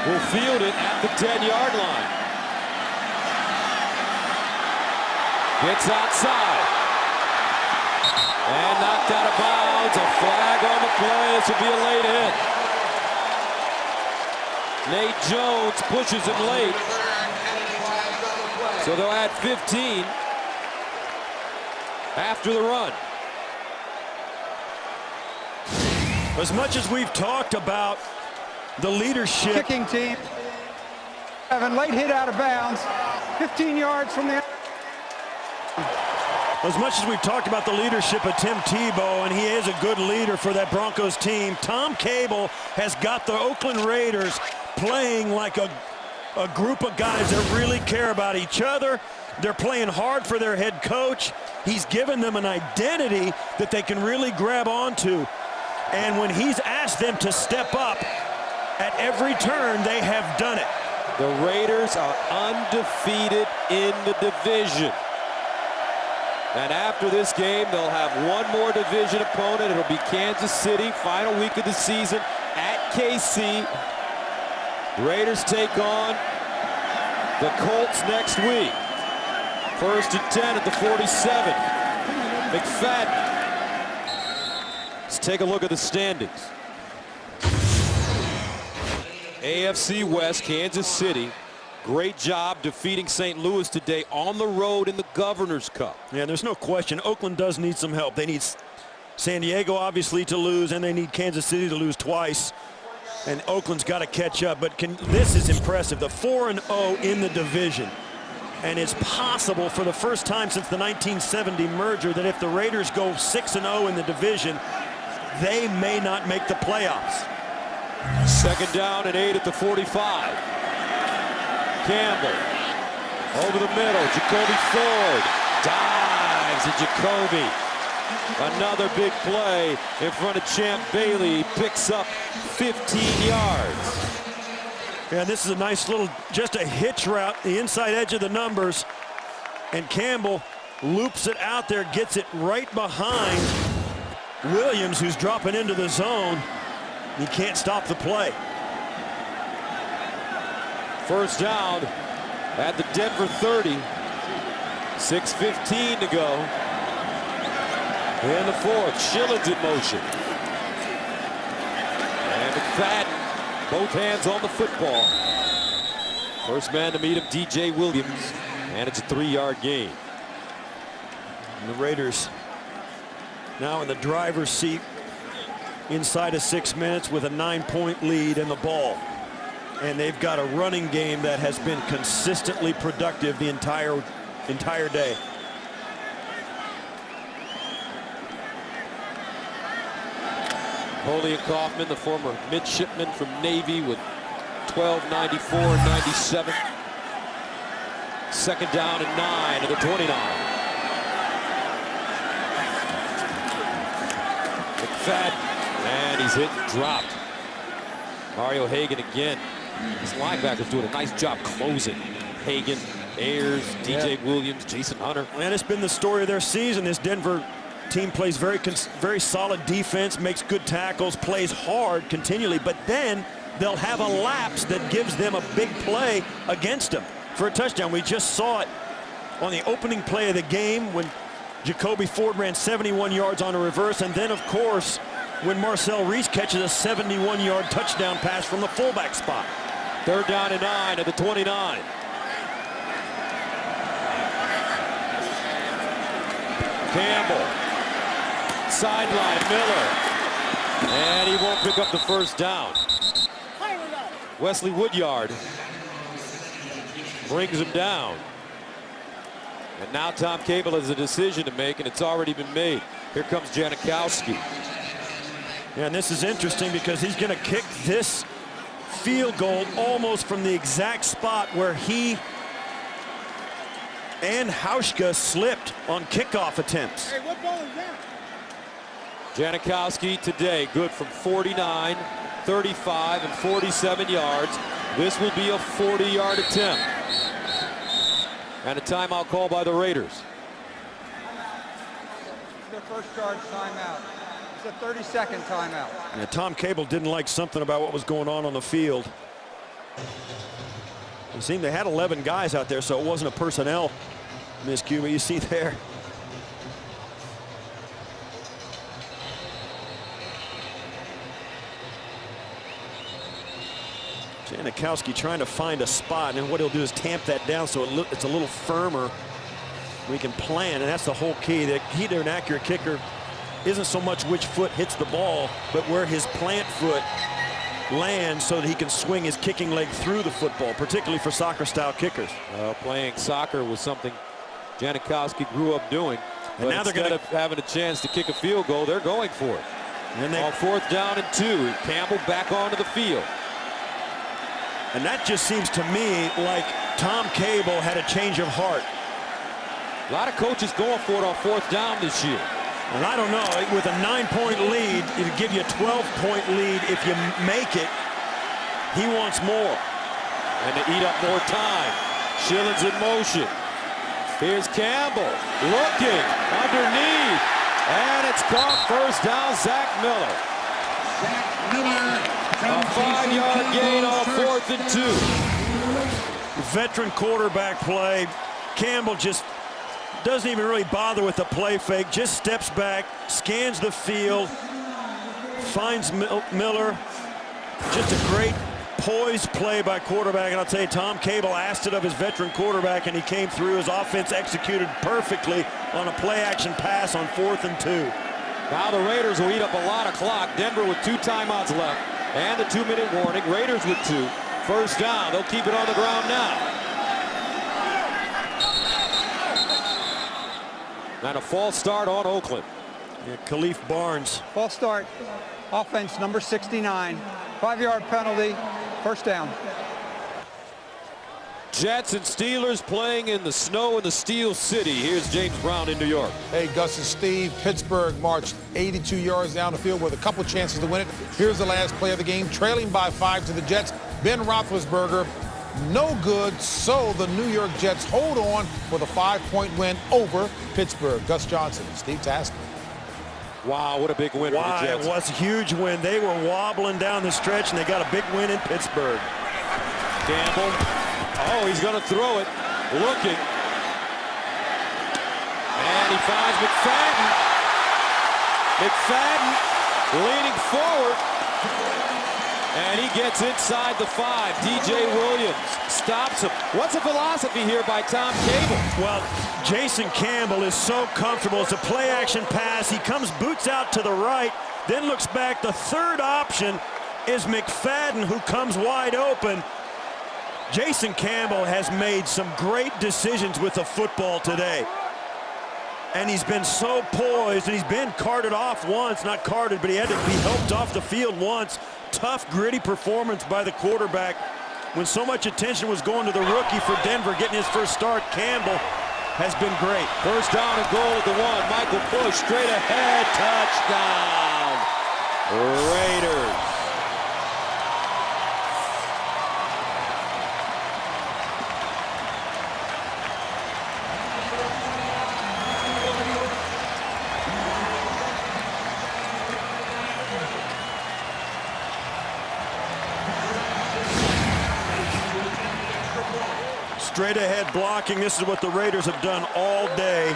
will field it at the 10-yard line. Gets outside. And knocked out of bounds. A flag on the play. This will be a late hit. Nate Jones pushes him late. So they'll add 15 after the run. As much as we've talked about the leadership. Kicking team. Having late hit out of bounds. 15 yards from the. As much as we've talked about the leadership of Tim Tebow, and he is a good leader for that Broncos team, Tom Cable has got the Oakland Raiders playing like a group of guys that really care about each other. They're playing hard for their head coach. He's given them an identity that they can really grab onto. And when he's asked them to step up at every turn, they have done it. The Raiders are undefeated in the division. And after this game, they'll have one more division opponent. It'll be Kansas City, final week of the season at KC. Raiders take on the Colts next week. 1st and 10 at the 47. McFadden. Let's take a look at the standings. AFC West, Kansas City. Great job defeating St. Louis today on the road in the Governor's Cup. Yeah, there's no question. Oakland does need some help. They need San Diego, obviously, to lose, and they need Kansas City to lose twice. And Oakland's got to catch up. But this is impressive. The 4-0 in the division. And it's possible for the first time since the 1970 merger that if the Raiders go 6-0 in the division, they may not make the playoffs. 2nd down and 8 at the 45. Campbell over the middle. Jacoby Ford dives, and Jacoby, another big play in front of Champ Bailey. He picks up 15 yards. Yeah, this is a nice little, just a hitch route, the inside edge of the numbers. And Campbell loops it out there, gets it right behind Williams, who's dropping into the zone. He can't stop the play. 1st down at the Denver 30. 6:15 to go. In the 4th, Schillen's in motion. And McFadden, both hands on the football. First man to meet him, DJ Williams. And it's a 3-yard gain. And the Raiders now in the driver's seat inside of 6 minutes with a 9-point lead in the ball. And they've got a running game that has been consistently productive the entire day. Napoleon Kaufman, the former midshipman from Navy, with 12, 94, and 97. Second down and 9 at the 29. McFadden, and he's hit and dropped. Mario Hagan again. His linebackers doing a nice job closing. Hagan, Ayers, DJ Williams, Jason Hunter. And it's been the story of their season. This Denver team plays very solid defense, makes good tackles, plays hard continually, but then they'll have a lapse that gives them a big play against them for a touchdown. We just saw it on the opening play of the game when Jacoby Ford ran 71 yards on a reverse, and then, of course, when Marcel Reese catches a 71-yard touchdown pass from the fullback spot. Third down and 9 at the 29. Campbell, sideline, Miller, and he won't pick up the first down. Wesley Woodyard brings him down. And now Tom Cable has a decision to make, and it's already been made. Here comes Janikowski. Yeah, and this is interesting because he's going to kick this field goal almost from the exact spot where he and Hauschka slipped on kickoff attempts. Hey, what ball is that? Janikowski today good from 49, 35, and 47 yards. This will be a 40-yard attempt. And a timeout call by the Raiders. Their first charge timeout. It's a 30-second timeout. Yeah, Tom Cable didn't like something about what was going on the field. It seemed they had 11 guys out there, so it wasn't a personnel miscue, but you see there. Janikowski trying to find a spot, and what he'll do is tamp that down so it's a little firmer. We can plan, and that's the whole key. The key to an accurate kicker isn't so much which foot hits the ball, but where his plant foot lands so that he can swing his kicking leg through the football, particularly for soccer-style kickers. Playing soccer was something Janikowski grew up doing. And but now they're instead gonna of having a chance to kick a field goal, they're going for it. And On fourth down and 2, Campbell back onto the field. And that just seems to me like Tom Cable had a change of heart. A lot of coaches going for it on fourth down this year. And I don't know, with a 9-point lead, it'll give you a 12-point lead if you make it. He wants more. And to eat up more time. Schillens in motion. Here's Campbell looking underneath. And it's caught. First down, Zach Miller. A 5-yard gain on fourth and 2. Veteran quarterback play. Campbell just doesn't even really bother with the play fake, just steps back, scans the field, finds Miller. Just a great poised play by quarterback, and I'll tell you, Tom Cable asked it of his veteran quarterback, and he came through. His offense executed perfectly on a play-action pass on fourth and 2. Now the Raiders will eat up a lot of clock. Denver with 2 timeouts left and the 2-minute warning. Raiders with 2. First down. They'll keep it on the ground now. And a false start on Oakland. Yeah, Khalif Barnes. False start. Offense number 69. 5-yard penalty. First down. Jets and Steelers playing in the snow in the Steel City. Here's James Brown in New York. Hey, Gus and Steve. Pittsburgh marched 82 yards down the field with a couple chances to win it. Here's the last play of the game, trailing by 5 to the Jets. Ben Roethlisberger, no good, so the New York Jets hold on for the 5-point win over Pittsburgh. Gus Johnson, Steve Tasker. Wow, what a big win for the Jets. It was a huge win. They were wobbling down the stretch, and they got a big win in Pittsburgh. Campbell. Oh, he's going to throw it. Looking. And he finds McFadden. McFadden leaning forward. And he gets inside the 5. DJ Williams stops him. What's the philosophy here by Tom Cable? Well, Jason Campbell is so comfortable. It's a play-action pass. He comes boots out to the right, then looks back. The third option is McFadden, who comes wide open. Jason Campbell has made some great decisions with the football today. And he's been so poised, and he's been carted off once, not carted, but he had to be helped off the field once. Tough, gritty performance by the quarterback. When so much attention was going to the rookie for Denver getting his first start, Campbell has been great. First down and goal at the 1. Michael Bush straight ahead. Touchdown. Raiders. Straight ahead blocking. This is what the Raiders have done all day.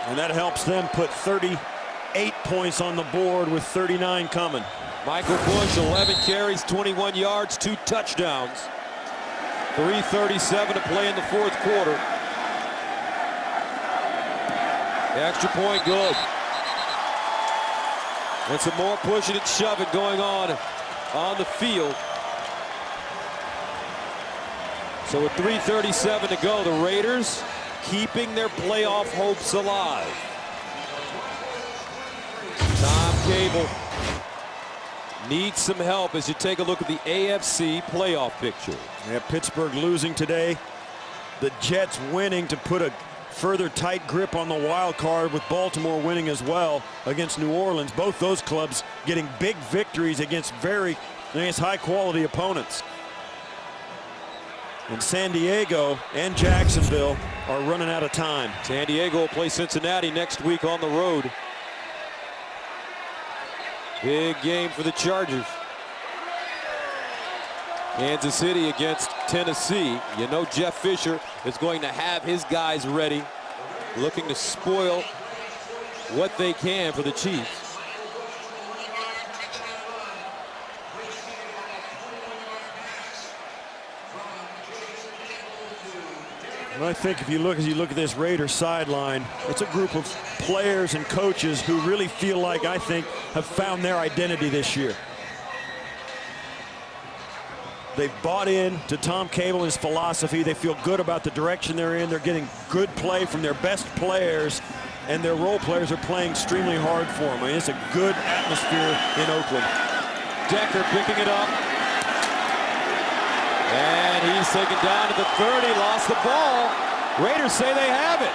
And that helps them put 38 points on the board with 39 coming. Michael Bush, 11 carries, 21 yards, 2 touchdowns. 3:37 to play in the 4th quarter. The extra point good. And some more pushing and shoving going on the field. So with 3:37 to go, the Raiders keeping their playoff hopes alive. Tom Cable needs some help as you take a look at the AFC playoff picture. Yeah, Pittsburgh losing today. The Jets winning to put a further tight grip on the wild card, with Baltimore winning as well against New Orleans. Both those clubs getting big victories against high-quality opponents. And San Diego and Jacksonville are running out of time. San Diego will play Cincinnati next week on the road. Big game for the Chargers. Kansas City against Tennessee. You know Jeff Fisher is going to have his guys ready, looking to spoil what they can for the Chiefs. And I think if you look at this Raiders sideline, it's a group of players and coaches who really feel like, I think, have found their identity this year. They've bought in to Tom Cable and his philosophy. They feel good about the direction they're in. They're getting good play from their best players, and their role players are playing extremely hard for them. I mean, it's a good atmosphere in Oakland. Decker picking it up. And he's taken down to the 30, lost the ball. Raiders say they have it.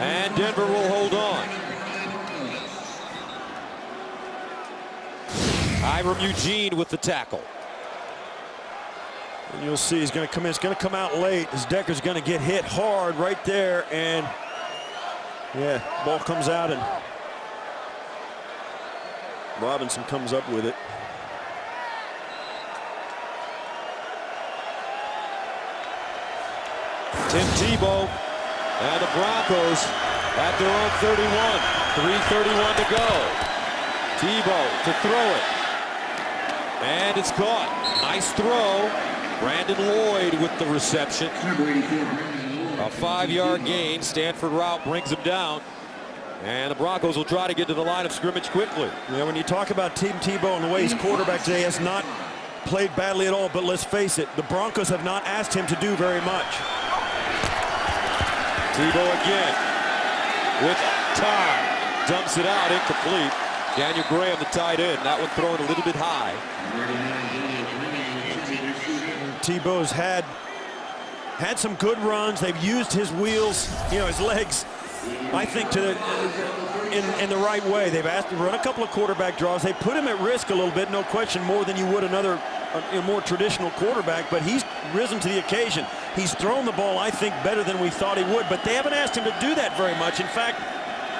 And Denver will hold on. Hiram Eugene with the tackle. And you'll see he's going to come in. It's going to come out late as Decker's going to get hit hard right there. And, yeah, ball comes out and Robinson comes up with it. Tim Tebow and the Broncos at their own 31. 3:31 to go. Tebow to throw it. And it's caught. Nice throw. Brandon Lloyd with the reception. A 5-yard gain. Stanford route brings him down. And the Broncos will try to get to the line of scrimmage quickly. Yeah, when you talk about Tim Tebow and the way he's quarterback today, has not played badly at all, but let's face it, the Broncos have not asked him to do very much. Tebow again with time. Dumps it out, incomplete. Daniel Graham, the tight end. That one thrown a little bit high. Tebow's had some good runs. They've used his wheels, his legs, I think, in the right way. They've asked him to run a couple of quarterback draws. They put him at risk a little bit, no question, more than you would a more traditional quarterback, but he's risen to the occasion. He's thrown the ball, I think, better than we thought he would, but they haven't asked him to do that very much. In fact,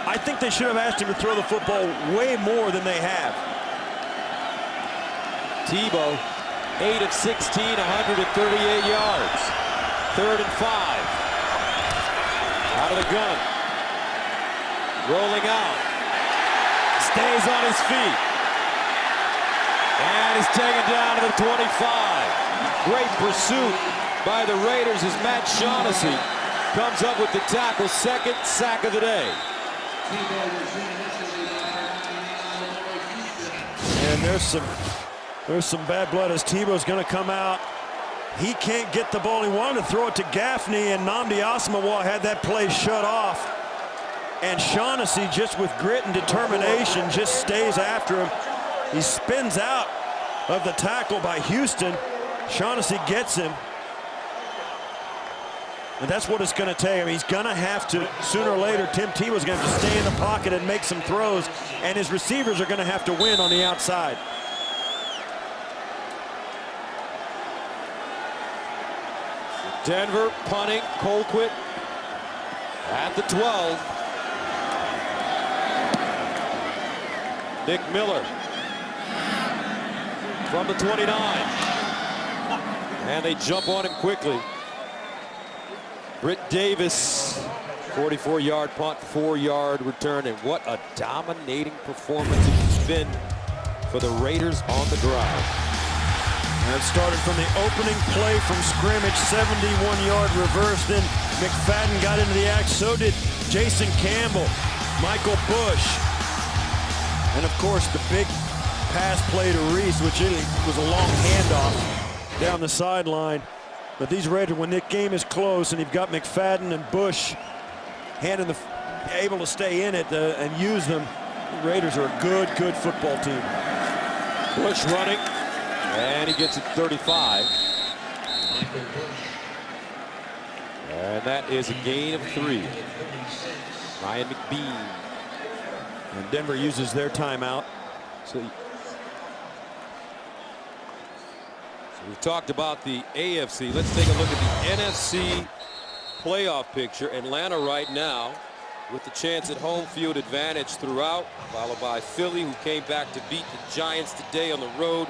I think they should have asked him to throw the football way more than they have. Tebow, 8 of 16, 138 yards. 3rd and 5. Out of the gun. Rolling out. Stays on his feet. And is taken down to the 25. Great pursuit by the Raiders as Matt Shaughnessy comes up with the tackle. Second sack of the day. And there's some bad blood as Tebow's going to come out. He can't get the ball. He wanted to throw it to Gaffney, and Nnamdi Asomugha had that play shut off. And Shaughnessy, just with grit and determination, just stays after him. He spins out of the tackle by Houston. Shaughnessy gets him. And that's what it's going to take. I mean, he's going to have to, sooner or later, Tim Tebow's going to have to stay in the pocket and make some throws, and his receivers are going to have to win on the outside. Denver punting. Colquitt at the 12. Nick Miller from the 29. And they jump on him quickly. Britt Davis, 44-yard punt, 4-yard return, and what a dominating performance it's been for the Raiders on the ground. And it started from the opening play from scrimmage, 71-yard reverse. Then McFadden got into the act. So did Jason Campbell, Michael Bush. And, of course, the big pass play to Reese, which was a long handoff down the sideline. But these Raiders, when the game is close and you've got McFadden and Bush able to stay in it and use them, the Raiders are a good football team. Bush running. And he gets it 35. And that is a gain of 3. Ryan McBean. And Denver uses their timeout. So we've talked about the AFC. Let's take a look at the NFC playoff picture. Atlanta right now with the chance at home field advantage throughout, followed by Philly, who came back to beat the Giants today on the road.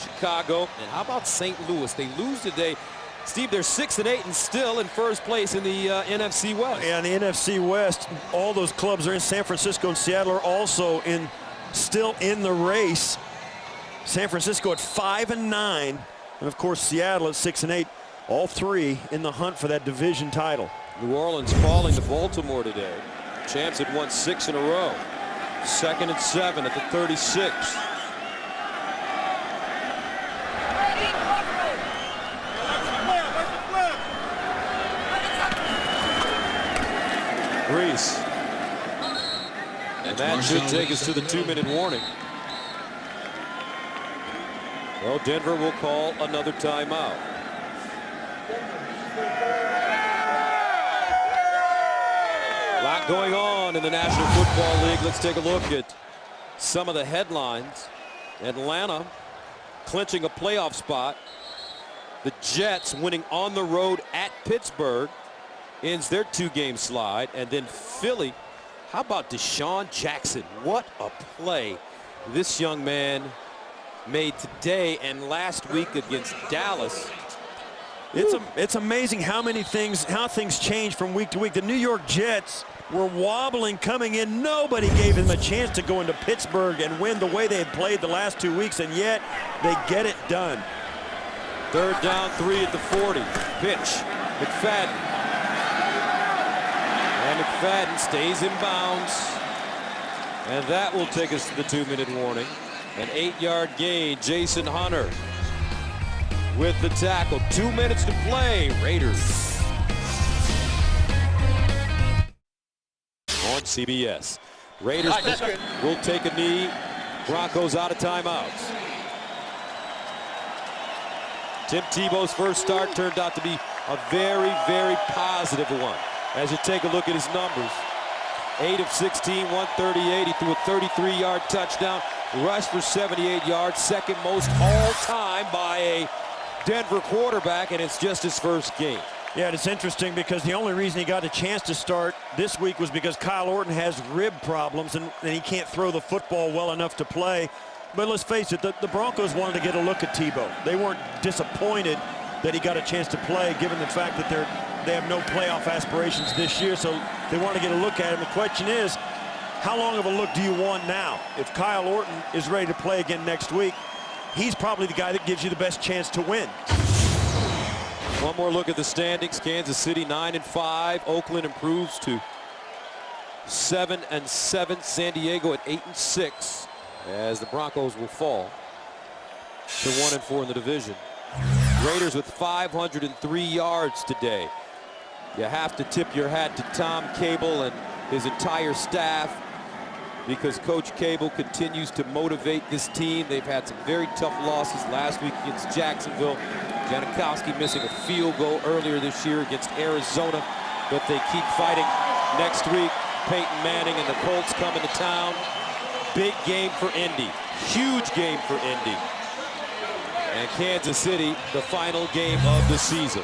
Chicago, and how about St. Louis? They lose today. Steve, they're 6-8 and still in first place in the NFC West. Yeah, in the NFC West, all those clubs are in. San Francisco and Seattle are also still in the race. San Francisco at 5-9, and of course Seattle at 6-8. All three in the hunt for that division title. New Orleans falling to Baltimore today. Champs had won 6 in a row. 2nd and 7 at the 36. Reese. And that should take us to the 2-minute warning. Well, Denver will call another timeout. A lot going on in the National Football League. Let's take a look at some of the headlines. Atlanta clinching a playoff spot. The Jets winning on the road at Pittsburgh ends their 2-game slide. And then Philly, how about Deshaun Jackson? What a play this young man made today and last week against Dallas. It's amazing how things change from week to week. The New York Jets were wobbling coming in. Nobody gave them a chance to go into Pittsburgh and win the way they had played the last 2 weeks, and yet they get it done. 3rd down, 3 at the 40. Pitch, McFadden. And McFadden stays in bounds. And that will take us to the 2-minute warning. An 8-yard gain. Jason Hunter with the tackle. 2 minutes to play. Raiders on CBS. Raiders will take a knee. Broncos out of timeouts. Tim Tebow's first start turned out to be a very, very positive one. As you take a look at his numbers, 8 of 16, 138. He threw a 33-yard touchdown, rushed for 78 yards, second most all time by a Denver quarterback, and it's just his first game. Yeah, it's interesting because the only reason he got a chance to start this week was because Kyle Orton has rib problems and he can't throw the football well enough to play. But let's face it, the Broncos wanted to get a look at Tebow. They weren't disappointed that he got a chance to play, given the fact that they have no playoff aspirations this year, so they want to get a look at him. The question is, how long of a look do you want now? If Kyle Orton is ready to play again next week, he's probably the guy that gives you the best chance to win. One more look at the standings. Kansas City 9-5. Oakland improves to 7-7. San Diego at 8-6, as the Broncos will fall to 1-4 in the division. Raiders with 503 yards today. You have to tip your hat to Tom Cable and his entire staff, because Coach Cable continues to motivate this team. They've had some very tough losses last week against Jacksonville. Janikowski missing a field goal earlier this year against Arizona, but they keep fighting. Next week, Peyton Manning and the Colts coming to town. Big game for Indy. Huge game for Indy. And Kansas City, the final game of the season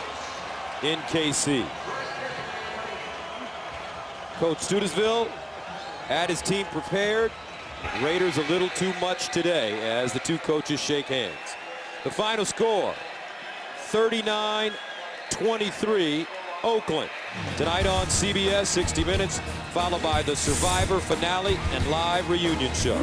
in KC. Coach Studesville had his team prepared. Raiders a little too much today as the two coaches shake hands. The final score, 39-23, Oakland. Tonight on CBS, 60 Minutes, followed by the Survivor finale and live reunion show.